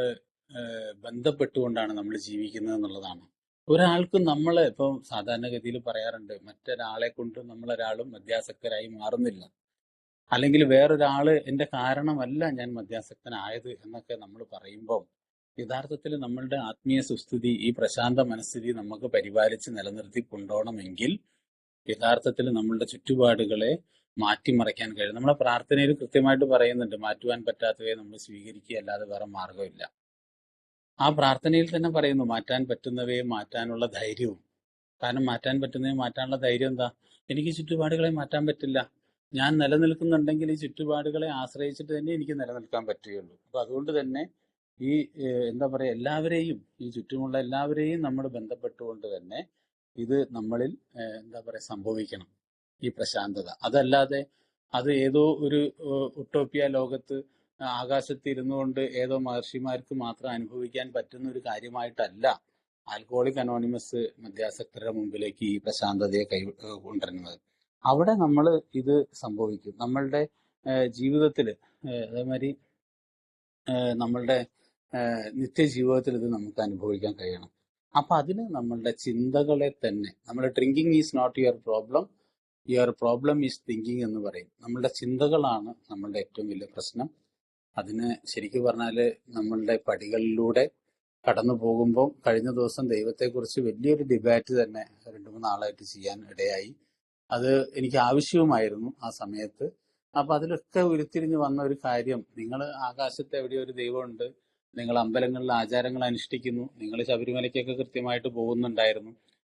[SPEAKER 1] ബന്ധപ്പെട്ടുകൊണ്ടാണ് നമ്മൾ ജീവിക്കുന്നത് എന്നുള്ളതാണ്. ഒരാൾക്കും നമ്മളെ ഇപ്പം സാധാരണഗതിയിൽ പറയാറുണ്ട്, മറ്റൊരാളെ കൊണ്ട് നമ്മളൊരാളും മദ്യാസക്തരായി മാറുന്നില്ല, അല്ലെങ്കിൽ വേറൊരാള് എന്റെ കാരണമല്ല ഞാൻ മദ്യാസക്തനായത് എന്നൊക്കെ നമ്മൾ പറയുമ്പോൾ യഥാർത്ഥത്തിൽ നമ്മളുടെ ആത്മീയ സുസ്ഥിതി, ഈ പ്രശാന്ത മനസ്ഥിതി നമുക്ക് പരിപാലിച്ച് നിലനിർത്തി കൊണ്ടുപോകണമെങ്കിൽ യഥാർത്ഥത്തിൽ നമ്മളുടെ ചുറ്റുപാടുകളെ മാറ്റിമറിക്കാൻ കഴിയും. നമ്മളെ പ്രാർത്ഥനയിൽ കൃത്യമായിട്ട് പറയുന്നുണ്ട്, മാറ്റുവാൻ പറ്റാത്തവയെ നമ്മൾ സ്വീകരിക്കുക അല്ലാതെ വേറെ മാർഗമില്ല. ആ പ്രാർത്ഥനയിൽ തന്നെ പറയുന്നു, മാറ്റാൻ പറ്റുന്നവയെ മാറ്റാനുള്ള ധൈര്യവും. കാരണം മാറ്റാൻ പറ്റുന്നവയെ മാറ്റാനുള്ള ധൈര്യം എന്താ? എനിക്ക് ചുറ്റുപാടുകളെ മാറ്റാൻ പറ്റില്ല. ഞാൻ നിലനിൽക്കുന്നുണ്ടെങ്കിൽ ഈ ചുറ്റുപാടുകളെ ആശ്രയിച്ചിട്ട് തന്നെ എനിക്ക് നിലനിൽക്കാൻ പറ്റുകയുള്ളൂ. അപ്പൊ അതുകൊണ്ട് തന്നെ ഈ എന്താ പറയാ, എല്ലാവരെയും, ഈ ചുറ്റുമുള്ള എല്ലാവരെയും നമ്മൾ ബന്ധപ്പെട്ടുകൊണ്ട് തന്നെ ഇത് നമ്മളിൽ എന്താ പറയാ സംഭവിക്കണം, ഈ പ്രശാന്തത. അതല്ലാതെ അത് ഏതോ ഒരു ഉട്ടോപ്യ ലോകത്ത് ആകാശത്ത് ഇരുന്നു കൊണ്ട് ഏതോ മഹർഷിമാർക്ക് മാത്രം അനുഭവിക്കാൻ പറ്റുന്ന ഒരു കാര്യമായിട്ടല്ല ആൽക്കഹോളിക് അനോണിമസ് മദ്യാസക്തരുടെ മുമ്പിലേക്ക് ഈ പ്രശാന്തതയെ കൊണ്ടുവരുന്നത്. അവിടെ നമ്മൾ ഇത് സംഭവിക്കും. നമ്മളുടെ ജീവിതത്തിൽ, അതേമാതിരി നമ്മളുടെ നിത്യജീവിതത്തിൽ ഇത് നമുക്ക് അനുഭവിക്കാൻ കഴിയണം. അപ്പൊ അതിന് നമ്മളുടെ ചിന്തകളെ തന്നെ, നമ്മുടെ drinking is not your problem is thinking എന്ന് പറയും. നമ്മളുടെ ചിന്തകളാണ് നമ്മളുടെ ഏറ്റവും വലിയ പ്രശ്നം. അതിന് ശരിക്കും പറഞ്ഞാല് നമ്മളുടെ പടികളിലൂടെ കടന്നു പോകുമ്പോൾ, കഴിഞ്ഞ ദിവസം ദൈവത്തെക്കുറിച്ച് വലിയൊരു ഡിബേറ്റ് തന്നെ 2-3 നാളായിട്ട് ചെയ്യാൻ ഇടയായി. അത് എനിക്ക് ആവശ്യവുമായിരുന്നു ആ സമയത്ത്. അപ്പൊ അതിലൊക്കെ ഉരുത്തിരിഞ്ഞു വന്ന ഒരു കാര്യം, നിങ്ങൾ ആകാശത്ത് എവിടെയോ ഒരു ദൈവമുണ്ട്, നിങ്ങൾ അമ്പലങ്ങളിൽ ആചാരങ്ങൾ അനുഷ്ഠിക്കുന്നു, നിങ്ങൾ ശബരിമലയ്ക്കൊക്കെ കൃത്യമായിട്ട് പോകുന്നുണ്ടായിരുന്നു,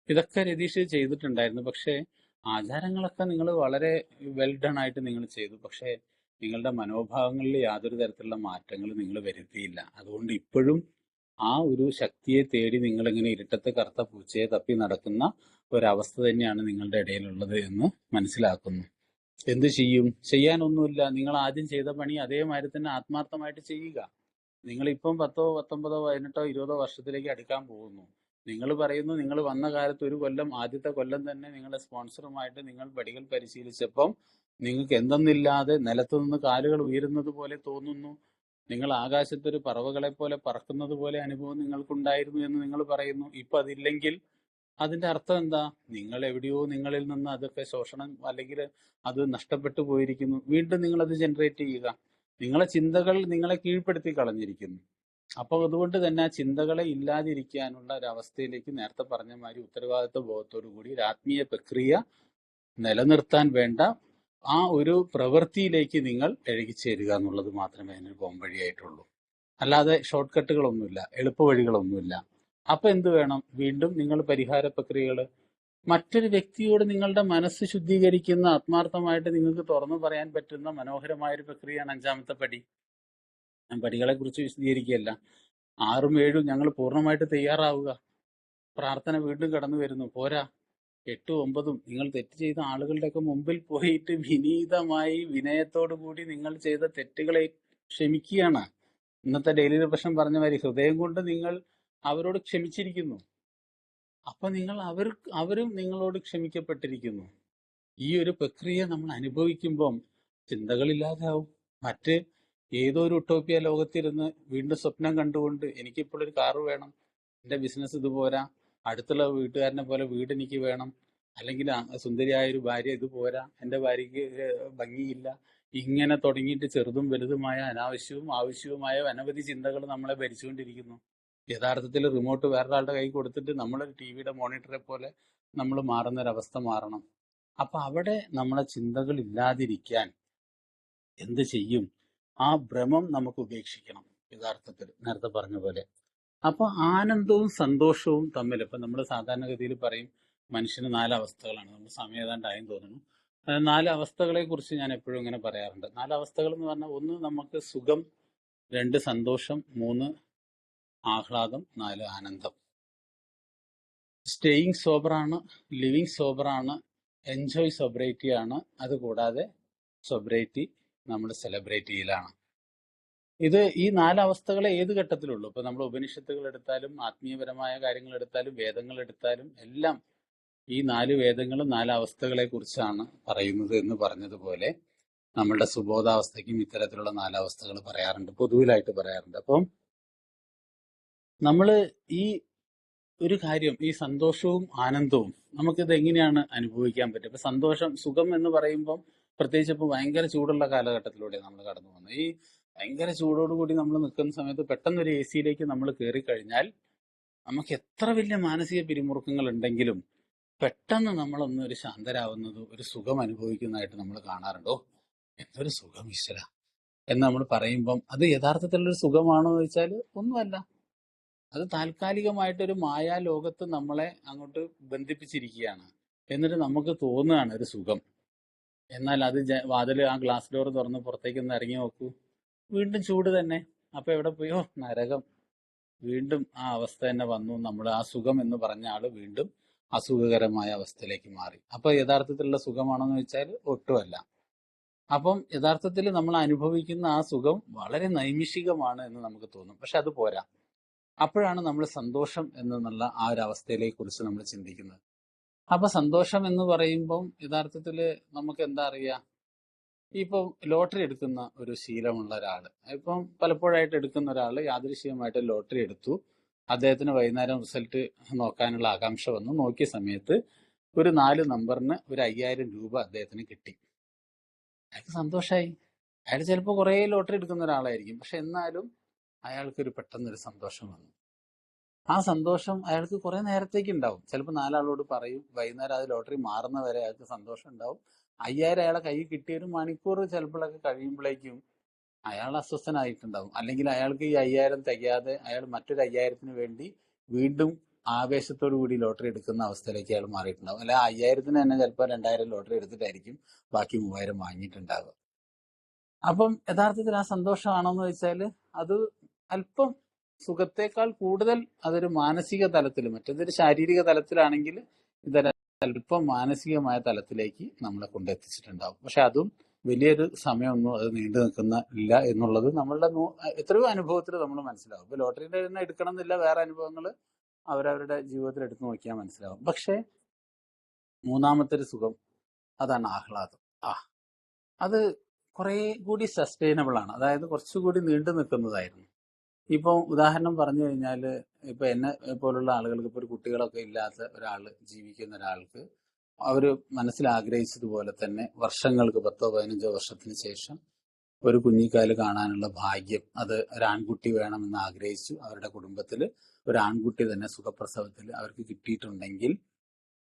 [SPEAKER 1] ഇതൊക്കെ രതീഷ് ചെയ്തിട്ടുണ്ടായിരുന്നു. പക്ഷെ ആചാരങ്ങളൊക്കെ നിങ്ങൾ വളരെ വെൽ ഡൺ ആയിട്ട് നിങ്ങൾ ചെയ്തു. പക്ഷേ നിങ്ങളുടെ മനോഭാവങ്ങളിൽ യാതൊരു തരത്തിലുള്ള മാറ്റങ്ങൾ നിങ്ങൾ വരുത്തിയില്ല. അതുകൊണ്ട് ഇപ്പോഴും ആ ഒരു ശക്തിയെ തേടി നിങ്ങളിങ്ങനെ ഇരുട്ടത്ത് കറുത്ത പൂച്ചയെ തപ്പി നടക്കുന്ന ഒരവസ്ഥ തന്നെയാണ് നിങ്ങളുടെ ഇടയിലുള്ളത് എന്ന് മനസ്സിലാക്കുന്നു. എന്ത് ചെയ്യും? ചെയ്യാനൊന്നുമില്ല. നിങ്ങൾ ആദ്യം ചെയ്ത പണി അതേമാതിരി തന്നെ ആത്മാർത്ഥമായിട്ട് ചെയ്യുക. നിങ്ങളിപ്പം 10, 19, 18, 20 വർഷത്തിലേക്ക് അടുക്കാൻ പോകുന്നു. നിങ്ങൾ പറയുന്നു നിങ്ങൾ വന്ന കാലത്ത് ഒരു കൊല്ലം, ആദ്യത്തെ കൊല്ലം തന്നെ നിങ്ങളുടെ സ്പോൺസറുമായിട്ട് നിങ്ങൾ പടികൾ പരിശീലിച്ചപ്പം നിങ്ങൾക്ക് എന്തെന്നില്ലാതെ നിലത്തു നിന്ന് കാലുകൾ ഉയരുന്നത് പോലെ തോന്നുന്നു. നിങ്ങൾ ആകാശത്തൊരു പറവകളെ പോലെ പറക്കുന്നത് പോലെ അനുഭവം നിങ്ങൾക്കുണ്ടായിരുന്നു എന്ന് നിങ്ങൾ പറയുന്നു. ഇപ്പൊ അതില്ലെങ്കിൽ അതിന്റെ അർത്ഥം എന്താ? നിങ്ങൾ എവിടെയോ നിങ്ങളിൽ നിന്ന് അതൊക്കെ ശോഷണം അല്ലെങ്കിൽ അത് നഷ്ടപ്പെട്ടു പോയിരിക്കുന്നു. വീണ്ടും നിങ്ങൾ അത് ജനറേറ്റ് ചെയ്യുക. നിങ്ങളെ ചിന്തകൾ നിങ്ങളെ കീഴ്പ്പെടുത്തി കളഞ്ഞിരിക്കുന്നു. അപ്പൊ അതുകൊണ്ട് തന്നെ ആ ചിന്തകളെ ഇല്ലാതിരിക്കാനുള്ള ഒരു അവസ്ഥയിലേക്ക് നേരത്തെ പറഞ്ഞ മാതിരി ഉത്തരവാദിത്വ ബോധത്തോടു കൂടി ഒരു ആത്മീയ പ്രക്രിയ നിലനിർത്താൻ വേണ്ട ആ ഒരു പ്രവൃത്തിയിലേക്ക് നിങ്ങൾ ഇഴകിച്ചേരുക എന്നുള്ളത് മാത്രമേ അതിനൊരു പോംവഴിയായിട്ടുള്ളൂ. അല്ലാതെ ഷോർട്ട് കട്ടുകളൊന്നുമില്ല, എളുപ്പ വഴികളൊന്നുമില്ല. അപ്പൊ എന്ത് വേണം? വീണ്ടും നിങ്ങൾ പരിഹാര പ്രക്രിയകൾ, മറ്റൊരു വ്യക്തിയോട് നിങ്ങളുടെ മനസ്സ് ശുദ്ധീകരിക്കുന്ന, ആത്മാർത്ഥമായിട്ട് നിങ്ങൾക്ക് തുറന്നു പറയാൻ പറ്റുന്ന മനോഹരമായൊരു പ്രക്രിയയാണ് 5ാമത്തെ പടി. ഞാൻ പടികളെ കുറിച്ച് വിശദീകരിക്കുകയല്ല. 6ഉം 7ഉം ഞങ്ങൾ പൂർണ്ണമായിട്ട് തയ്യാറാവുക. പ്രാർത്ഥന വീണ്ടും കടന്നു വരുന്നു. പോരാ, 8ഉം 9ഉം നിങ്ങൾ തെറ്റ് ചെയ്ത ആളുകളുടെയൊക്കെ മുമ്പിൽ പോയിട്ട് വിനീതമായി വിനയത്തോടു കൂടി നിങ്ങൾ ചെയ്ത തെറ്റുകളെ ക്ഷമിക്കുകയാണ്. ഇന്നത്തെ ഡെയിലി പ്രശ്നം പറഞ്ഞ മാതിരി ഹൃദയം കൊണ്ട് നിങ്ങൾ അവരോട് ക്ഷമിച്ചിരിക്കുന്നു. അപ്പൊ നിങ്ങൾ അവരും നിങ്ങളോട് ക്ഷമിക്കപ്പെട്ടിരിക്കുന്നു. ഈ ഒരു പ്രക്രിയ നമ്മൾ അനുഭവിക്കുമ്പം ചിന്തകളില്ലാതാവും. മറ്റ് ഏതോ ഒരു ഉട്ടോപ്യ ലോകത്തിരുന്ന് വീണ്ടും സ്വപ്നം കണ്ടുകൊണ്ട് എനിക്കിപ്പോൾ ഒരു കാറ് വേണം, എൻ്റെ ബിസിനസ് ഇതുപോരാ, അടുത്തുള്ള വീട്ടുകാരനെ പോലെ വീട് എനിക്ക് വേണം, അല്ലെങ്കിൽ സുന്ദരിയായ ഒരു ഭാര്യ ഇത് പോരാ, എൻ്റെ ഭാര്യയ്ക്ക് ഭംഗിയില്ല, ഇങ്ങനെ തുടങ്ങിയിട്ട് ചെറുതും വലുതുമായ അനാവശ്യവും ആവശ്യവുമായ അനവധി ചിന്തകൾ നമ്മളെ ഭരിച്ചുകൊണ്ടിരിക്കുന്നു. യഥാർത്ഥത്തിൽ റിമോട്ട് വേറൊരാളുടെ കൈ കൊടുത്തിട്ട് നമ്മളൊരു ടിവിയുടെ മോണിറ്ററെ പോലെ നമ്മൾ മാറുന്നൊരവസ്ഥ മാറണം. അപ്പൊ അവിടെ നമ്മളെ ചിന്തകൾ ഇല്ലാതിരിക്കാൻ എന്ത് ചെയ്യും? ആ ഭ്രമം നമുക്ക് ഉപേക്ഷിക്കണം. യഥാർത്ഥത്തിൽ നേരത്തെ പറഞ്ഞ പോലെ അപ്പൊ ആനന്ദവും സന്തോഷവും തമ്മിൽ ഇപ്പൊ നമ്മൾ സാധാരണഗതിയിൽ പറയും മനുഷ്യന് 4 അവസ്ഥകളാണ്. നമ്മൾ സമയം ഏതാണ്ടായും തോന്നുന്നു. 4 അവസ്ഥകളെ കുറിച്ച് ഞാൻ എപ്പോഴും ഇങ്ങനെ പറയാറുണ്ട്. 4 അവസ്ഥകൾ എന്ന് പറഞ്ഞാൽ 1 നമുക്ക് സുഖം, 2 സന്തോഷം, 3 ആഹ്ലാദം, 4 ആനന്ദം. സ്റ്റേയിങ് സോബറാണ്, ലിവിങ് സോബറാണ്, എൻജോയ് സോബ്രേറ്റി ആണ്. അതുകൂടാതെ സോബ്രേറ്റി നമ്മൾ സെലിബ്രേറ്റ് ചെയ്യലാണ്. ഇത് ഈ 4 അവസ്ഥകളെ ഏത് ഘട്ടത്തിലുള്ളൂ. ഇപ്പൊ നമ്മൾ ഉപനിഷത്തുകൾ എടുത്താലും ആത്മീയപരമായ കാര്യങ്ങൾ എടുത്താലും വേദങ്ങൾ എടുത്താലും എല്ലാം ഈ 4 വേദങ്ങളും 4 അവസ്ഥകളെ കുറിച്ചാണ് പറയുന്നത് എന്ന് പറഞ്ഞതുപോലെ നമ്മളുടെ സുബോധാവസ്ഥയ്ക്കും ഇത്തരത്തിലുള്ള 4 അവസ്ഥകൾ പറയാറുണ്ട്, പൊതുവിലായിട്ട് പറയാറുണ്ട്. അപ്പം നമ്മൾ ഈ ഒരു കാര്യം, ഈ സന്തോഷവും ആനന്ദവും നമുക്കിത് എങ്ങനെയാണ് അനുഭവിക്കാൻ പറ്റുക? ഇപ്പൊ സന്തോഷം, സുഖം എന്ന് പറയുമ്പം പ്രത്യേകിച്ച് ഇപ്പൊ ഭയങ്കര ചൂടുള്ള കാലഘട്ടത്തിലൂടെ നമ്മൾ കടന്നു പോകുന്നത്. ഈ ഭയങ്കര ചൂടോടുകൂടി നമ്മൾ നിൽക്കുന്ന സമയത്ത് പെട്ടെന്ന് ഒരു AC യിലേക്ക് നമ്മൾ കയറി കഴിഞ്ഞാൽ നമുക്ക് എത്ര വലിയ മാനസിക പിരിമുറുക്കങ്ങൾ ഉണ്ടെങ്കിലും പെട്ടെന്ന് നമ്മളൊന്ന് ഒരു ശാന്തരാവുന്നത്, ഒരു സുഖം അനുഭവിക്കുന്നതായിട്ട് നമ്മൾ കാണാറുണ്ടോ? എന്തൊരു സുഖം ഈശ്വര എന്ന് നമ്മൾ പറയുമ്പം അത് യഥാർത്ഥത്തിലുള്ളൊരു സുഖമാണോ എന്ന് ചോദിച്ചാൽ ഒന്നുമല്ല. അത് താൽക്കാലികമായിട്ടൊരു മായാ ലോകത്ത് നമ്മളെ അങ്ങോട്ട് ബന്ധിപ്പിച്ചിരിക്കുകയാണ്. എന്നിട്ട് നമുക്ക് തോന്നുകയാണ് ഒരു സുഖം. എന്നാൽ അത് വാതിൽ, ആ ഗ്ലാസ് ഡോർ തുറന്ന് പുറത്തേക്കൊന്ന് ഇറങ്ങി നോക്കൂ, വീണ്ടും ചൂട് തന്നെ. അപ്പൊ എവിടെ പോയോ? നരകം. വീണ്ടും ആ അവസ്ഥ തന്നെ വന്നു. നമ്മൾ ആ സുഖം എന്ന് പറഞ്ഞ ആള് വീണ്ടും അസുഖകരമായ അവസ്ഥയിലേക്ക് മാറി. അപ്പൊ യഥാർത്ഥത്തിലുള്ള സുഖമാണെന്ന് വെച്ചാൽ ഒട്ടുമല്ല. അപ്പം യഥാർത്ഥത്തിൽ നമ്മൾ അനുഭവിക്കുന്ന ആ സുഖം വളരെ നൈമിഷികമാണ് എന്ന് നമുക്ക് തോന്നും. പക്ഷെ അത് പോരാ. അപ്പോഴാണ് നമ്മൾ സന്തോഷം എന്നുള്ള ആ ഒരു അവസ്ഥയിലേക്ക് കുറിച്ച് നമ്മൾ ചിന്തിക്കുന്നത്. അപ്പൊ സന്തോഷം എന്ന് പറയുമ്പം യഥാർത്ഥത്തിൽ നമുക്ക് എന്താ അറിയാ? ഇപ്പം ലോട്ടറി എടുക്കുന്ന ഒരു ശീലമുള്ള ഒരാള്, ഇപ്പം പലപ്പോഴായിട്ട് എടുക്കുന്ന ഒരാള് യാദൃശ്ചികമായിട്ട് ലോട്ടറി എടുത്തു. അദ്ദേഹത്തിന് വൈകുന്നേരം റിസൾട്ട് നോക്കാനുള്ള ആകാംക്ഷ വന്നു. നോക്കിയ സമയത്ത് ഒരു 4 നമ്പറിന് ഒരു 5000 രൂപ അദ്ദേഹത്തിന് കിട്ടി. അയാൾക്ക് സന്തോഷമായി. അയാൾ ചിലപ്പോൾ കുറേ ലോട്ടറി എടുക്കുന്ന ഒരാളായിരിക്കും. പക്ഷെ എന്നാലും അയാൾക്കൊരു പെട്ടെന്നൊരു സന്തോഷം വന്നു. ആ സന്തോഷം അയാൾക്ക് കുറെ നേരത്തേക്ക് ഉണ്ടാവും. ചിലപ്പോൾ 4 ആളോട് പറയും, വൈകുന്നേരം അത് ലോട്ടറി മാറുന്നവരെ അയാൾക്ക് സന്തോഷം ഉണ്ടാവും. 5000 അയാളെ കയ്യിൽ കിട്ടിയ ഒരു മണിക്കൂർ ചിലപ്പോഴൊക്കെ കഴിയുമ്പോഴേക്കും അയാൾ അസ്വസ്ഥനായിട്ടുണ്ടാവും. അല്ലെങ്കിൽ അയാൾക്ക് ഈ 5000 തികയാതെ അയാൾ മറ്റൊരു 5000ത്തിന് വേണ്ടി വീണ്ടും ആവേശത്തോടു കൂടി ലോട്ടറി എടുക്കുന്ന അവസ്ഥയിലേക്ക് അയാൾ മാറിയിട്ടുണ്ടാവും. അല്ല 5000-ന് തന്നെ ചിലപ്പോൾ 2000 ലോട്ടറി എടുത്തിട്ടായിരിക്കും ബാക്കി 3000 വാങ്ങിയിട്ടുണ്ടാവുക. അപ്പം യഥാർത്ഥത്തിൽ ആ സന്തോഷമാണോന്ന് വെച്ചാൽ അത് അല്പം സുഖത്തേക്കാൾ കൂടുതൽ അതൊരു മാനസിക തലത്തിൽ, മറ്റേതൊരു ശാരീരിക തലത്തിലാണെങ്കിൽ ഇതൊരു അല്പം മാനസികമായ തലത്തിലേക്ക് നമ്മളെ കൊണ്ടെത്തിച്ചിട്ടുണ്ടാവും. പക്ഷെ അതും വലിയൊരു സമയമൊന്നും അത് നീണ്ടു നിൽക്കുന്ന ഇല്ല എന്നുള്ളത് നമ്മളുടെ എത്രയോ അനുഭവത്തിൽ നമ്മൾ മനസ്സിലാവും. ഇപ്പൊ ലോട്ടറിയുടെ തന്നെ എടുക്കണം എന്നില്ല, വേറെ അനുഭവങ്ങൾ അവരവരുടെ ജീവിതത്തിൽ എടുത്തു നോക്കിയാൽ മനസ്സിലാവും. പക്ഷെ മൂന്നാമത്തെ ഒരു സുഖം അതാണ് ആഹ്ലാദം. അത് കുറെ കൂടി സസ്റ്റൈനബിൾ ആണ്, അതായത് കുറച്ചുകൂടി നീണ്ടു നിൽക്കുന്നതായിരുന്നു. ഇപ്പൊ ഉദാഹരണം പറഞ്ഞു കഴിഞ്ഞാൽ, ഇപ്പൊ എന്നെ പോലുള്ള ആളുകൾക്ക്, ഇപ്പൊ ഒരു കുട്ടികളൊക്കെ ഇല്ലാത്ത ഒരാള് ജീവിക്കുന്ന ഒരാൾക്ക് അവര് മനസ്സിൽ ആഗ്രഹിച്ചതുപോലെ തന്നെ വർഷങ്ങൾക്ക് 10-15 വർഷത്തിന് ശേഷം ഒരു കുഞ്ഞിക്കാല് കാണാനുള്ള ഭാഗ്യം, അത് ഒരു ആൺകുട്ടി വേണമെന്ന് ആഗ്രഹിച്ചു അവരുടെ കുടുംബത്തിൽ ഒരു ആൺകുട്ടി തന്നെ സുഖപ്രസവത്തിൽ അവർക്ക് കിട്ടിയിട്ടുണ്ടെങ്കിൽ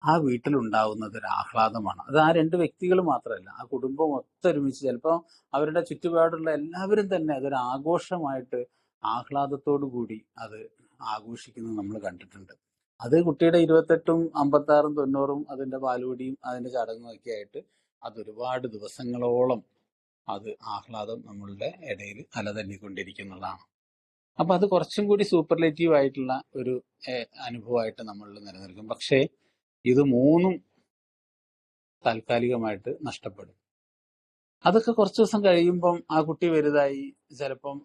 [SPEAKER 1] ആ വീട്ടിലുണ്ടാവുന്നത് ഒരു ആഹ്ലാദമാണ്. അത് ആ 2 വ്യക്തികൾ മാത്രമല്ല, ആ കുടുംബം ഒത്തൊരുമിച്ച് ചിലപ്പോൾ അവരുടെ ചുറ്റുപാടുള്ള എല്ലാവരും തന്നെ അതൊരു ആഘോഷമായിട്ട് ആഹ്ലാദത്തോടു കൂടി അത് ആഘോഷിക്കുന്നത് നമ്മൾ കണ്ടിട്ടുണ്ട്. അത് കുട്ടിയുടെ 28-ഉം 56-ഉം 90-ഉം അതിന്റെ പാലുകുടിയും അതിന്റെ ചടങ്ങും ഒക്കെ ആയിട്ട് അത് ഒരുപാട് ദിവസങ്ങളോളം അത് ആഹ്ലാദം നമ്മളുടെ ഇടയിൽ അലതല്ലിക്കൊണ്ടിരിക്കുന്നതാണ്. അപ്പൊ അത് കുറച്ചും കൂടി സൂപ്പർലേറ്റീവ് ആയിട്ടുള്ള ഒരു അനുഭവമായിട്ട് നമ്മളിൽ നിലനിൽക്കും. പക്ഷേ ഇത് മൂന്നും താൽക്കാലികമായിട്ട് നഷ്ടപ്പെടും. അതൊക്കെ കുറച്ച് ദിവസം കഴിയുമ്പം ആ കുട്ടി വലുതായി, ചിലപ്പം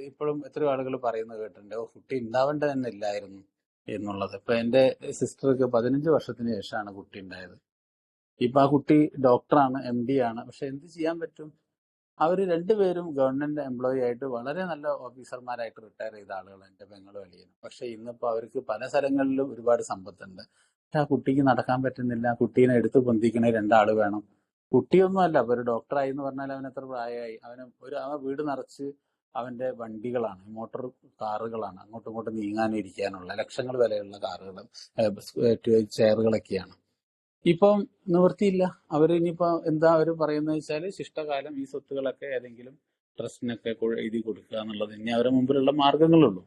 [SPEAKER 1] ഇപ്പോഴും എത്രയോ ആളുകൾ പറയുന്നത് കേട്ടിട്ടുണ്ട്, കുട്ടി ഉണ്ടാവേണ്ട തന്നെ ഇല്ലായിരുന്നു എന്നുള്ളത്. ഇപ്പൊ എന്റെ സിസ്റ്റർക്ക് 15 വർഷത്തിന് ശേഷമാണ് കുട്ടി ഉണ്ടായത്. ഇപ്പൊ ആ കുട്ടി ഡോക്ടറാണ്, MD ആണ്. പക്ഷെ എന്ത് ചെയ്യാൻ പറ്റും? അവർ രണ്ടുപേരും ഗവൺമെന്റ് എംപ്ലോയി ആയിട്ട് വളരെ നല്ല ഓഫീസർമാരായിട്ട് റിട്ടയർ ചെയ്ത ആളുകളാണ്, എൻ്റെ പെങ്ങളും അളിയനും. പക്ഷെ ഇന്നിപ്പോ അവർക്ക് പല സ്ഥലങ്ങളിലും ഒരുപാട് സമ്പത്തുണ്ട്. പക്ഷെ ആ കുട്ടിക്ക് നടക്കാൻ പറ്റുന്നില്ല. കുട്ടീനെ എടുത്ത് പൊന്തിക്കണേ 2 ആള് വേണം. കുട്ടിയൊന്നും അല്ല, അപ്പൊ ഒരു ഡോക്ടറായി എന്ന് പറഞ്ഞാൽ അവൻ എത്ര പ്രായമായി? അവൻ വീട് നിറച്ച് അവന്റെ വണ്ടികളാണ്, മോട്ടോർ കാറുകളാണ്, അങ്ങോട്ടും ഇങ്ങോട്ടും നീങ്ങാനും ഇരിക്കാനുള്ള ലക്ഷങ്ങൾ വിലയുള്ള കാറുകളും ചെയറുകളൊക്കെയാണ്. ഇപ്പം നിവൃത്തിയില്ല. ഇനിയിപ്പോ എന്താ അവർ പറയുന്നത് വെച്ചാല് ശിഷ്ടകാലം ഈ സ്വത്തുകളൊക്കെ ഏതെങ്കിലും ട്രസ്റ്റിനൊക്കെ എഴുതി കൊടുക്കുക എന്നുള്ളത് ഇനി അവരുടെ മുമ്പിലുള്ള മാർഗങ്ങളുള്ളൂ.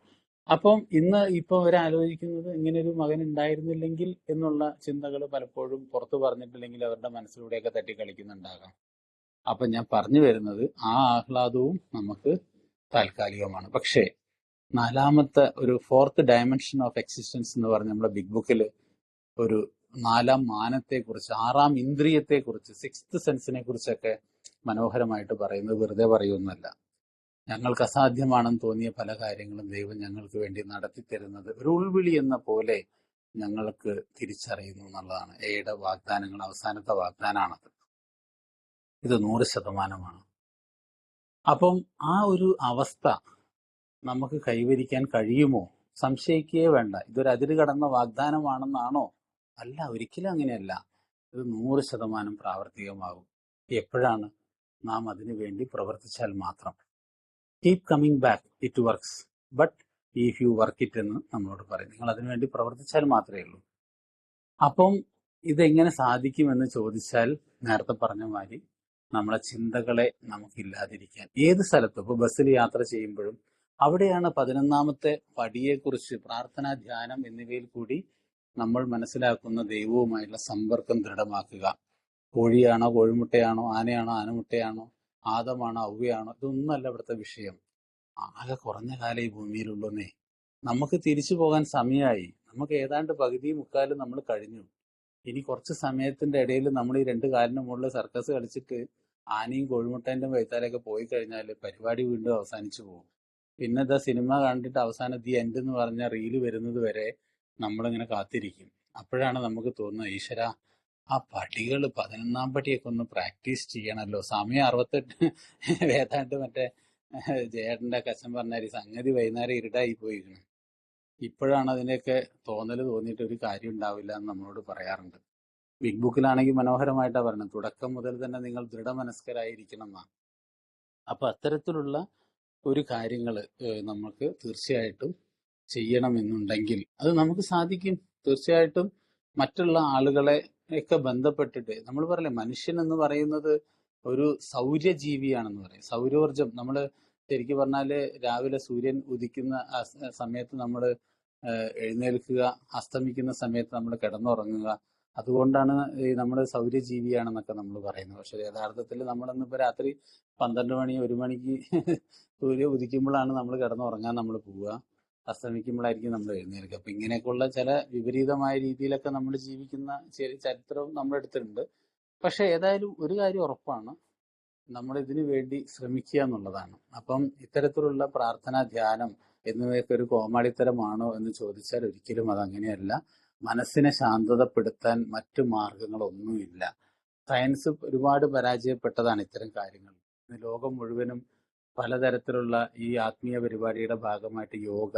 [SPEAKER 1] അപ്പം ഇന്ന് ഇപ്പൊ അവരാലോചിക്കുന്നത് ഇങ്ങനെ ഒരു മകൻ ഉണ്ടായിരുന്നില്ലെങ്കിൽ എന്നുള്ള ചിന്തകൾ പലപ്പോഴും പുറത്തു പറഞ്ഞിട്ടില്ലെങ്കിൽ അവരുടെ മനസ്സിലൂടെയൊക്കെ തട്ടിക്കളിക്കുന്നുണ്ടാകാം. അപ്പൊ ഞാൻ പറഞ്ഞു വരുന്നത്, ആ ആഹ്ലാദവും നമുക്ക് താൽക്കാലികമാണ്. പക്ഷേ 4ാമത്തെ ഒരു 4th ഡയമെൻഷൻ ഓഫ് എക്സിസ്റ്റൻസ് എന്ന് പറഞ്ഞ നമ്മുടെ ബിഗ് ബുക്കിൽ ഒരു 4ാം മാനത്തെക്കുറിച്ച്, 6ാം ഇന്ദ്രിയത്തെക്കുറിച്ച്, 6th സെൻസിനെ കുറിച്ചൊക്കെ മനോഹരമായിട്ട് പറയുന്നത് വെറുതെ പറയുന്നല്ല. ഞങ്ങൾക്ക് അസാധ്യമാണെന്ന് തോന്നിയ പല കാര്യങ്ങളും ദൈവം ഞങ്ങൾക്ക് വേണ്ടി നടത്തി തരുന്നത് ഒരു ഉൾവിളി എന്ന പോലെ ഞങ്ങൾക്ക് തിരിച്ചറിയുന്നു എന്നുള്ളതാണ്. എയുടെ വാഗ്ദാനങ്ങൾ അവസാനത്തെ വാഗ്ദാനമാണത്. ഇത് 100%. അപ്പം ആ ഒരു അവസ്ഥ നമുക്ക് കൈവരിക്കാൻ കഴിയുമോ? സംശയിക്കുകയേ വേണ്ട. ഇതൊരു അതിര് കടന്ന വാഗ്ദാനമാണെന്നാണോ? അല്ല, ഒരിക്കലും അങ്ങനെയല്ല. ഇത് 100% പ്രാവർത്തികമാകും. എപ്പോഴാണ്? നാം അതിനു വേണ്ടി പ്രവർത്തിച്ചാൽ മാത്രം. Keep coming back, it works, but if you work it എന്ന് നമ്മളോട് പറയും. നിങ്ങൾ അതിനുവേണ്ടി പ്രവർത്തിച്ചാൽ മാത്രമേ ഉള്ളൂ. അപ്പം ഇതെങ്ങനെ സാധിക്കുമെന്ന് ചോദിച്ചാൽ, നേരത്തെ പറഞ്ഞ മാതിരി നമ്മളെ ചിന്തകളെ നമുക്കില്ലാതിരിക്കാൻ ഏത് സ്ഥലത്തും, ഇപ്പൊ ബസ്സിൽ യാത്ര ചെയ്യുമ്പോഴും അവിടെയാണ് 11ാമത്തെ പടിയെക്കുറിച്ച്, പ്രാർത്ഥനാ, ധ്യാനം എന്നിവയിൽ കൂടി നമ്മൾ മനസ്സിലാക്കുന്ന ദൈവവുമായുള്ള സമ്പർക്കം ദൃഢമാക്കുക. കോഴിയാണോ കോഴിമുട്ടയാണോ, ആനയാണോ ആനമുട്ടയാണോ, ആദമാണോ ഔവയാണോ, ഇതൊന്നുമല്ല ഇവിടുത്തെ വിഷയം. ആകെ കുറഞ്ഞ കാലം ഈ ഭൂമിയിലുള്ളൂന്നേ. നമുക്ക് തിരിച്ചു പോകാൻ സമയമായി. നമുക്ക് ഏതാണ്ട് പകുതി മുക്കാലും നമ്മൾ കഴിഞ്ഞു. ഇനി കുറച്ച് സമയത്തിന്റെ ഇടയിൽ നമ്മൾ ഈ 2 കാലിന് മുകളിൽ സർക്കസ് കളിച്ചിട്ട് ആനയും കോഴിമുട്ടേന്റെ വൈത്താലൊക്കെ പോയി കഴിഞ്ഞാൽ പരിപാടി വീണ്ടും അവസാനിച്ചു പോകും. പിന്നെ ഇതാ സിനിമ കണ്ടിട്ട് അവസാനം ദി എൻഡ് എന്ന് പറഞ്ഞ റീല് വരുന്നത് വരെ നമ്മളിങ്ങനെ കാത്തിരിക്കും. അപ്പോഴാണ് നമുക്ക് തോന്നുന്നത്, ഈശ്വര, ആ പടികൾ 11ാം പടിയൊക്കെ ഒന്ന് പ്രാക്ടീസ് ചെയ്യണമല്ലോ. സമയം 68 ഏതാണ്ട് മറ്റേ ജയേട്ടന്റെ കച്ചൻ പറഞ്ഞാൽ സംഗതി വൈകുന്നേരം ഇരുടായി പോയിരുന്നു. ഇപ്പോഴാണ് അതിന്റെയൊക്കെ തോന്നിയിട്ട് ഒരു കാര്യം ഉണ്ടാവില്ല എന്ന് നമ്മളോട് പറയാറുണ്ട്. ബിഗ് ബുക്കിലാണെങ്കിൽ മനോഹരമായിട്ടാണ് പറയുന്നത്, തുടക്കം മുതൽ തന്നെ നിങ്ങൾ ദൃഢമനസ്കരായിരിക്കണം എന്നാണ്. അപ്പൊ അത്തരത്തിലുള്ള ഒരു കാര്യങ്ങൾ നമുക്ക് തീർച്ചയായിട്ടും ചെയ്യണമെന്നുണ്ടെങ്കിൽ അത് നമുക്ക് സാധിക്കും. തീർച്ചയായിട്ടും മറ്റുള്ള ആളുകളെ ഒക്കെ ബന്ധപ്പെട്ടിട്ട്, നമ്മൾ പറയില്ലേ, മനുഷ്യൻ എന്ന് പറയുന്നത് ഒരു സൗരജീവിയാണെന്ന് പറയും. സൗരോർജം, നമ്മൾ ശരിക്കും പറഞ്ഞാല് രാവിലെ സൂര്യൻ ഉദിക്കുന്ന സമയത്ത് നമ്മൾ എഴുന്നേൽക്കുക, അസ്തമിക്കുന്ന സമയത്ത് നമ്മൾ കിടന്നുറങ്ങുക. അതുകൊണ്ടാണ് ഈ നമ്മൾ സൗരജീവിയാണെന്നൊക്കെ നമ്മൾ പറയുന്നത്. പക്ഷെ യഥാർത്ഥത്തിൽ നമ്മളിന്നിപ്പോൾ രാത്രി 12 മണി 1 മണിക്ക് സൂര്യ ഉദിക്കുമ്പോഴാണ് നമ്മൾ കിടന്നുറങ്ങാൻ നമ്മൾ പോവുക, അസ്തമിക്കുമ്പോഴായിരിക്കും നമ്മൾ എഴുന്നേൽക്കുക. അപ്പൊ ഇങ്ങനെയൊക്കെയുള്ള ചില വിപരീതമായ രീതിയിലൊക്കെ നമ്മൾ ജീവിക്കുന്ന ചരിത്രവും നമ്മുടെ അടുത്തുണ്ട്. പക്ഷെ ഏതായാലും ഒരു കാര്യം ഉറപ്പാണ്, നമ്മൾ ഇതിനു വേണ്ടി ശ്രമിക്കുക എന്നുള്ളതാണ്. അപ്പം ഇത്തരത്തിലുള്ള പ്രാർത്ഥന, ധ്യാനം എന്നിവയൊക്കെ ഒരു കോമാളിത്തരമാണോ എന്ന് ചോദിച്ചാൽ ഒരിക്കലും അതങ്ങനെയല്ല. മനസ്സിനെ ശാന്തതപ്പെടുത്താൻ മറ്റു മാർഗങ്ങളൊന്നുമില്ല. സയൻസ് ഒരുപാട് പരാജയപ്പെട്ടതാണ് ഇത്തരം കാര്യങ്ങൾ. ഇന്ന് ലോകം മുഴുവനും പലതരത്തിലുള്ള ഈ ആത്മീയ പരിപാടിയുടെ ഭാഗമായിട്ട് യോഗ,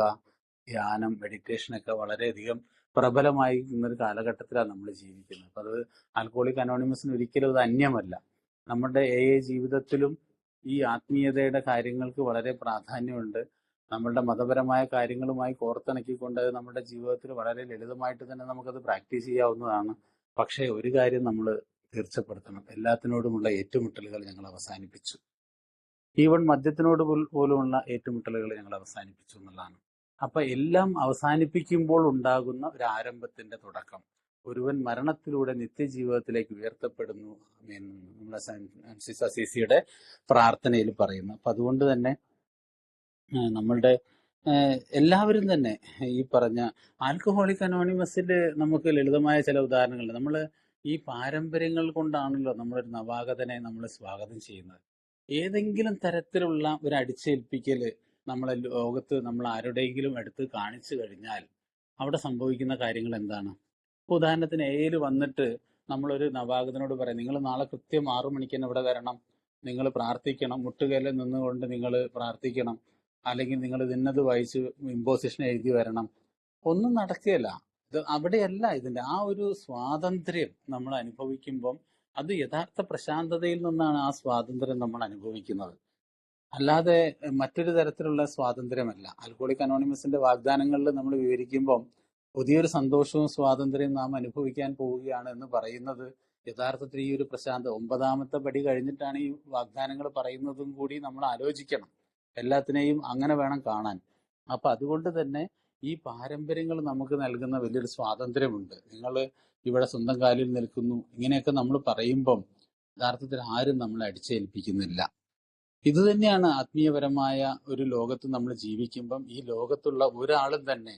[SPEAKER 1] ധ്യാനം, മെഡിറ്റേഷൻ ഒക്കെ വളരെയധികം പ്രബലമായി ഇന്നൊരു കാലഘട്ടത്തിലാണ് നമ്മൾ ജീവിക്കുന്നത്. അപ്പൊ അത് ആൽക്കോളിക് അനോണിമസിന് ഒരിക്കലും അത് അന്യമല്ല. നമ്മുടെ ജീവിതത്തിലും ഈ ആത്മീയതയുടെ കാര്യങ്ങൾക്ക് വളരെ പ്രാധാന്യമുണ്ട്. നമ്മളുടെ മതപരമായ കാര്യങ്ങളുമായി കോർത്തിണക്കിക്കൊണ്ട് അത് നമ്മുടെ ജീവിതത്തിൽ വളരെ ലളിതമായിട്ട് തന്നെ നമുക്കത് പ്രാക്ടീസ് ചെയ്യാവുന്നതാണ്. പക്ഷേ ഒരു കാര്യം നമ്മൾ തീർച്ചപ്പെടുത്തണം, എല്ലാത്തിനോടുമുള്ള ഏറ്റുമുട്ടലുകൾ ഞങ്ങൾ അവസാനിപ്പിച്ചു. ഈവൻ മദ്യത്തിനോട് പോലുമുള്ള ഏറ്റുമുട്ടലുകൾ ഞങ്ങൾ അവസാനിപ്പിച്ചു എന്നുള്ളതാണ്. അപ്പൊ എല്ലാം അവസാനിപ്പിക്കുമ്പോൾ ഉണ്ടാകുന്ന ഒരു ആരംഭത്തിന്റെ തുടക്കം. ഒരുവൻ മരണത്തിലൂടെ നിത്യജീവിതത്തിലേക്ക് ഉയർത്തപ്പെടുന്നു എന്ന് നമ്മുടെ ഫ്രാൻസിസ് അസീസിയുടെ പ്രാർത്ഥനയിൽ പറയുന്നു. അപ്പൊ അതുകൊണ്ട് തന്നെ നമ്മളുടെ എല്ലാവരും തന്നെ ഈ പറഞ്ഞ ആൽക്കഹോളിക് അനോണിമസിൽ നമുക്ക് ലളിതമായ ചില ഉദാഹരണങ്ങളുണ്ട്. നമ്മൾ ഈ പാരമ്പര്യങ്ങൾ കൊണ്ടാണല്ലോ നമ്മളൊരു നവാഗതനെ നമ്മൾ സ്വാഗതം ചെയ്യുന്നത്. ഏതെങ്കിലും തരത്തിലുള്ള ഒരു അടിച്ചേൽപ്പിക്കല് നമ്മളെ ലോകത്ത് നമ്മൾ ആരുടെയെങ്കിലും അടുത്ത് കാണിച്ചു കഴിഞ്ഞാൽ അവിടെ സംഭവിക്കുന്ന കാര്യങ്ങൾ എന്താണ്? ഉദാഹരണത്തിന് എയിൽ വന്നിട്ട് നമ്മളൊരു നവാഗതനോട് പറയാം, നിങ്ങൾ നാളെ കൃത്യം 6 മണിക്ക് തന്നെ ഇവിടെ വരണം, നിങ്ങൾ പ്രാർത്ഥിക്കണം, മുട്ടുകേലിൽ നിന്നുകൊണ്ട് നിങ്ങൾ പ്രാർത്ഥിക്കണം, അല്ലെങ്കിൽ നിങ്ങൾ ഇന്നത് വായിച്ച് ഇമ്പോസിഷൻ എഴുതി വരണം. ഒന്നും നടക്കുകയല്ല. ഇത് അവിടെയല്ല. ഇതിന്റെ ആ ഒരു സ്വാതന്ത്ര്യം നമ്മൾ അനുഭവിക്കുമ്പം അത് യഥാർത്ഥ പ്രശാന്തതയിൽ നിന്നാണ് ആ സ്വാതന്ത്ര്യം നമ്മൾ അനുഭവിക്കുന്നത്, അല്ലാതെ മറ്റൊരു തരത്തിലുള്ള സ്വാതന്ത്ര്യമല്ല. ആൽക്കോളിക് അനോണിമസിന്റെ വാഗ്ദാനങ്ങളിൽ നമ്മൾ വിവരിക്കുമ്പം പുതിയൊരു സന്തോഷവും സ്വാതന്ത്ര്യവും നാം അനുഭവിക്കാൻ പോവുകയാണ് എന്ന് പറയുന്നത് യഥാർത്ഥത്തിൽ ഈ ഒരു പ്രശാന്ത 9ാമത്തെ പടി കഴിഞ്ഞിട്ടാണ് ഈ വാഗ്ദാനങ്ങൾ പറയുന്നതും കൂടി നമ്മൾ ആലോചിക്കണം. എല്ലാത്തിനെയും അങ്ങനെ വേണം കാണാൻ. അപ്പൊ അതുകൊണ്ട് തന്നെ ഈ പാരമ്പര്യങ്ങൾ നമുക്ക് നൽകുന്ന വലിയൊരു സ്വാതന്ത്ര്യമുണ്ട്. നിങ്ങൾ ഇവിടെ സ്വന്തം കാലിൽ നിൽക്കുന്നു, ഇങ്ങനെയൊക്കെ നമ്മൾ പറയുമ്പം യഥാർത്ഥത്തിൽ ആരും നമ്മളെ അടിച്ചേൽപ്പിക്കുന്നില്ല. ഇത് തന്നെയാണ് ആത്മീയപരമായ ഒരു ലോകത്ത് നമ്മൾ ജീവിക്കുമ്പം ഈ ലോകത്തുള്ള ഒരാളും തന്നെ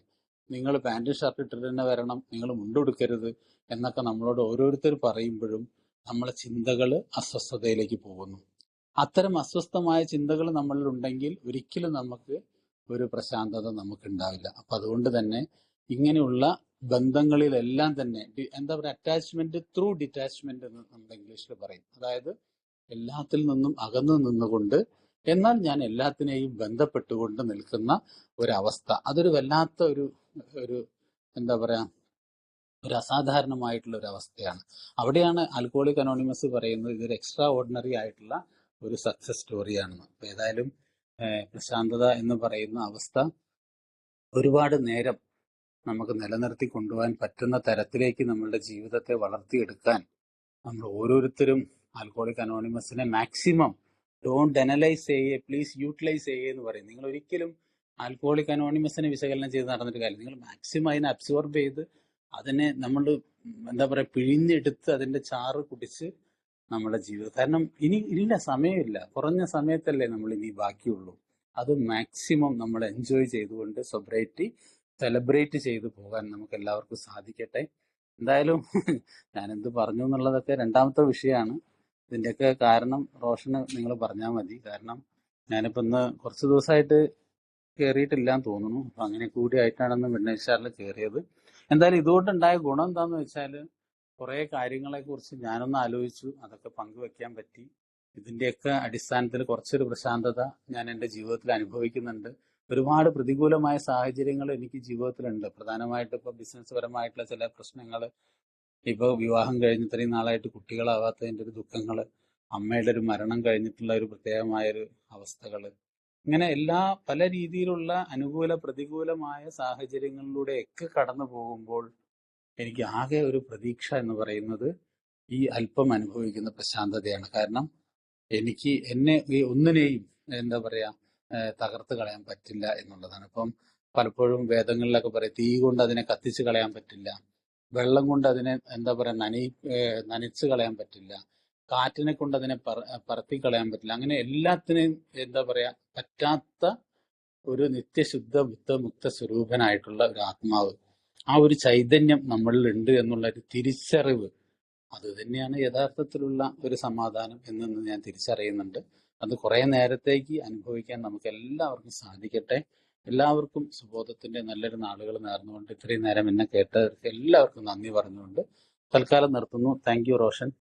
[SPEAKER 1] നിങ്ങൾ പാൻറ് ഷർട്ട് ഇട്ടിട്ട് തന്നെ വരണം, നിങ്ങൾ മുണ്ടുടുക്കരുത് എന്നൊക്കെ നമ്മളോട് ഓരോരുത്തർ പറയുമ്പോഴും നമ്മളെ ചിന്തകൾ അസ്വസ്ഥതയിലേക്ക് പോകുന്നു. അത്തരം അസ്വസ്ഥമായ ചിന്തകൾ നമ്മളിൽ ഉണ്ടെങ്കിൽ ഒരിക്കലും നമുക്ക് ഒരു പ്രശാന്തത നമുക്കുണ്ടാവില്ല. അപ്പൊ അതുകൊണ്ട് തന്നെ ഇങ്ങനെയുള്ള ബന്ധങ്ങളിലെല്ലാം തന്നെ എന്താ പറയുക, അറ്റാച്ച്മെന്റ് ത്രൂ ഡിറ്റാച്ച്മെന്റ് എന്ന് നമ്മുടെ ഇംഗ്ലീഷിൽ പറയും. അതായത് എല്ലാത്തിൽ നിന്നും അകന്നു നിന്നുകൊണ്ട് എന്നാൽ ഞാൻ എല്ലാത്തിനെയും ബന്ധപ്പെട്ടുകൊണ്ട് നിൽക്കുന്ന ഒരവസ്ഥ. അതൊരു വല്ലാത്ത ഒരു എന്താ പറയാ, ഒരു അസാധാരണമായിട്ടുള്ള ഒരു അവസ്ഥയാണ്. അവിടെയാണ് ആൽക്കോളിക് അനോണിമസ് പറയുന്നത് ഇതൊരു എക്സ്ട്രാ ഓർഡിനറി ആയിട്ടുള്ള ഒരു സക്സസ് സ്റ്റോറിയാണെന്ന്. അപ്പൊ ഏതായാലും പ്രശാന്തത എന്ന് പറയുന്ന അവസ്ഥ ഒരുപാട് നേരം നമുക്ക് നിലനിർത്തി കൊണ്ടുപോകാൻ പറ്റുന്ന തരത്തിലേക്ക് നമ്മളുടെ ജീവിതത്തെ വളർത്തിയെടുക്കാൻ നമ്മൾ ഓരോരുത്തരും ആൽക്കോളിക് അനോണിമസിനെ മാക്സിമം ഡോണ്ട് അനലൈസ് ചെയ്യേ, പ്ലീസ് യൂട്ടിലൈസ് ചെയ്യേ എന്ന് പറയും. നിങ്ങൾ ഒരിക്കലും ആൽക്കോളിക് അനോണിമസിനെ വിശകലനം ചെയ്ത് നടന്നിട്ട് കാര്യം. നിങ്ങൾ മാക്സിമം അതിനെ അബ്സോർബ് ചെയ്ത് അതിനെ നമ്മൾ എന്താ പറയുക പിഴിഞ്ഞെടുത്ത് അതിന്റെ ചാറ് കുടിച്ച് നമ്മുടെ ജീവിതം, കാരണം ഇനി ഇല്ല, സമയമില്ല, കുറഞ്ഞ സമയത്തല്ലേ നമ്മൾ ഇനി ബാക്കിയുള്ളൂ. അത് മാക്സിമം നമ്മൾ എൻജോയ് ചെയ്തുകൊണ്ട് സൊബ്രൈറ്റി സെലിബ്രേറ്റ് ചെയ്തു പോകാൻ നമുക്ക് എല്ലാവർക്കും സാധിക്കട്ടെ. എന്തായാലും ഞാൻ എന്ത് പറഞ്ഞു എന്നുള്ളതൊക്കെ രണ്ടാമത്തെ വിഷയമാണ്. ഇതിന്റെയൊക്കെ കാരണം റോഷന് നിങ്ങൾ പറഞ്ഞാൽ മതി. കാരണം ഞാനിപ്പോ ഇന്ന് കുറച്ച് ദിവസമായിട്ട് കയറിയിട്ടില്ലാന്ന് തോന്നുന്നു. അപ്പൊ അങ്ങനെ കൂടി ആയിട്ടാണെന്ന് വെണ്ണേശ്വറിൽ കയറിയത്. എന്തായാലും ഇതുകൊണ്ടുണ്ടായ ഗുണം എന്താന്ന് വെച്ചാൽ കുറെ കാര്യങ്ങളെ കുറിച്ച് ഞാനൊന്ന് ആലോചിച്ചു, അതൊക്കെ പങ്കുവെക്കാൻ പറ്റി. ഇതിന്റെയൊക്കെ അടിസ്ഥാനത്തിൽ കുറച്ചൊരു പ്രശാന്തത ഞാൻ എൻ്റെ ജീവിതത്തിൽ അനുഭവിക്കുന്നുണ്ട്. ഒരുപാട് പ്രതികൂലമായ സാഹചര്യങ്ങൾ എനിക്ക് ജീവിതത്തിലുണ്ട്. പ്രധാനമായിട്ട് ഇപ്പൊ ബിസിനസ് പരമായിട്ടുള്ള ചില പ്രശ്നങ്ങൾ, ഇപ്പൊ വിവാഹം കഴിഞ്ഞ് ഇത്രയും നാളായിട്ട് കുട്ടികളാവാത്തതിന്റെ ഒരു ദുഃഖങ്ങള്, അമ്മയുടെ ഒരു മരണം കഴിഞ്ഞിട്ടുള്ള ഒരു പ്രത്യേകമായൊരു അവസ്ഥകള്, ഇങ്ങനെ എല്ലാ പല രീതിയിലുള്ള അനുകൂല പ്രതികൂലമായ സാഹചര്യങ്ങളിലൂടെയൊക്കെ കടന്നു പോകുമ്പോൾ എനിക്ക് ആകെ ഒരു പ്രതീക്ഷ എന്ന് പറയുന്നത് ഈ അല്പം അനുഭവിക്കുന്ന പ്രശാന്തതയാണ്. കാരണം എനിക്ക് എന്നെ ഈ ഒന്നിനെയും എന്താ പറയാ തകർത്ത് കളയാൻ പറ്റില്ല എന്നുള്ളതാണ്. അപ്പം പലപ്പോഴും വേദങ്ങളിലൊക്കെ പറയും തീ കൊണ്ട് അതിനെ കത്തിച്ച് കളയാൻ പറ്റില്ല, വെള്ളം കൊണ്ട് അതിനെ എന്താ പറയാ നനച്ച് കളയാൻ പറ്റില്ല, കാറ്റിനെ കൊണ്ട് അതിനെ പറത്തി കളയാൻ പറ്റില്ല. അങ്ങനെ എല്ലാത്തിനെയും എന്താ പറയാ പറ്റാത്ത ഒരു നിത്യശുദ്ധ ബുദ്ധമുക്ത സ്വരൂപനായിട്ടുള്ള ഒരു ആത്മാവ്, ആ ഒരു ചൈതന്യം നമ്മളിൽ ഉണ്ട് എന്നുള്ള ഒരു തിരിച്ചറിവ്, അത് തന്നെയാണ് യഥാർത്ഥത്തിലുള്ള ഒരു സമാധാനം എന്ന് ഞാൻ തിരിച്ചറിയുന്നുണ്ട്. അത് കുറെ നേരത്തേക്ക് അനുഭവിക്കാൻ നമുക്ക് എല്ലാവർക്കും സാധിക്കട്ടെ. എല്ലാവർക്കും സുബോധത്തിന്റെ നല്ലൊരു നാളുകൾ നേർന്നുകൊണ്ട് ഇത്രയും നേരം എന്നെ കേട്ടവർക്ക് എല്ലാവർക്കും നന്ദി പറഞ്ഞുകൊണ്ട് തൽക്കാലം നിർത്തുന്നു. Thank you Roshan.